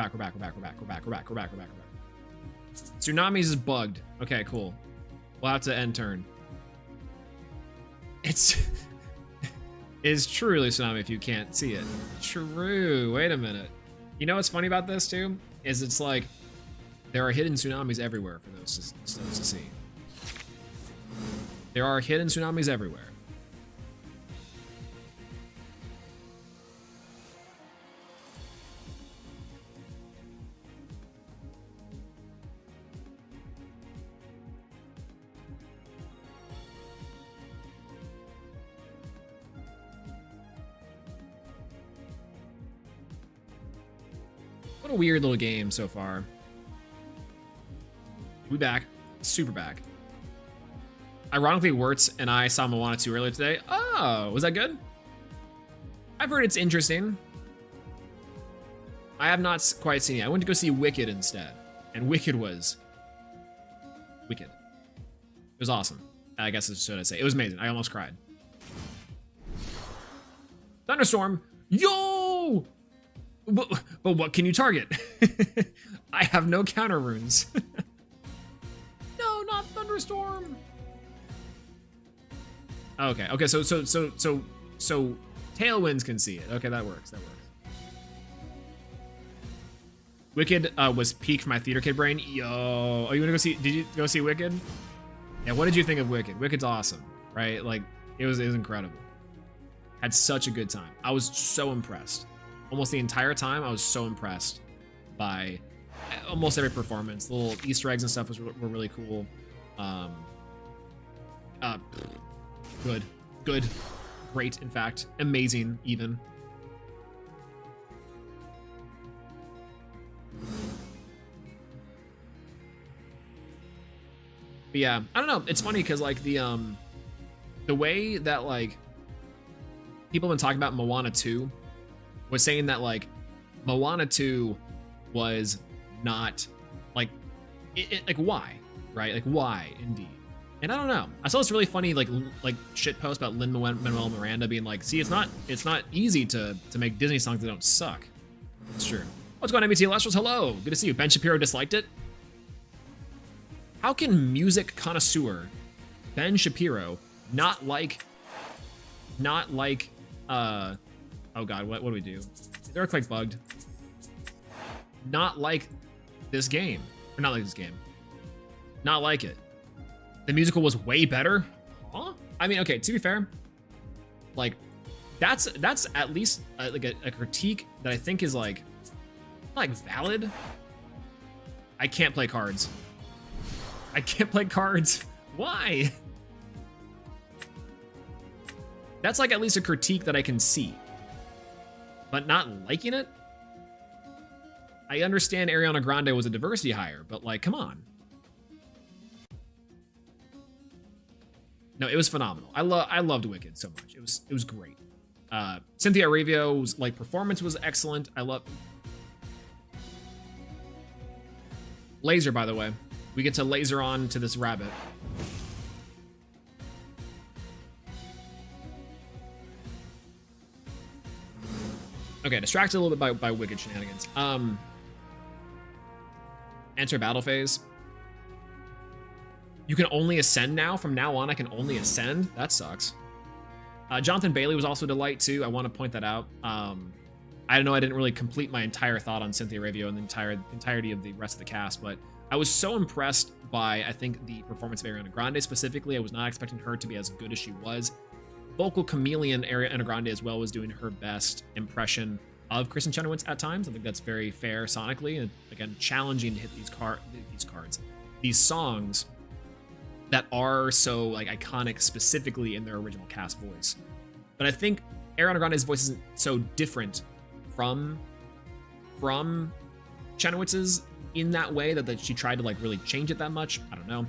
Speaker 4: Tsunamis is bugged. Okay, cool. We'll have to end turn. It's truly Tsunami if you can't see it. True. Wait a minute. You know what's funny about this too? Is it's like there are hidden tsunamis everywhere for those to see. There are hidden tsunamis everywhere. What a weird little game so far. We back. Super back. Ironically, Wirtz and I saw Moana 2 earlier today. Oh, was that good? I've heard it's interesting. I have not quite seen it. I went to go see Wicked instead. And Wicked was... Wicked. It was awesome. I guess that's what I'd say. It was amazing. I almost cried. Thunderstorm. Yo! But what can you target? I have no counter runes. No, not Thunderstorm. Okay, so Tailwinds can see it. Okay, that works. Wicked was peak for my theater kid brain. Yo, oh, you wanna go see? Did you go see Wicked? Yeah, what did you think of Wicked? Wicked's awesome, right? Like it was incredible. Had such a good time. I was so impressed. Almost the entire time, I was so impressed by almost every performance. The little Easter eggs and stuff were really cool. Good, great. In fact, amazing even. But yeah, I don't know. It's funny because like the way that like people have been talking about Moana 2 was saying that like Moana 2 was not like like why, right? Like why indeed. And I don't know. I saw this really funny like shit post about Lin-Manuel Miranda being like, see, it's not easy to make Disney songs that don't suck. It's true. What's going on, MBT Elestrals? Hello, good to see you. Ben Shapiro disliked it. How can music connoisseur Ben Shapiro not like oh god, what do we do? Is there a click bugged? Not like this game. Or not like this game. Not like it. The musical was way better? Huh? I mean, okay, to be fair, like, that's at least like a critique that I think is like valid. I can't play cards. I can't play cards. Why? That's like at least a critique that I can see. But not liking it? I understand Ariana Grande was a diversity hire, but like, come on. No, it was phenomenal. I loved Wicked so much. It was great. Cynthia Erivo's like performance was excellent. I love laser, by the way. We get to laser on to this rabbit. Okay, distracted a little bit by Wicked shenanigans. Enter battle phase. You can only ascend now. From now on, I can only ascend. That sucks. Jonathan Bailey was also a delight too. I want to point that out. I don't know. I didn't really complete my entire thought on Cynthia Erivo and the entirety of the rest of the cast, but I was so impressed by, I think, the performance of Ariana Grande specifically. I was not expecting her to be as good as she was. Vocal chameleon Ariana Grande as well was doing her best impression of Kristen Chenoweth at times. I think that's very fair sonically, and again, challenging to hit these songs that are so like iconic specifically in their original cast voice. But I think Ariana Grande's voice isn't so different from Chenowitz's in that way that she tried to like really change it that much. I don't know.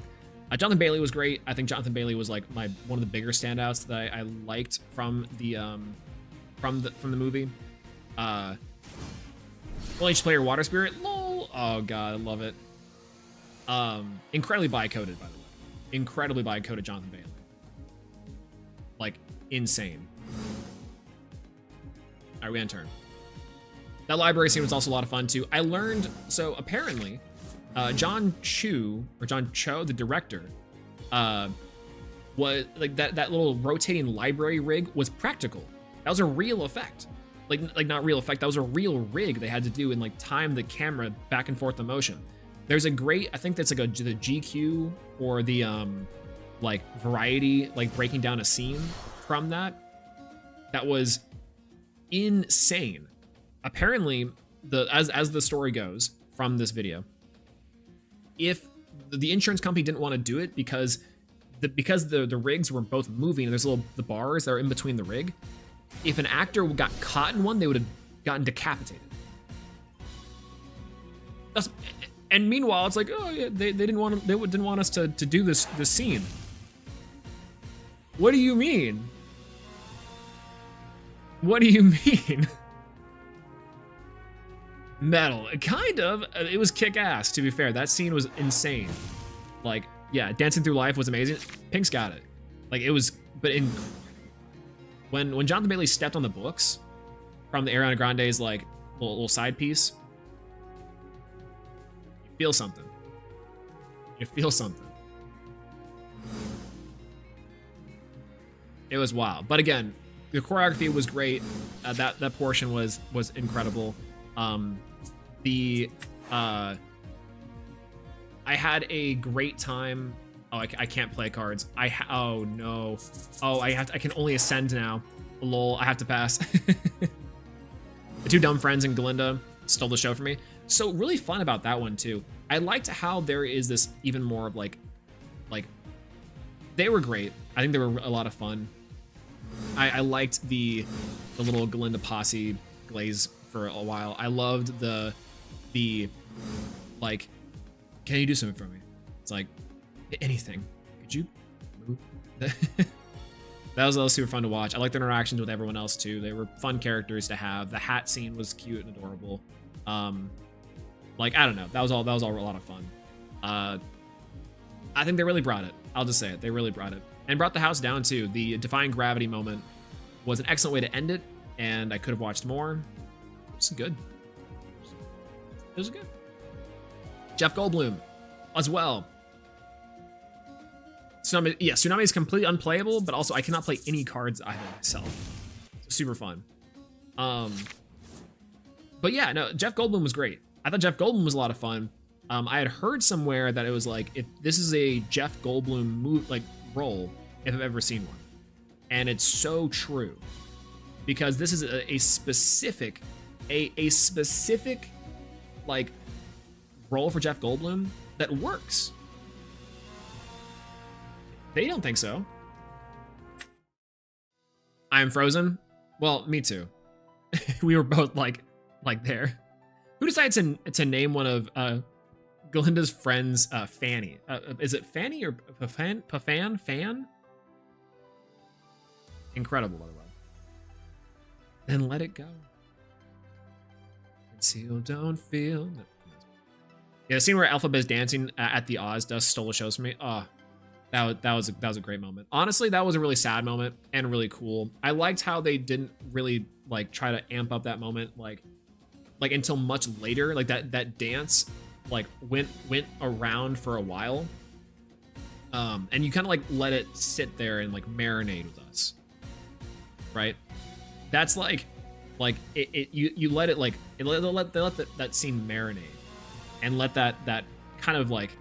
Speaker 4: Jonathan Bailey was great. I think Jonathan Bailey was like one of the bigger standouts that I liked from the movie. Only player Water Spirit. Lol. Oh god, I love it. Incredibly bi-coded, by the way. Incredibly bi-coded Jonathan Bailey. Like insane. All right, we end turn. That library scene was also a lot of fun too. I learned, so apparently, John Cho, the director, was like that little rotating library rig was practical. That was a real effect. Like not real effect. That was a real rig they had to do and like time the camera back and forth in motion. There's a great, I think that's like the GQ or the like Variety like breaking down a scene from that. That was insane. Apparently, as the story goes from this video, if the insurance company didn't want to do it because the rigs were both moving and there's the bars that are in between the rig, if an actor got caught in one, they would have gotten decapitated. And meanwhile, it's like, oh yeah, they didn't want us to do this scene. What do you mean? What do you mean? Metal, kind of. It was kick-ass, to be fair. That scene was insane. Like, yeah, Dancing Through Life was amazing. Pink's got it. Like, it was, but when Jonathan Bailey stepped on the books from the Ariana Grande's like little side piece, you feel something. You feel something. It was wild. But again, the choreography was great. That portion was incredible. I had a great time. Oh, I can't play cards. Oh no. Oh, I can only ascend now. Lol, I have to pass. The two dumb friends and Glinda stole the show for me. So really fun about that one too. I liked how there is this even more of like they were great. I think they were a lot of fun. I liked the little Glinda posse glaze for a while. I loved the like, can you do something for me? It's like, anything. Could you move? That was super fun to watch. I liked their interactions with everyone else too. They were fun characters to have. The hat scene was cute and adorable. Like, I don't know. That was all a lot of fun. I think they really brought it. I'll just say it. They really brought it. And brought the house down too. The Defying Gravity moment was an excellent way to end it, and I could have watched more. It was good. It was good. Jeff Goldblum as well. Tsunami, yeah, Tsunami is completely unplayable, but also I cannot play any cards either myself. So super fun. But yeah, no, Jeff Goldblum was great. I thought Jeff Goldblum was a lot of fun. I had heard somewhere that it was like, if this is a Jeff Goldblum role, if I've ever seen one. And it's so true. Because this is a specific like role for Jeff Goldblum that works. They don't think so. I am frozen. Well, me too. We were both like there. Who decided to name one of Glinda's friends Fanny? Is it Fanny or Pafan? Fan? Incredible, by the way. Then let it go. Conceal, don't feel. No. Yeah, the scene where Alphabet's dancing at the Oz Dust stole the shows from me. Oh, that was a great moment. Honestly, that was a really sad moment and really cool. I liked how they didn't really like try to amp up that moment like until much later. Like that dance like went around for a while. And you kind of like let it sit there and like marinate with us. Right? That's like you let it like they let that scene marinate and let that kind of like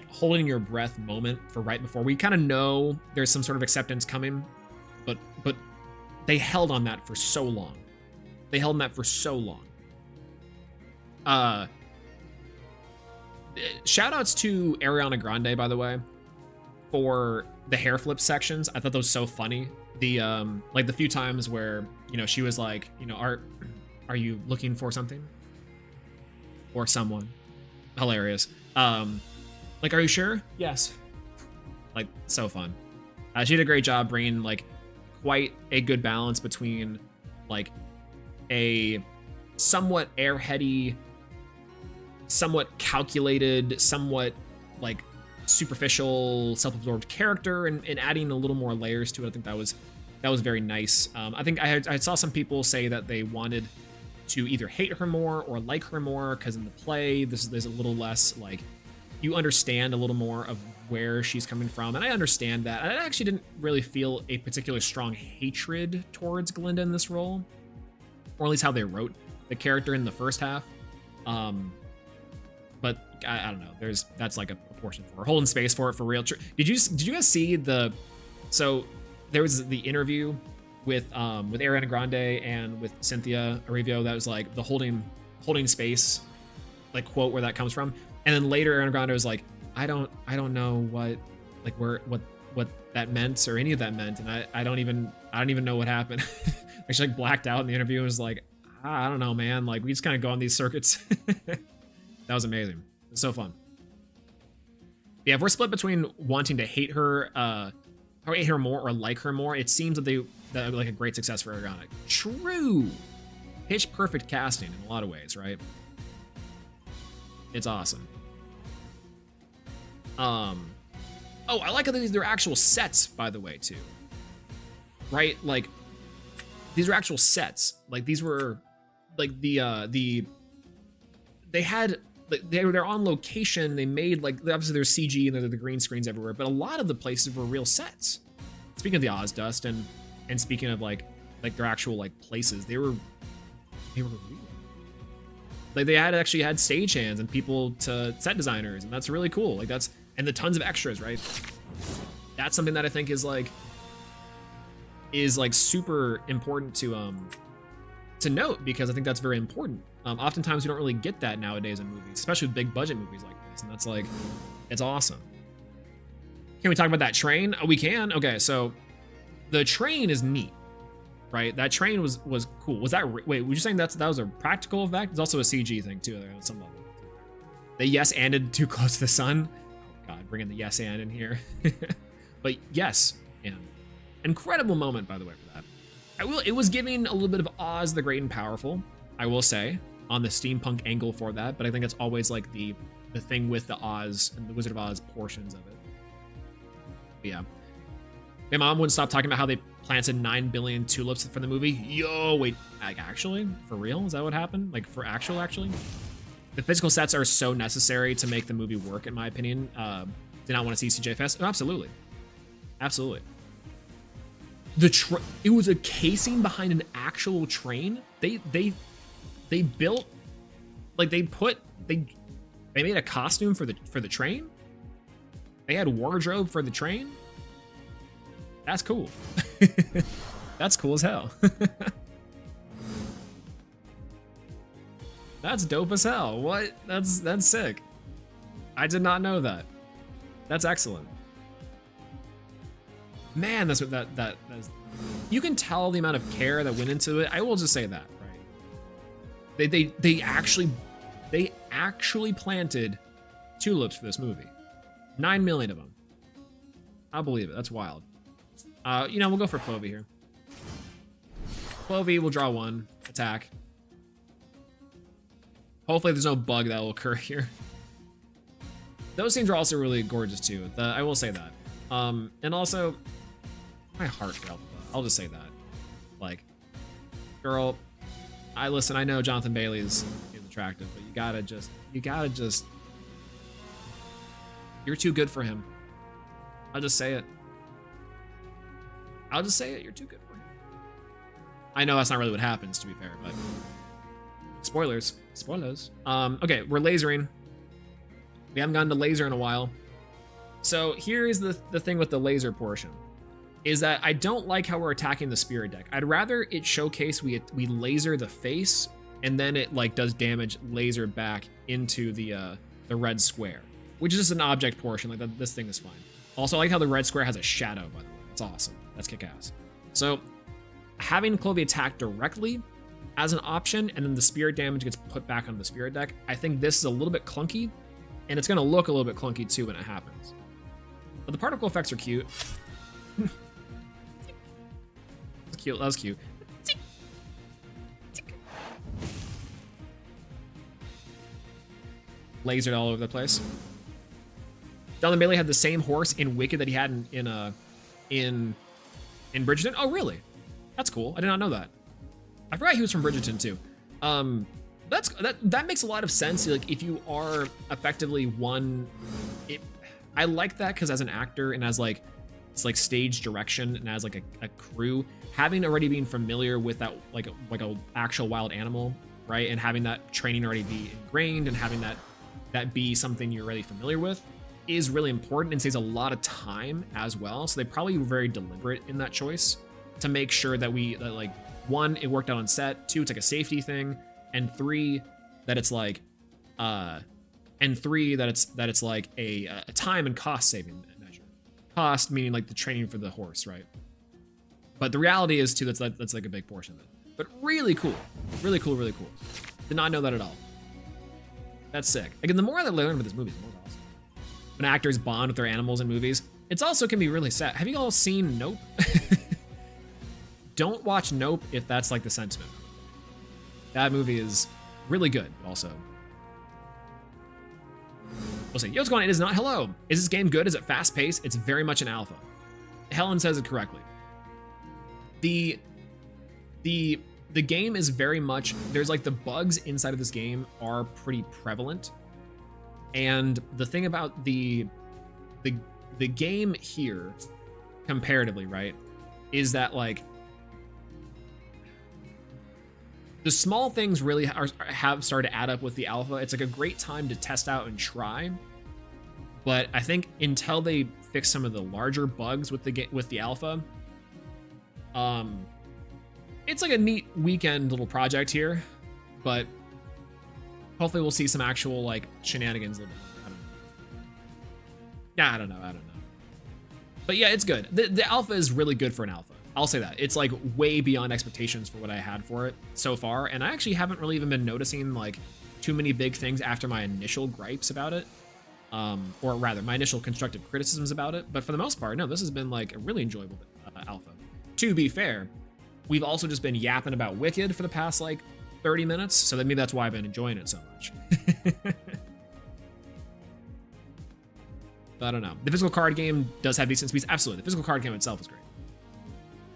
Speaker 4: holding your breath moment for right before we kind of know there's some sort of acceptance coming, but they held on that for so long. Shout outs to Ariana Grande, by the way, for the hair flip sections. I thought that was so funny. The like the few times where, you know, she was like, you know, are you looking for something? or someone. Hilarious. Like, are you sure? Yes. Like, so fun. She did a great job bringing like quite a good balance between like a somewhat airheady, somewhat calculated, somewhat like superficial, self-absorbed character, and adding a little more layers to it. I think that was very nice. I think I saw some people say that they wanted to either hate her more or like her more because in the play there's a little less like you understand a little more of where she's coming from, and I understand that. I actually didn't really feel a particular strong hatred towards Glinda in this role, or at least how they wrote the character in the first half. But I don't know. That's like a portion for her. Holding space for it for real. Did you guys see the? So there was the interview with Ariana Grande and with Cynthia Erivo that was like the holding space like quote where that comes from, and then later Ariana Grande was like, I don't know what that meant or any of that meant, and I don't even know what happened. Like she like blacked out in the interview and was like, I don't know, man. Like we just kind of go on these circuits. That was amazing. It was so fun. Yeah, if we're split between wanting to hate her, or hate her more or like her more, it seems that that would be like a great success for Ariana. True. Pitch perfect casting in a lot of ways, right? It's awesome. Oh, I like how they're actual sets, by the way, too. Right? Like, these are actual sets. Like, these were, like, they had, like, they're on location. They made, like, obviously there's CG and there's the green screens everywhere, but a lot of the places were real sets. Speaking of the Oz Dust and speaking of, like their actual, like, places, they were real. Like, they actually had stagehands and people to set designers, and that's really cool. Like, and the tons of extras, right? That's something that I think is super important to note, because I think that's very important. Oftentimes we don't really get that nowadays in movies, especially with big budget movies like this, and that's like, it's awesome. Can we talk about that train? Oh, we can. Okay, so the train is neat, right? That train was cool. Was that wait? Were you saying that was a practical effect? It's also a CG thing too, there on some level. The yes anded too close to the sun. Oh God, bringing the yes and in here. But yes, and incredible moment, by the way, for that. It was giving a little bit of Oz the Great and Powerful, I will say, on the steampunk angle for that. But I think that's always like the thing with the Oz and the Wizard of Oz portions of it. But yeah. My mom wouldn't stop talking about how they planted 9 billion tulips for the movie. Yo, wait, like actually? For real? Is that what happened? Like for actually? The physical sets are so necessary to make the movie work, in my opinion. Did not want to see CJ Fest? Oh, absolutely. Absolutely. It was a casing behind an actual train. They built, like they made a costume for the train. They had wardrobe for the train. That's cool. That's cool as hell. That's dope as hell. What? That's sick. I did not know that. That's excellent. Man, that's what that is. You can tell the amount of care that went into it. I will just say that, right? They actually planted tulips for this movie. 9 million of them. I'll believe it. That's wild. We'll go for Clovey here. Clovey will draw 1, attack. Hopefully there's no bug that will occur here. Those scenes are also really gorgeous too. I will say that. And also, my heart felt. I'll just say that. Like, girl, I know Jonathan Bailey is attractive, but you gotta just, you're too good for him. I'll just say it. You're too good for him. I know that's not really what happens, to be fair, but spoilers. Okay, we're lasering. We haven't gotten to laser in a while. So here is the thing with the laser portion, is that I don't like how we're attacking the spirit deck. I'd rather it showcase we laser the face, and then it like does damage laser back into the red square, which is just an object portion. Like this thing is fine. Also, I like how the red square has a shadow, by the way. That's awesome. That's kick-ass. So having Clovey attack directly as an option, and then the spirit damage gets put back onto the spirit deck. I think this is a little bit clunky, and it's going to look a little bit clunky too when it happens. But the particle effects are cute. That's cute. That was cute. Lasered all over the place. Jonathan Bailey had the same horse in Wicked that he had in Bridgerton. Oh, really? That's cool. I did not know that. I forgot he was from Bridgerton too. That makes a lot of sense. Like, if you are effectively one, I like that because as an actor and as like it's like stage direction and as like a crew, having already been familiar with that like a actual wild animal, right, and having that training already be ingrained and having that be something you're already familiar with is really important and saves a lot of time as well. So they probably were very deliberate in that choice to make sure that like, one, it worked out on set, two, it's like a safety thing, and three, that it's like that it's like a time and cost saving measure. Cost meaning like the training for the horse, right? But the reality is too, that's like a big portion of it. But really cool. Really cool, really cool. Did not know that at all. That's sick. Again, the more I learn about this movie, the more awesome. When actors bond with their animals in movies, it's also can be really sad. Have you all seen Nope? Don't watch Nope if that's like the sentiment. That movie is really good also. We'll say, yo, what's going on? It is not. Hello. Is this game good? Is it fast paced? It's very much an alpha. Helen says it correctly. The game is very much, there's like the bugs inside of this game are pretty prevalent. And the thing about the game here, comparatively, right, is that like the small things really have started to add up with the alpha. It's like a great time to test out and try. But I think until they fix some of the larger bugs with the alpha, it's like a neat weekend little project here, but hopefully we'll see some actual like shenanigans a little bit. I don't know. But yeah, it's good. The alpha is really good for an alpha. I'll say that. It's like way beyond expectations for what I had for it so far. And I actually haven't really even been noticing like too many big things after my initial gripes about it. Or rather, my initial constructive criticisms about it. But for the most part, no, this has been like a really enjoyable alpha. To be fair, we've also just been yapping about Wicked for the past like 30 minutes. So maybe that's why I've been enjoying it so much. But I don't know. The physical card game does have decent speeds. Absolutely. The physical card game itself is great.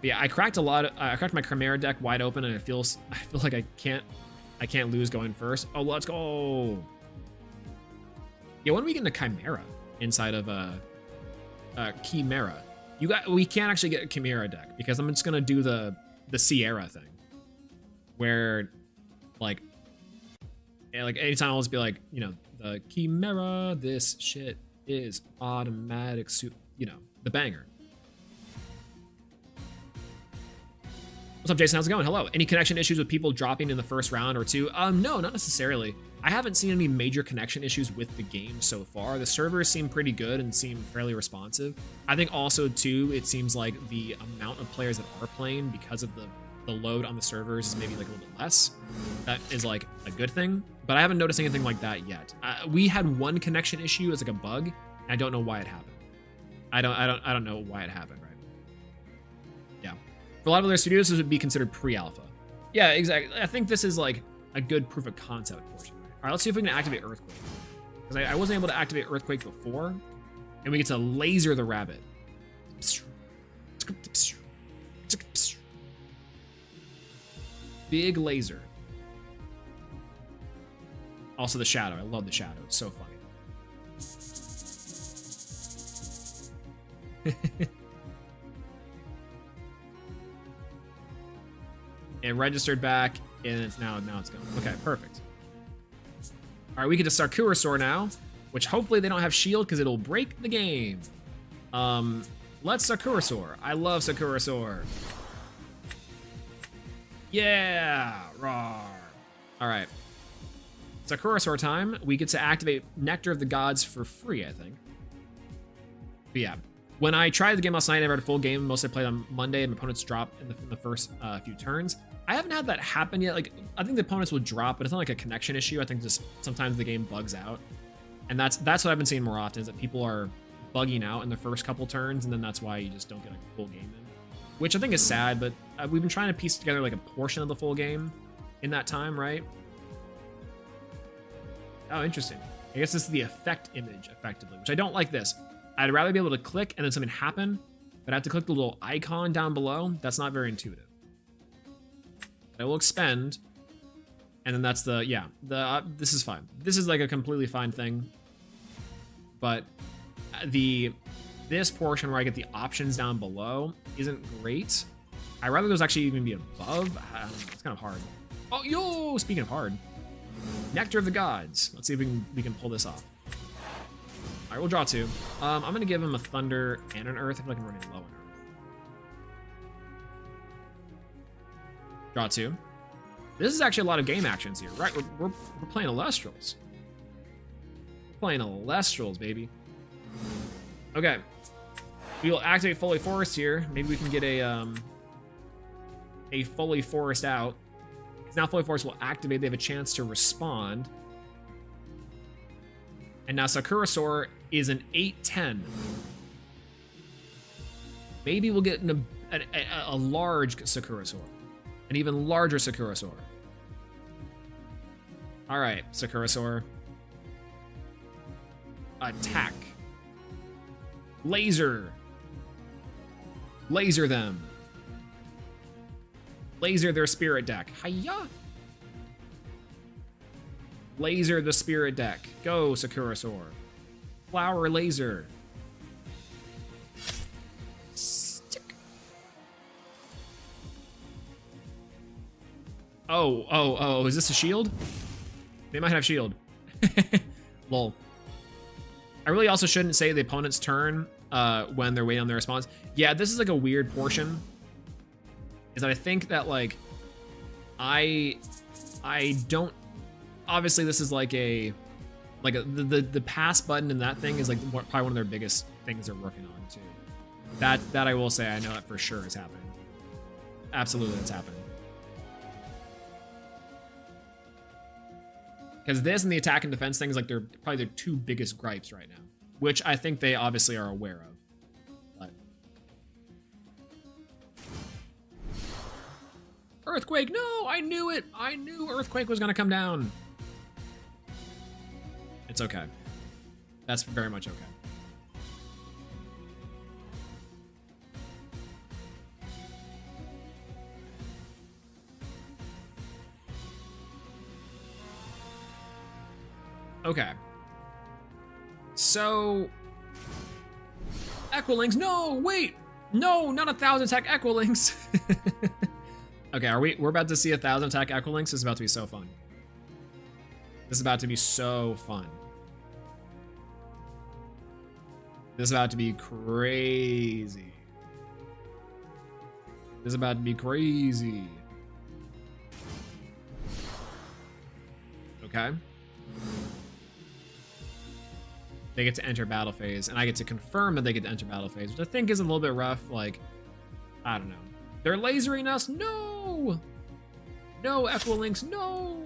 Speaker 4: But yeah, I cracked my Chimera deck wide open, and I feel like I can't lose going first. Oh, let's go. Yeah, when we get into Chimera inside of Chimera, we can't actually get a Chimera deck because I'm just gonna do the Sierra thing, where like anytime I'll just be like, you know, the Chimera, this shit is automatic, you know, the banger. What's up, Jason? How's it going? Hello. Any connection issues with people dropping in the first round or two? No, not necessarily. I haven't seen any major connection issues with the game so far. The servers seem pretty good and seem fairly responsive. I think also, too, it seems like the amount of players that are playing because of the load on the servers is maybe like a little bit less. That is like a good thing, but I haven't noticed anything like that yet. We had one connection issue as like a bug, and I don't know why it happened. I don't know why it happened, right? Yeah. For a lot of other studios, this would be considered pre-alpha. Yeah, exactly. I think this is like a good proof of concept portion. All right, let's see if we can activate Earthquake. Because I wasn't able to activate Earthquake before, and we get to laser the rabbit. Big laser. Also the shadow. I love the shadow. It's so funny. It registered back, and it's now it's going. Okay, perfect. All right, we get to Sarkurasaur now, which hopefully they don't have shield because it'll break the game. Let's Sarkurasaur. I love Sarkurasaur. Yeah, rawr. All right, Sarkurasaur time. We get to activate Nectar of the Gods for free, I think. But yeah, when I tried the game last night, I never had a full game. Mostly played on Monday, and my opponents dropped in the first few turns. I haven't had that happen yet. Like, I think the opponents will drop, but it's not like a connection issue. I think just sometimes the game bugs out. And that's what I've been seeing more often, is that people are bugging out in the first couple turns, and then that's why you just don't get like a full game in. Which I think is sad, but we've been trying to piece together like a portion of the full game in that time, right? Oh, interesting. I guess this is the effect image, effectively, which I don't like this. I'd rather be able to click and then something happen, but I have to click the little icon down below. That's not very intuitive. I will expend, and then that's the, yeah, this is fine. This is like a completely fine thing, but this portion where I get the options down below isn't great. I'd rather those actually even be above. I don't know, it's kind of hard. Oh, yo, speaking of hard, Nectar of the Gods. Let's see if we can pull this off. All right, we'll draw 2. I'm gonna give him a Thunder and an Earth. I feel like I'm running low on Earth. Draw 2. This is actually a lot of game actions here, right? We're playing Elestrals. We're playing Elestrals, baby. Okay. We will activate Fully Forest here. Maybe we can get a Fully Forest out. Now Fully Forest will activate. They have a chance to respond. And now Sakurasaur is an 8/10. Maybe we'll get a large Sakurasaur. An even larger Sakurasaur. All right, Sakurasaur. Attack. Laser. Laser them. Laser their spirit deck. Hiya! Laser the spirit deck. Go, Sakurasaur. Flower laser. Stick. Oh, is this a shield? They might have shield. Lol. I really also shouldn't say the opponent's turn when they're waiting on their response. Yeah, this is like a weird portion. Is that I think that like I don't, obviously this is like the pass button in that thing is like probably one of their biggest things they're working on too. That I will say, I know that for sure is happening. Absolutely, it's happening. Because this and the attack and defense things, like, they're probably their 2 biggest gripes right now, which I think they obviously are aware of. But Earthquake, no, I knew it. I knew Earthquake was gonna come down. It's okay. That's very much okay. Okay. So Equilinx, no, wait. No, not 1,000 attack Equilinx. Okay, we're about to see 1,000 attack Equilinx. This is about to be so fun. This is about to be so fun. This is about to be crazy. This is about to be crazy. Okay. They get to enter battle phase, and I get to confirm that they get to enter battle phase, which I think is a little bit rough. Like, I don't know. They're lasering us. No! No, Equilinx, no!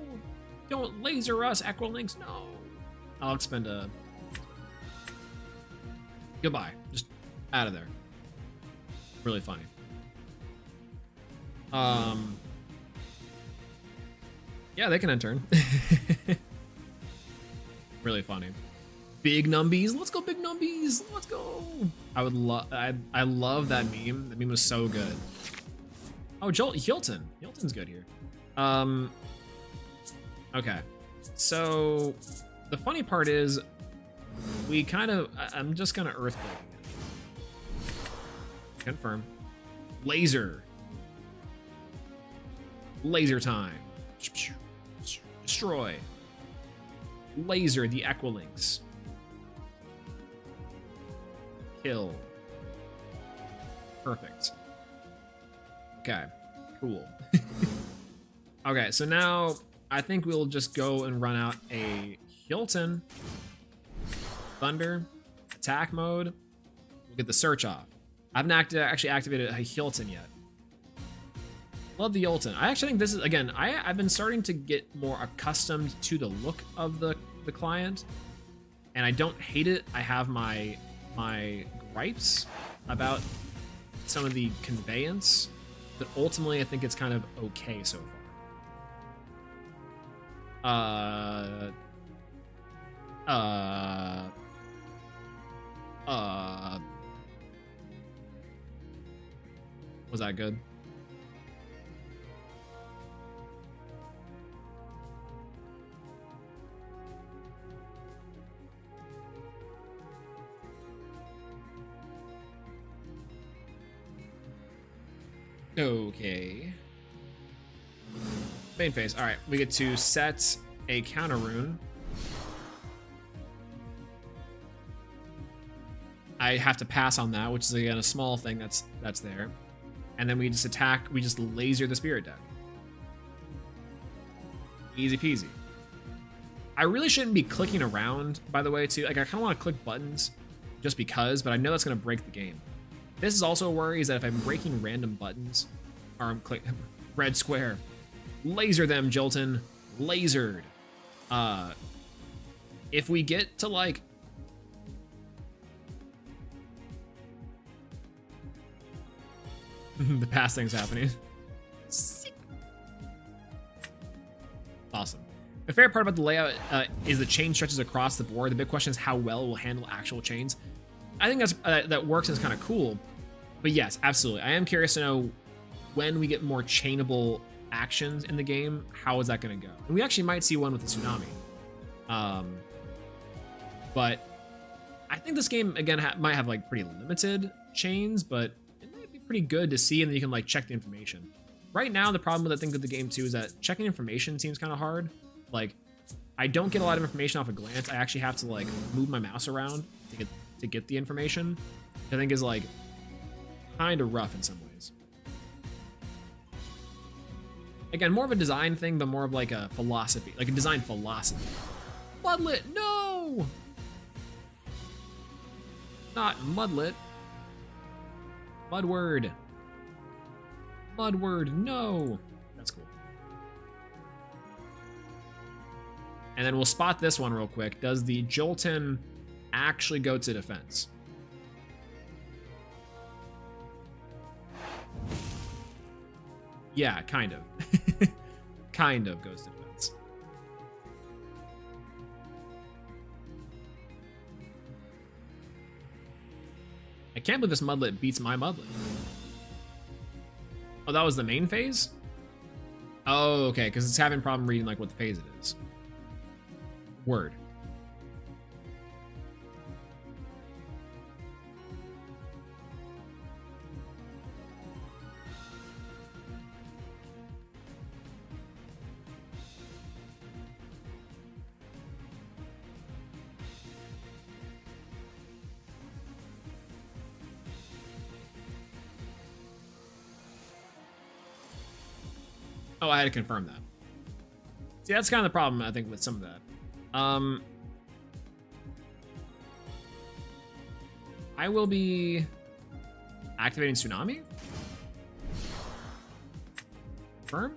Speaker 4: Don't laser us, Equilinx, no! I'll expend a... Goodbye. Just out of there. Really funny. Yeah, they can enter. Really funny. Big Numbies. Let's go, Big Numbies. Let's go. I love that meme. That meme was so good. Oh, Hilton. Hilton's good here. Okay. So the funny part is we kind of, I'm just gonna Earthquake again. Confirm. Laser. Laser time. Destroy. Laser the Equilinx. Kill. Perfect. Okay, cool. Okay, so now I think we'll just go and run out a Hilton. Thunder. Attack mode. We'll get the search off. I haven't actually activated a Hilton yet. Love the Yolton. I actually think this is, again, I've been starting to get more accustomed to the look of the client, and I don't hate it. I have my gripes about some of the conveyance, but ultimately I think it's kind of okay so far. Was that good? Okay. Main phase. All right, we get to set a counter rune. I have to pass on that, which is again a small thing that's there. And then we just attack, we just laser the spirit deck. Easy peasy. I really shouldn't be clicking around, by the way, too. Like, I kind of want to click buttons just because, but I know that's going to break the game. This is also a worry, is that if I'm breaking random buttons, or I'm clicking red square, laser them, Jolton, lasered. If we get to like, the past thing's happening. Sick. Awesome. The favorite part about the layout is the chain stretches across the board. The big question is how well it will handle actual chains. I think that's that works and is kind of cool. But yes, absolutely. I am curious to know when we get more chainable actions in the game, how is that going to go? And we actually might see one with the tsunami. But I think this game, again, might have like pretty limited chains, but it might be pretty good to see, and then you can like check the information. Right now, the problem with I think with the game too is that checking information seems kind of hard. Like, I don't get a lot of information off a glance. I actually have to like move my mouse around to get the information, which I think is like kind of rough in some ways. Again, more of a design thing, but more of like a philosophy, like a design philosophy. Mudlet, no! Not Mudlet. Mudword. Mudword, no! That's cool. And then we'll spot this one real quick. Does the Jolton actually go to defense? Yeah, kind of. Kind of goes to defense. I can't believe this Mudlet beats my Mudlet. Oh, that was the main phase? Oh, okay, because it's having a problem reading like what the phase it is. Word. Oh, I had to confirm that. See, that's kind of the problem, I think, with some of that. I will be activating Tsunami. Confirm.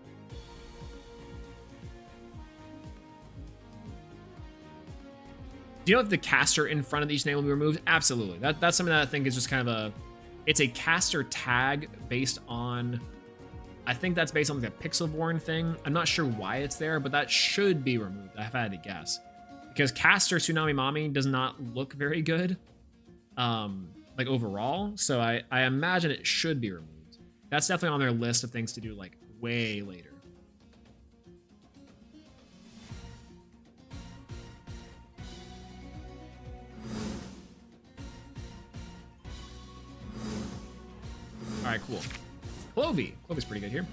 Speaker 4: Do you know if the caster in front of each name will be removed? Absolutely. That's something that I think is just kind of it's a caster tag based on, I think that's based on like a Pixelborn thing. I'm not sure why it's there, but that should be removed. I've had to guess. Because Caster Tsunami Mommy does not look very good, like overall. So I imagine it should be removed. That's definitely on their list of things to do like way later. All right, cool. Clovey. Clovey's pretty good here.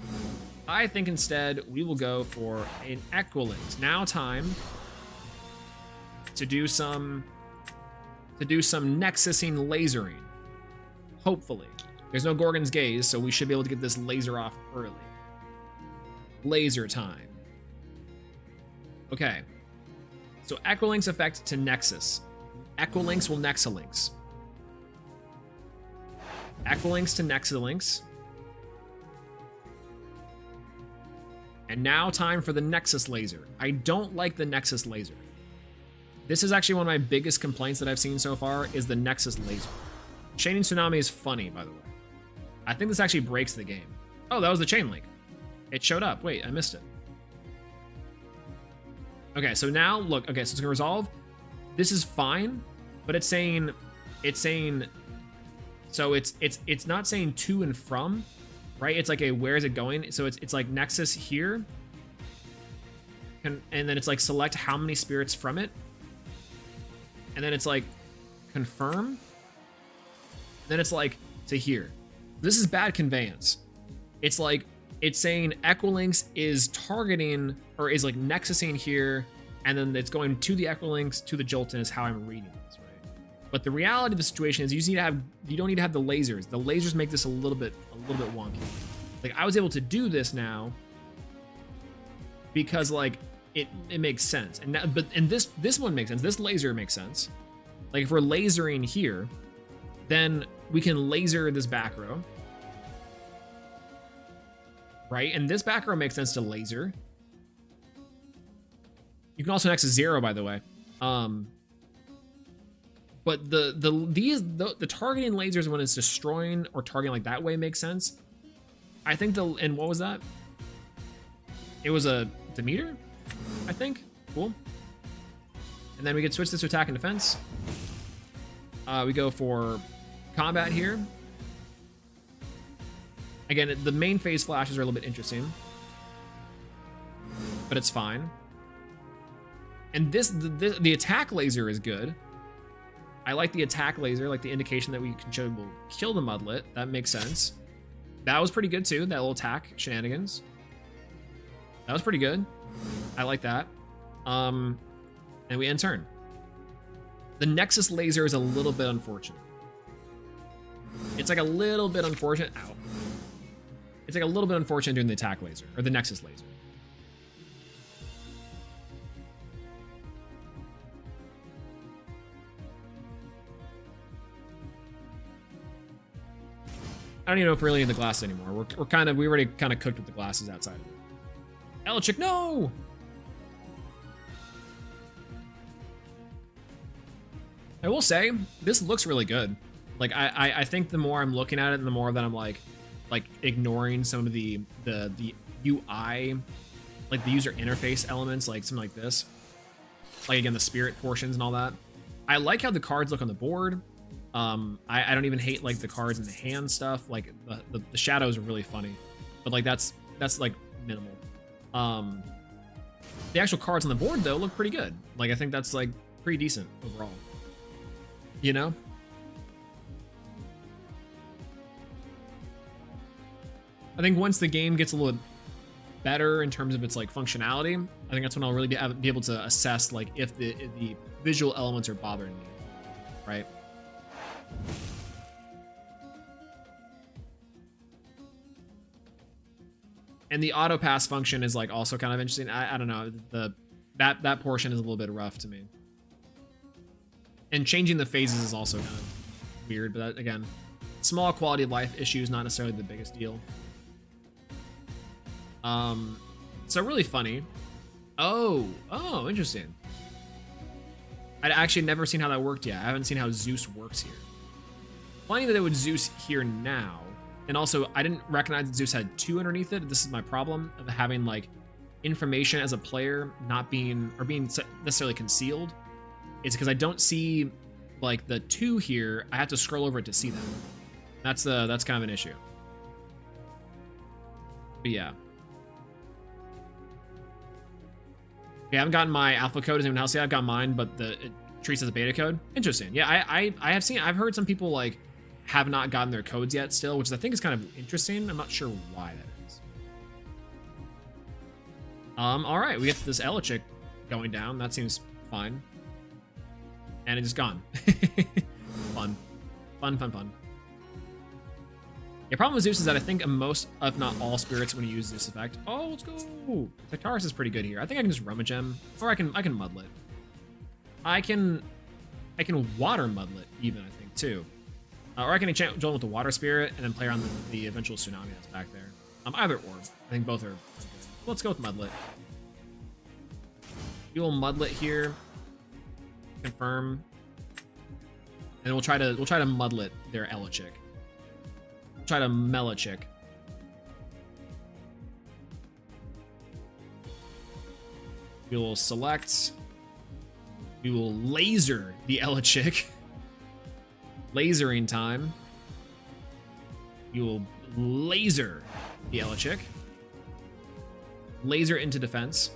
Speaker 4: I think instead we will go for an Equilins. Now time to do some nexusing lasering. Hopefully. There's no Gorgon's Gaze, so we should be able to get this laser off early. Laser time. Okay. So Equilinx effect to Nexus. Equilinx will Nexalinx. Equilinx to Nexalinx. And now time for the Nexus Laser. I don't like the Nexus Laser. This is actually one of my biggest complaints that I've seen so far is the Nexus Laser. Chaining Tsunami is funny, by the way. I think this actually breaks the game. Oh, that was the chain link. It showed up. Wait, I missed it. Okay, so now look, okay, so it's gonna resolve. This is fine, but it's saying, so it's not saying to and from, right? It's like a where is it going? So it's like Nexus here, and then it's like select how many spirits from it, and then it's like confirm, then it's like to here. This is bad conveyance. It's like it's saying Equilinx is targeting or is like nexusing here, and then it's going to the Equilinx to the Jolton is how I'm reading this, right? But the reality of the situation is you don't need to have the lasers. The lasers make this a little bit wonky. Like I was able to do this now because like it makes sense. And now, and this one makes sense. This laser makes sense. Like if we're lasering here, then we can laser this back row. Right? And this back row makes sense to laser. You can also nexus 0, by the way. But the targeting lasers when it's destroying or targeting like that way makes sense. I think and what was that? It was a Demeter, I think. Cool. And then we could switch this to attack and defense. We go for combat here. Again, the main phase flashes are a little bit interesting, but it's fine. And the attack laser is good. I like the attack laser, like the indication that we can show will kill the Mudlet. That makes sense. That was pretty good too, that little attack shenanigans. That was pretty good. I like that. And we end turn. The Nexus laser is a little bit unfortunate. It's like a little bit unfortunate. Ow. It's like a little bit unfortunate doing the attack laser, or the Nexus laser. I don't even know if we're really in the glass anymore. We already kind of cooked with the glasses outside of it. Elechick, no! I will say, this looks really good. Like, I think the more I'm looking at it, and the more that I'm like ignoring some of the UI, like the user interface elements, like something like this. Like again, the spirit portions and all that. I like how the cards look on the board. I don't even hate like the cards in the hand stuff. Like the shadows are really funny, but like that's like minimal. The actual cards on the board though look pretty good. Like I think that's like pretty decent overall. You know? I think once the game gets a little better in terms of its like functionality, I think that's when I'll really be able to assess like if the visual elements are bothering me, right? And the auto pass function is like also kind of interesting. I don't know, that portion is a little bit rough to me. And changing the phases is also kind of weird, but that, again, small quality of life issues, not necessarily the biggest deal. So really funny. Oh, interesting. I'd actually never seen how that worked yet. I haven't seen how Zeus works here. Funny that it would Zeus here now. And also, I didn't recognize that Zeus had 2 underneath it. This is my problem of having like information as a player not being necessarily concealed. It's because I don't see like the 2 here. I have to scroll over it to see them. That's kind of an issue. But yeah. Yeah, I haven't gotten my alpha code as anyone else yet. I've got mine, but it treats as a beta code. Interesting. Yeah, I've heard some people like have not gotten their codes yet still, which I think is kind of interesting. I'm not sure why that is. All right, we get this Elechick going down. That seems fine. And it's gone. Fun. The problem with Zeus is that I think most, if not all, spirits when you use this effect. Oh, let's go. Tectaris is pretty good here. I think I can just rummage him, or I can Mudlet. I can water Mudlet even, I think too, or I can enchant Joel with the water spirit and then play around the eventual tsunami that's back there. Either or, I think both are good. Let's go with Mudlet. We will Mudlet here. Confirm. And we'll try to Mudlet their Elechick. We'll try to Melichick. We will select. We will laser the Elechick. Lasering time. You will laser the Elechick. Laser into defense.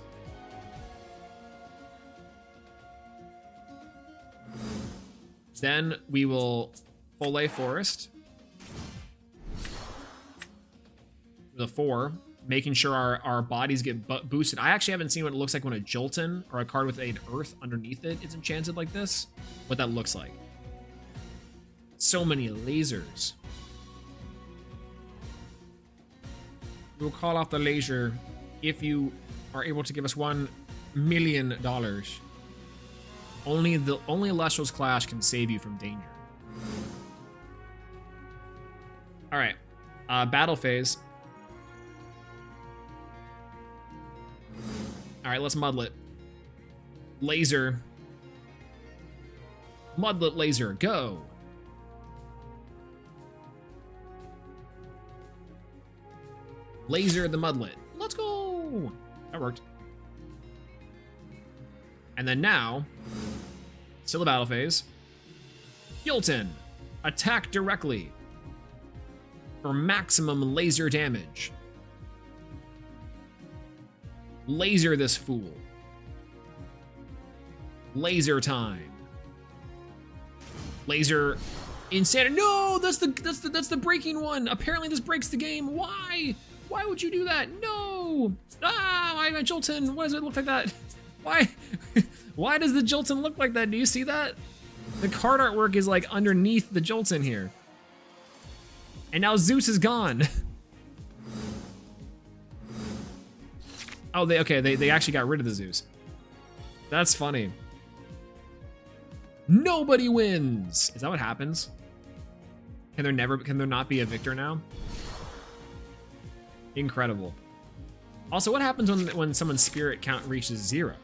Speaker 4: Then we will Foley Forest. The 4, making sure our bodies get boosted. I actually haven't seen what it looks like when a Jolton or a card with an Earth underneath it is enchanted like this. What that looks like. So many lasers. We'll call off the laser if you are able to give us $1 million. Only Elestrals Clash can save you from danger. All right, battle phase. All right, let's Mudlet. Laser. Mudlet laser, go. Laser the Mudlet. Let's go. That worked. And then now, still the battle phase. Jolton, attack directly for maximum laser damage. Laser this fool. Laser time. Laser insanity. No, that's the breaking one. Apparently this breaks the game. Why? Why would you do that? No. Ah, my Jolton. Why does it look like that? Why? Why does the Jolton look like that? Do you see that? The card artwork is like underneath the Jolton here. And now Zeus is gone. Oh, they actually got rid of the Zeus. That's funny. Nobody wins. Is that what happens? Can there not be a victor now? Incredible. Also, what happens when someone's spirit count reaches 0?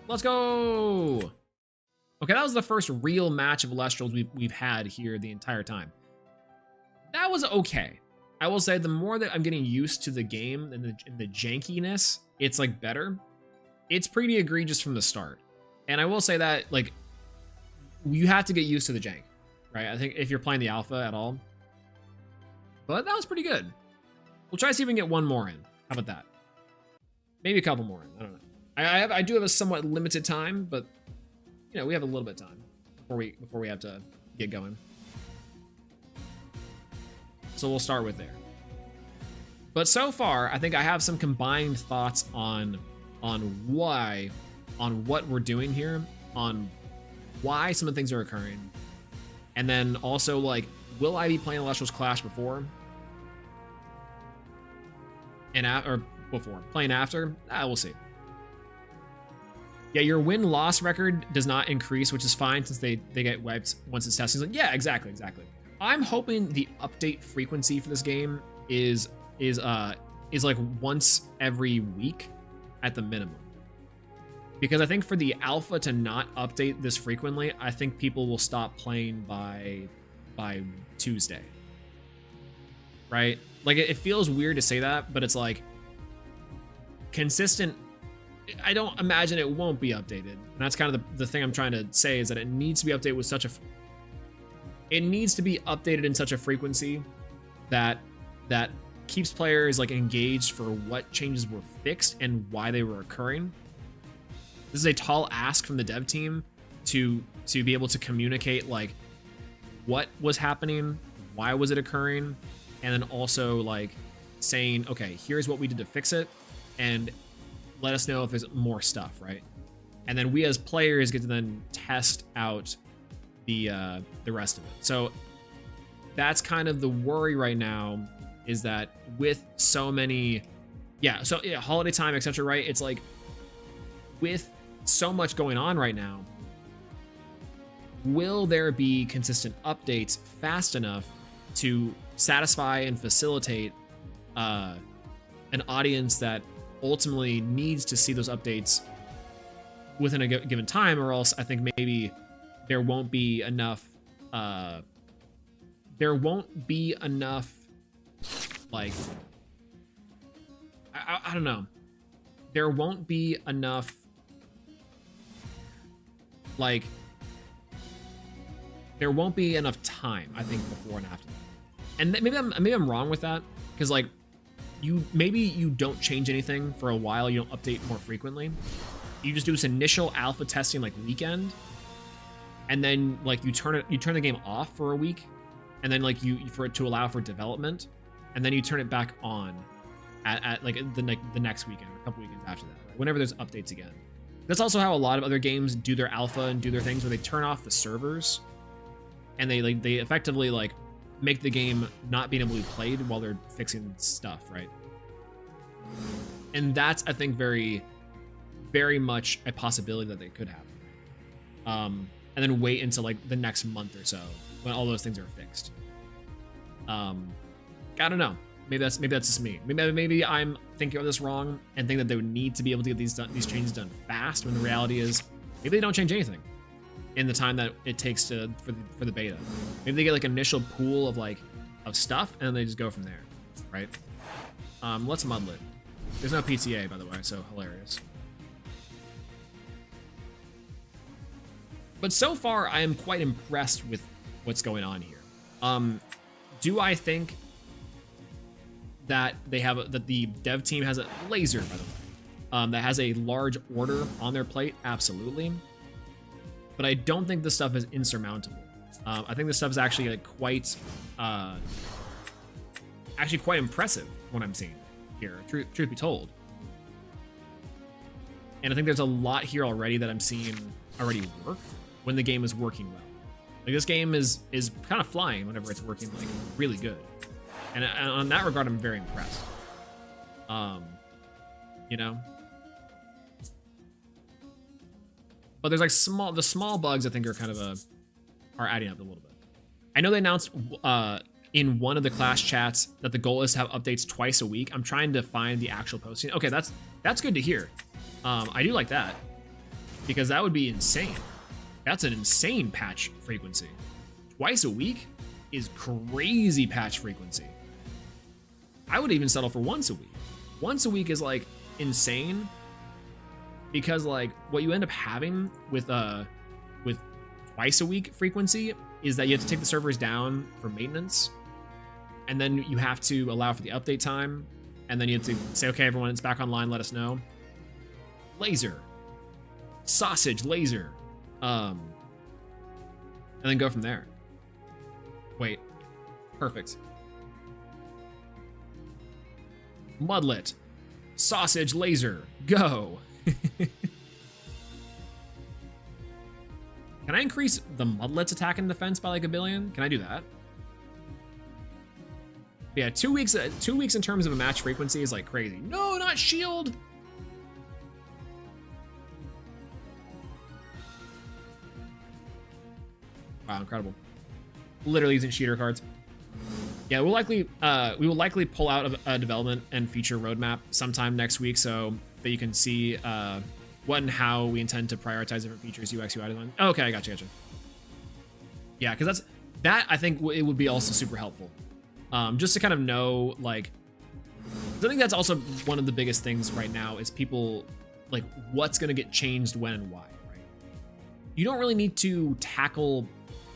Speaker 4: Let's go. Okay, that was the first real match of Elestrals we've had here the entire time. That was okay. I will say the more that I'm getting used to the game and the jankiness, it's like better. It's pretty egregious from the start. And I will say that like you have to get used to the jank, right? I think if you're playing the alpha at all. But that was pretty good. We'll try to see if we can get one more in. How about that? Maybe a couple more in. I don't know. I do have a somewhat limited time, but you know, we have a little bit of time before we have to get going. So we'll start with there. But so far, I think I have some combined thoughts on what we're doing here, on why some of the things are occurring, and then also like, will I be playing Elestrals Clash before? Or before playing after? We'll see. Yeah, your win-loss record does not increase, which is fine since they get wiped once it's tested. Like, yeah, exactly. I'm hoping the update frequency for this game is like once every week at the minimum. Because I think for the alpha to not update this frequently, I think people will stop playing by Tuesday. Right? Like it feels weird to say that, but it's like consistent. I don't imagine it won't be updated. And that's kind of the thing I'm trying to say, is that it needs to be updated with it needs to be updated in such a frequency that keeps players like engaged for what changes were fixed and why they were occurring. This is a tall ask from the dev team to be able to communicate like what was happening, why was it occurring, and then also like saying, okay, here's what we did to fix it, and let us know if there's more stuff, right? And then we as players get to then test out the rest of it. So that's kind of the worry right now, is that with so many, holiday time, etc., right? It's like with so much going on right now, will there be consistent updates fast enough to satisfy and facilitate an audience that ultimately needs to see those updates within a given time, or else I think maybe there won't be enough like I don't know, there won't be enough like there won't be enough time, I think, before and after that. And maybe I'm wrong with that, because like maybe you don't change anything for a while, you don't update more frequently, you just do this initial alpha testing like weekend, and then like you turn the game off for a week, and then like you for it to allow for development, and then you turn it back on at like the next weekend or a couple weekends after that, right? Whenever there's updates again. That's also how a lot of other games do their alpha and do their things, where they turn off the servers and they effectively like make the game not being able to be played while they're fixing stuff, right? And that's, I think, very, very much a possibility that they could happen. And then wait until like the next month or so when all those things are fixed. I don't know. Maybe that's just me. Maybe I'm thinking of this wrong and think that they would need to be able to get these changes done fast, when the reality is maybe they don't change anything in the time that it takes for the beta. Maybe they get like an initial pool of stuff and then they just go from there, right? Let's mudlet. There's no PTA, by the way, so hilarious. But so far, I am quite impressed with what's going on here. Do I think that that the dev team has a laser, by the way, that has a large order on their plate? Absolutely. But I don't think this stuff is insurmountable. I think this stuff is actually like quite impressive, what I'm seeing here, truth be told. And I think there's a lot here already that I'm seeing already work when the game is working well. Like, this game is kind of flying whenever it's working like really good. And on that regard, I'm very impressed. You know? But there's like the small bugs I think are kind of are adding up a little bit. I know they announced in one of the class chats that the goal is to have updates twice a week. I'm trying to find the actual posting. Okay, that's good to hear. I do like that, because that would be insane. That's an insane patch frequency. Twice a week is crazy patch frequency. I would even settle for once a week. Once a week is like insane, because like what you end up having with twice a week frequency is that you have to take the servers down for maintenance, and then you have to allow for the update time, and then you have to say, okay, everyone, it's back online, let us know. Laser, sausage, laser, and then go from there. Wait, perfect. Mudlet, sausage, laser, go. Can I increase the Mudlet's attack and defense by like 1 billion? Can I do that? Yeah, 2 weeks. 2 weeks in terms of a match frequency is like crazy. No, not shield. Wow, incredible. Literally using cheater cards. Yeah, we will likely pull out a development and feature roadmap sometime next week, so that you can see what and how we intend to prioritize different features, UX, UI design. Okay, I gotcha. Yeah, because that I think it would be also super helpful, just to kind of know, like, I think that's also one of the biggest things right now is people like what's going to get changed when and why. Right? You don't really need to tackle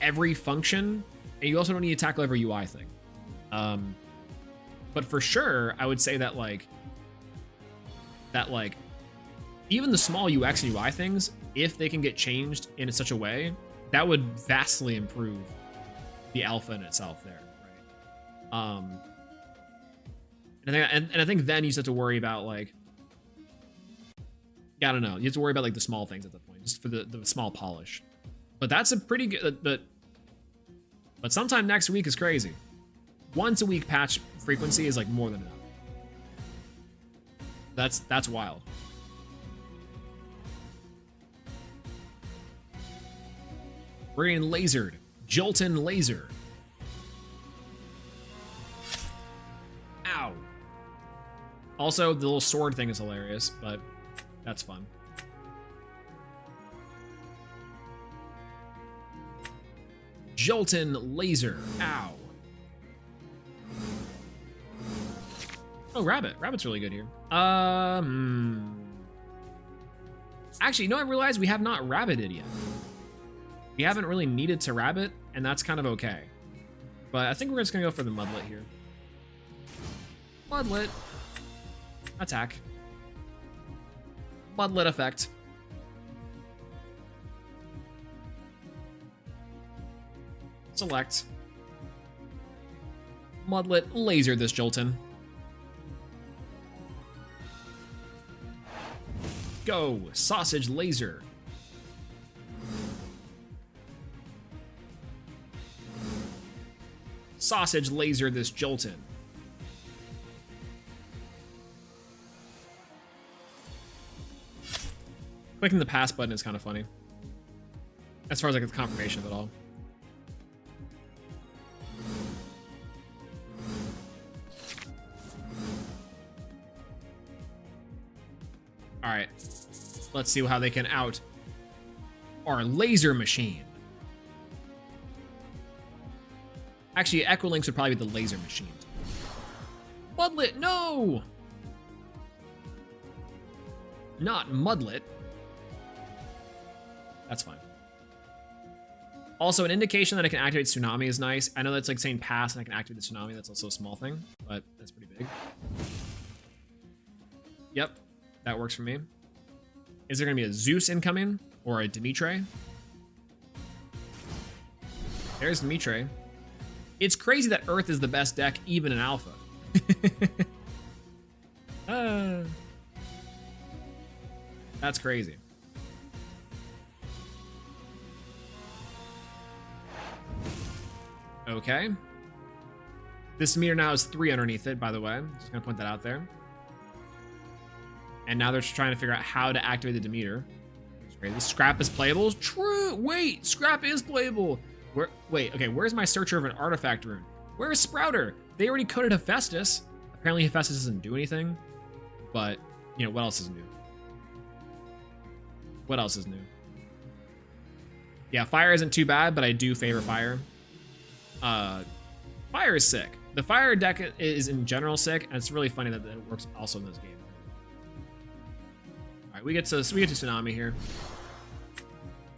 Speaker 4: every function, and you also don't need to tackle every UI thing. But for sure, I would say that like even the small UX and UI things, if they can get changed in such a way, that would vastly improve the alpha in itself there, right? And I think then you just have to worry about like, I don't know, you have to worry about like the small things at that point, just for the small polish. But that's a pretty good, but sometime next week is crazy. Once a week patch frequency is like more than enough. That's wild. We're getting lasered. Jolton laser. Also, the little sword thing is hilarious, but that's fun. Jolton Laser. Ow. Oh, Rabbit. Rabbit's really good here. Actually, you know, I realized we have not rabbited yet. We haven't really needed to rabbit, and that's kind of okay. But I think we're just gonna go for the Mudlet here. Mudlet. Attack. Mudlet effect. Select. Mudlet laser this Jolton. Go, sausage laser. Sausage laser this Jolton. Clicking the pass button is kind of funny. As far as like the confirmation of it all. All right, let's see how they can out our laser machine. Actually, Equilinks would probably be the laser machine. Mudlet, no! Not Mudlet. That's fine. Also, an indication that I can activate Tsunami is nice. I know that's like saying pass and I can activate the Tsunami. That's also a small thing, but that's pretty big. Yep. That works for me. Is there going to be a Zeus incoming or a Dimitri? There's Dimitri. It's crazy that Earth is the best deck even in Alpha. That's crazy. Okay. This meter now has 3 underneath it, by the way. Just going to point that out there. And now they're just trying to figure out how to activate the Demeter. The Scrap is playable? True! Wait! Scrap is playable! Wait, okay, where's my Searcher of an Artifact rune? Where's Sprouter? They already coded Hephaestus. Apparently Hephaestus doesn't do anything. But, you know, what else is new? What else is new? Yeah, Fire isn't too bad, but I do favor Fire. Fire is sick. The Fire deck is in general sick, and it's really funny that it works also in this game. All right, we get to Tsunami here.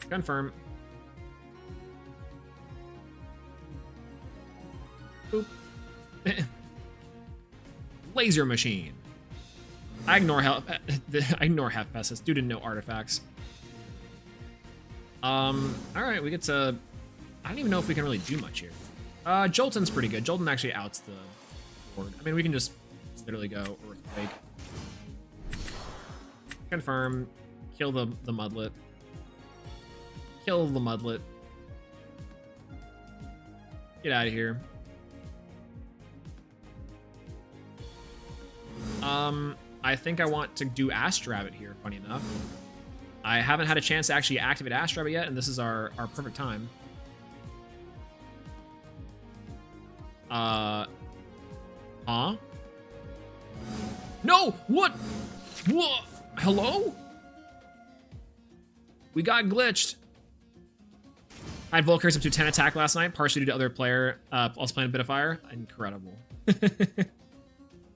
Speaker 4: Confirm. Boop. Laser machine. I ignore Hephaestus. Dude didn't know artifacts. All right, we get to. I don't even know if we can really do much here. Jolton's pretty good. Jolton actually outs the board. I mean, we can just literally go Earthquake. Confirm. Kill the Mudlet. Kill the Mudlet. Get out of here. I think I want to do Astrabbit here, funny enough. I haven't had a chance to actually activate Astrabbit yet, and this is our perfect time. Huh? No! What? What? Hello? We got glitched. I had Volkers up to 10 attack last night, partially due to other player also playing a bit of fire. Incredible.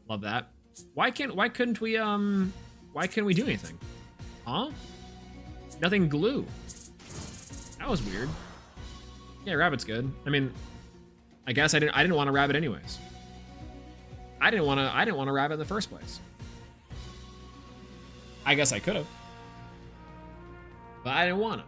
Speaker 4: Love that. Why couldn't we do anything? Huh? Nothing glue. That was weird. Yeah, Rabbit's good. I mean, I guess I didn't want to Rabbit anyways. I didn't want to Rabbit in the first place. I guess I could have. But I didn't want to.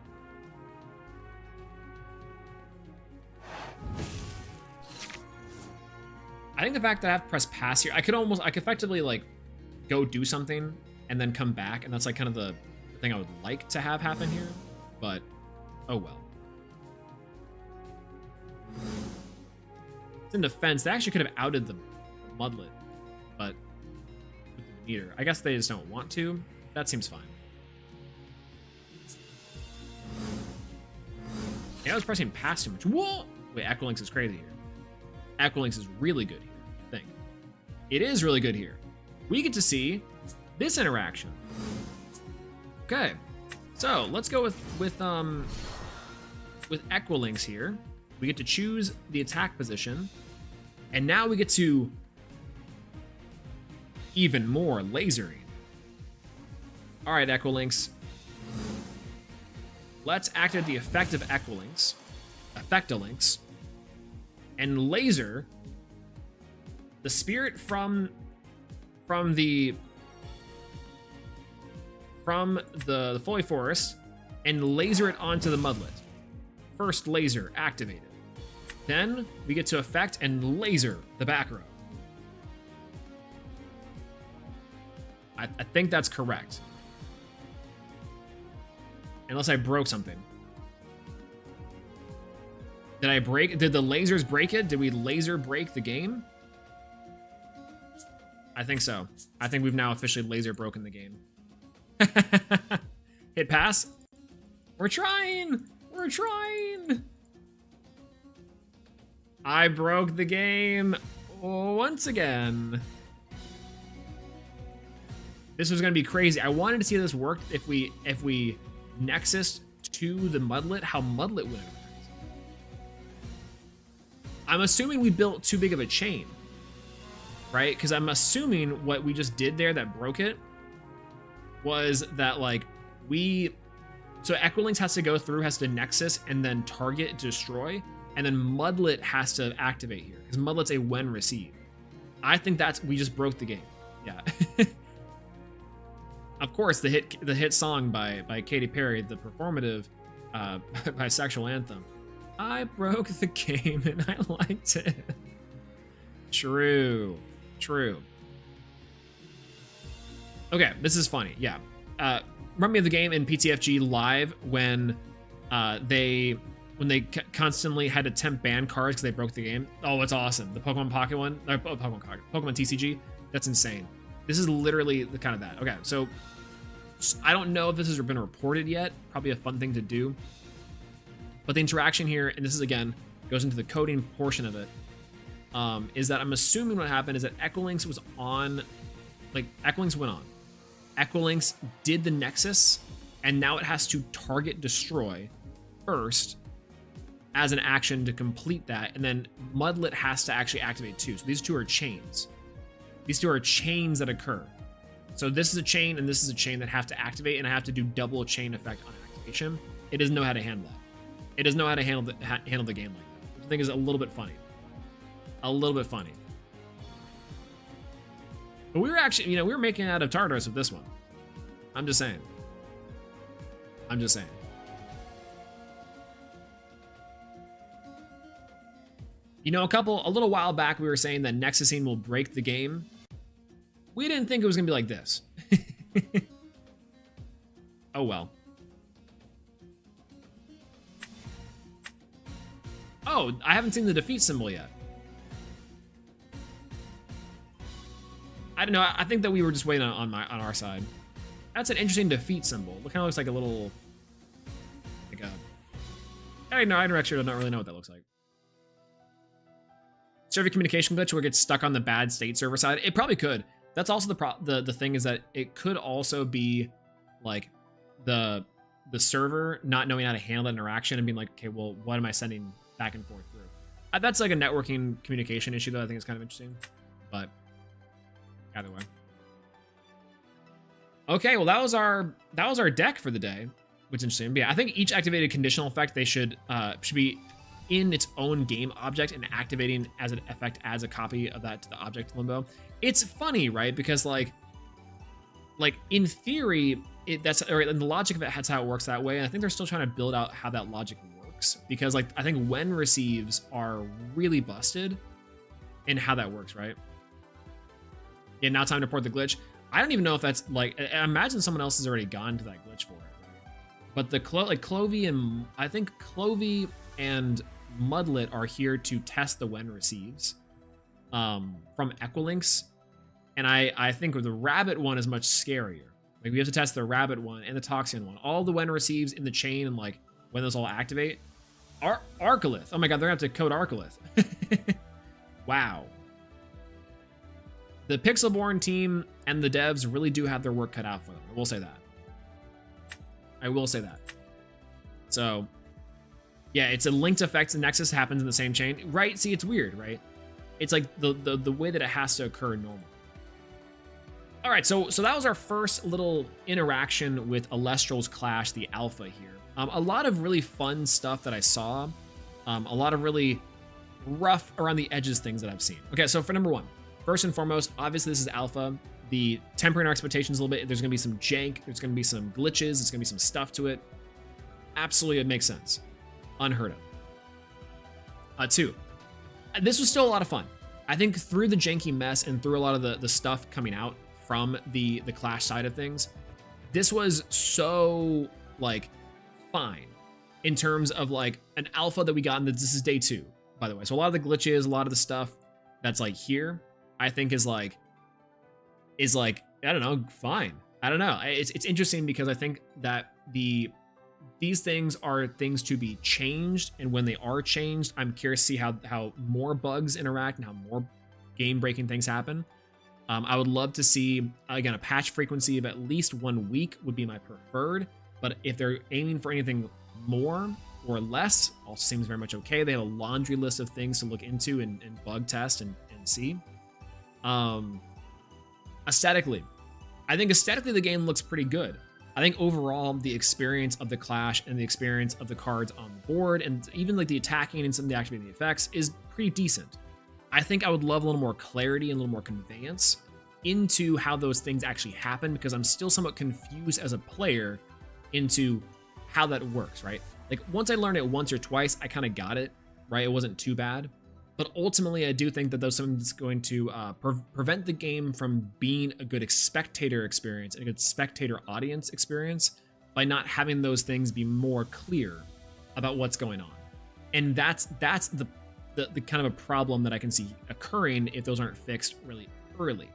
Speaker 4: I think the fact that I have to press pass here, I could effectively like go do something and then come back, and that's like kind of the thing I would like to have happen here, but oh well. It's in defense. They actually could have outed the Mudlet, but with the meter, I guess they just don't want to. That seems fine. Yeah, I was pressing past too much. Whoa! Wait, Equilinks is crazy here. Equilinks is really good here, I think. It is really good here. we get to see this interaction. Okay, so let's go with Equilinks here. We get to choose the attack position, and now we get to even more lasering. All right, Equilinks. Let's activate the effect of Equilinks, and laser the spirit from the Foliage Forest and laser it onto the Mudlet. First laser activated. Then we get to effect and laser the back row. I think that's correct. Unless I broke something. Did the lasers break it? Did we laser break the game? I think so. I think we've now officially laser broken the game. Hit pass. We're trying. We're trying. I broke the game once again. This was gonna be crazy. I wanted to see how this worked if we Nexus to the Mudlet, how Mudlet would interact. I'm assuming we built too big of a chain, right? Because I'm assuming what we just did there that broke it was that like so Equilinks has to go through, has to Nexus and then target, destroy, and then Mudlet has to activate here because Mudlet's a when receive. I think we just broke the game. Yeah. Of course, the hit song by Katy Perry, the performative bisexual anthem. I broke the game and I liked it. True. Okay, this is funny. Yeah. Remind me of the game in PTFG Live when they constantly had to temp ban cards because they broke the game. Oh, it's awesome. The Pokemon Pocket one, or Pokemon TCG. That's insane. This is literally the kind of that. Okay, so I don't know if this has been reported yet. Probably a fun thing to do. But the interaction here, and this is again, goes into the coding portion of it, is that I'm assuming what happened is that Equilinks was on, like Equilinks went on. Equilinks did the Nexus, and now it has to target destroy first as an action to complete that, and then Mudlet has to actually activate too. So these two are chains. These two are chains that occur. So this is a chain and this is a chain that have to activate, and I have to do double chain effect on activation. It doesn't know how to handle that. It doesn't know how to handle the game like that, which I think is a little bit funny. A little bit funny. But we were actually, we were making it out of Tartarus with this one. I'm just saying. I'm just saying. A little while back, we were saying that Nexusing will break the game. We didn't think it was gonna be like this. Oh well. Oh, I haven't seen the defeat symbol yet. I don't know. I think that we were just waiting on our side. That's an interesting defeat symbol. It kind of looks like a little, like a. I actually don't really know what that looks like. Server communication glitch where it gets stuck on the bad state server side. It probably could. That's also the thing is that it could also be like the server not knowing how to handle that interaction and being like, okay, well, what am I sending back and forth through? That's like a networking communication issue that I think is kind of interesting, but either way. Okay, well that was our deck for the day, which is interesting. But yeah, I think each activated conditional effect they should be in its own game object and activating as an effect as a copy of that to the object limbo. It's funny, right? Because like in theory, in the logic of it, that's how it works that way. And I think they're still trying to build out how that logic works, because like I think when receives are really busted in how that works, right? Yeah, now time to report the glitch. I don't even know if that's like, I imagine someone else has already gone to that glitch for it, right? But the Clovey and I think Clovey and Mudlet are here to test the when receives from Equilinks, and I think the rabbit one is much scarier. Like we have to test the rabbit one and the Toxian one, all the when receives in the chain, and like when those all activate. Arcolith, oh my god, they're gonna have to code Arcolith. Wow. The Pixelborn team and the devs really do have their work cut out for them. I will say that. I will say that. So, yeah, it's a linked effect. The Nexus happens in the same chain, right? See, it's weird, right? It's like the way that it has to occur normally. All right, so that was our first little interaction with Elestrals Clash, the alpha here. A lot of really fun stuff that I saw. A lot of really rough around the edges things that I've seen. Okay, so for number one, first and foremost, obviously this is alpha. The tempering our expectations a little bit. There's gonna be some jank. There's gonna be some glitches. There's gonna be some stuff to it. Absolutely, it makes sense. Unheard of. Two, this was still a lot of fun. I think through the janky mess and through a lot of the stuff coming out from the Clash side of things, this was so like fine in terms of like an alpha that we got, and this is day 2, by the way. So a lot of the glitches, a lot of the stuff that's like here, I think is like I don't know, fine. I don't know. It's interesting because I think that these things are things to be changed, and when they are changed, I'm curious to see how more bugs interact and how more game-breaking things happen. I would love to see, again, a patch frequency of at least 1 week would be my preferred, but if they're aiming for anything more or less, also seems very much okay. They have a laundry list of things to look into and bug test and see. Aesthetically, I think aesthetically the game looks pretty good. I think overall the experience of the Clash and the experience of the cards on the board and even like the attacking and some of the activating effects is pretty decent. I think I would love a little more clarity and a little more conveyance into how those things actually happen, because I'm still somewhat confused as a player into how that works, right? Like once I learned it once or twice, I kind of got it, right? It wasn't too bad. But ultimately, I do think that that's something that's going to prevent the game from being a good spectator experience and a good spectator audience experience by not having those things be more clear about what's going on. And that's the kind of a problem that I can see occurring if those aren't fixed really early.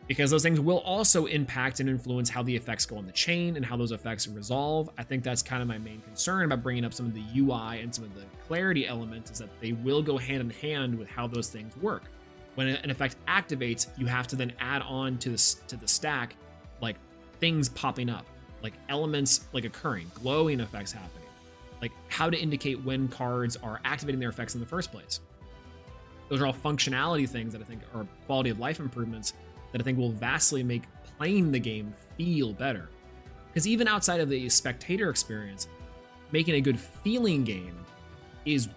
Speaker 4: Because those things will also impact and influence how the effects go on the chain and how those effects resolve. I think that's kind of my main concern about bringing up some of the UI and some of the clarity elements, is that they will go hand in hand with how those things work. When an effect activates, you have to then add on to the stack, like things popping up, like elements like occurring, glowing effects happening, like how to indicate when cards are activating their effects in the first place. Those are all functionality things that I think are quality of life improvements that I think will vastly make playing the game feel better. Because even outside of the spectator experience, making a good feeling game is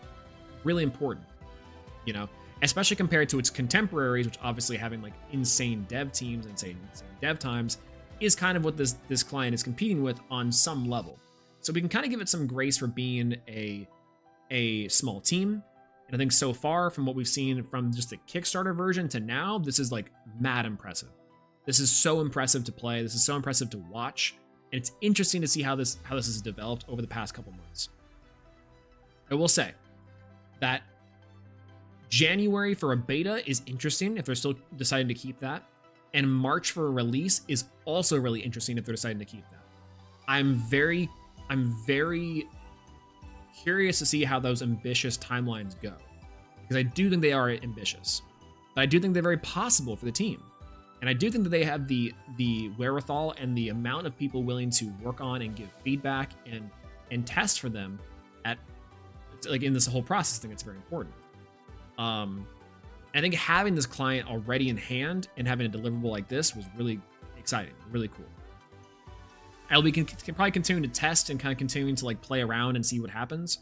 Speaker 4: really important, you know, especially compared to its contemporaries, which obviously having like insane dev teams and insane dev times is kind of what this client is competing with on some level. So we can kind of give it some grace for being a small team. And I think so far from what we've seen from just the Kickstarter version to now, this is like mad impressive. This is so impressive to play. This is so impressive to watch. And it's interesting to see how this has developed over the past couple months. I will say that January for a beta is interesting if they're still deciding to keep that. And March for a release is also really interesting if they're deciding to keep that. I'm very curious to see how those ambitious timelines go, because I do think they are ambitious, but I do think they're very possible for the team, and I do think that they have the wherewithal and the amount of people willing to work on and give feedback and test for them at like in this whole process. I think it's very important. I think having this client already in hand and having a deliverable like this was really exciting, really cool. We can probably continue to test and kind of continuing to like play around and see what happens.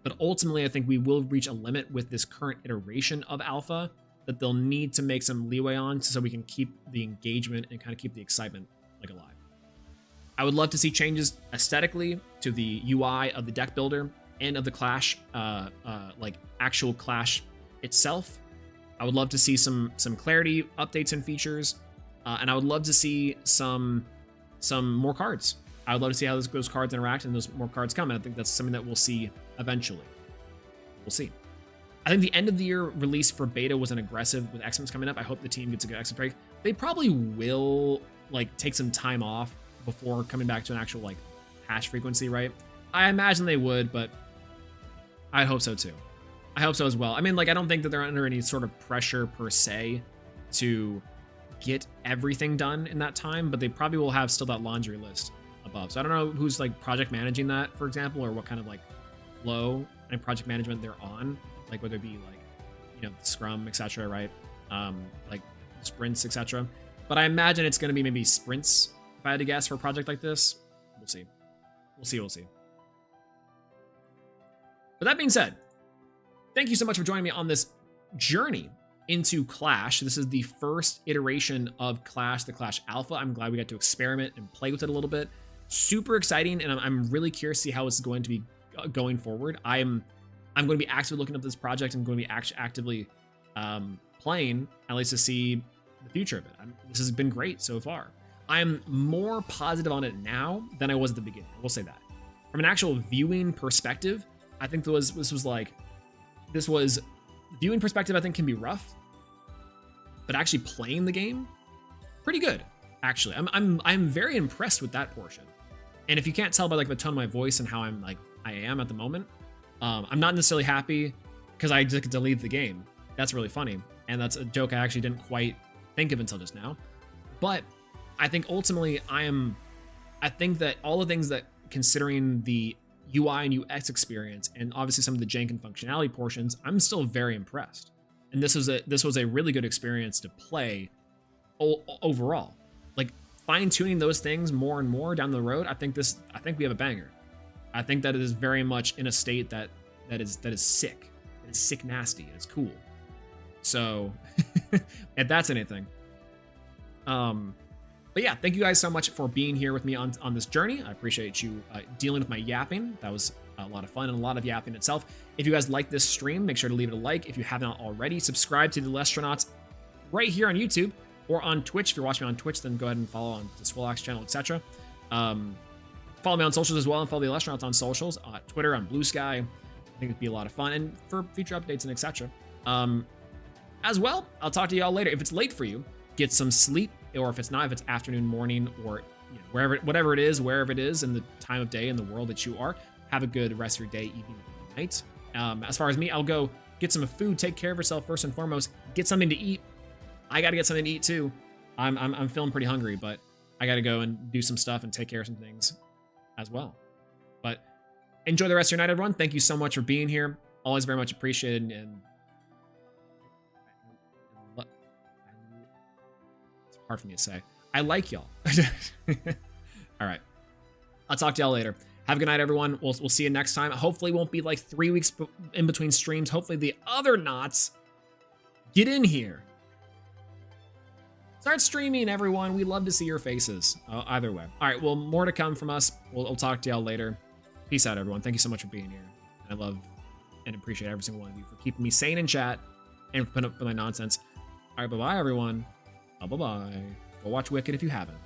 Speaker 4: But ultimately, I think we will reach a limit with this current iteration of alpha that they'll need to make some leeway on so we can keep the engagement and kind of keep the excitement like alive. I would love to see changes aesthetically to the UI of the deck builder and of the Clash, like actual Clash itself. I would love to see some clarity, updates, and features. And I would love to see some more cards. I would love to see how those cards interact and those more cards come. And I think that's something that we'll see eventually. We'll see. I think the end of the year release for beta was an aggressive with Xmas coming up. I hope the team gets a good Xmas break. They probably will like take some time off before coming back to an actual like hash frequency, right? I imagine they would, but I hope so too. I hope so as well. I mean, like, I don't think that they're under any sort of pressure per se to get everything done in that time, but they probably will have still that laundry list above. So I don't know who's like project managing that, for example, or what kind of like flow and project management they're on, like whether it be like, you know, Scrum, etc., right? Like sprints, etc. But I imagine it's going to be maybe sprints, if I had to guess, for a project like this. We'll see. We'll see. But that being said, thank you so much for joining me on this journey into Clash. This is the first iteration of Clash, the Clash Alpha. I'm glad we got to experiment and play with it a little bit. Super exciting, and I'm really curious to see how it's going to be going forward. I'm going to be actively looking at this project. I'm going to be actively playing, at least to see the future of it. This has been great so far. I'm more positive on it now than I was at the beginning. I will say that. From an actual viewing perspective, I think this was viewing perspective, I think, can be rough, but actually playing the game, pretty good. Actually, I'm very impressed with that portion. And if you can't tell by like the tone of my voice and how I am at the moment, I'm not necessarily happy because I just get to leave the game. That's really funny, and that's a joke I actually didn't quite think of until just now. But I think ultimately I think that all the things that, considering the UI and UX experience, and obviously some of the jank and functionality portions, I'm still very impressed. And this was a really good experience to play overall. Like fine tuning those things more and more down the road, I think we have a banger. I think that it is very much in a state that is sick. It is sick nasty. It is cool. So if that's anything. But yeah, thank you guys so much for being here with me on this journey. I appreciate you dealing with my yapping. That was a lot of fun and a lot of yapping itself. If you guys like this stream, make sure to leave it a like. If you have not already, subscribe to the Elestrals right here on YouTube or on Twitch. If you're watching me on Twitch, then go ahead and follow on the Swolax channel, etc. Follow me on socials as well, and follow the Elestrals on socials, Twitter, on Blue Sky. I think it'd be a lot of fun, and for future updates and etc. As well, I'll talk to y'all later. If it's late for you, get some sleep, or if it's not, if it's afternoon, morning, or whatever it is, wherever it is in the time of day in the world that you are, have a good rest of your day, evening, night. As far as me, I'll go get some food, take care of yourself first and foremost, get something to eat. I got to get something to eat too. I'm feeling pretty hungry, but I got to go and do some stuff and take care of some things as well. But enjoy the rest of your night, everyone. Thank you so much for being here. Always very much appreciated. And it's hard for me to say. I like y'all. All right. I'll talk to y'all later. Have a good night, everyone. We'll see you next time. Hopefully it won't be like 3 weeks in between streams. Hopefully the other knots get in here. Start streaming, everyone. We love to see your faces. Either way. All right, well, more to come from us. We'll talk to y'all later. Peace out, everyone. Thank you so much for being here. I love and appreciate every single one of you for keeping me sane in chat and for putting up with my nonsense. All right, bye-bye, everyone. Bye-bye. Go watch Wicked if you haven't.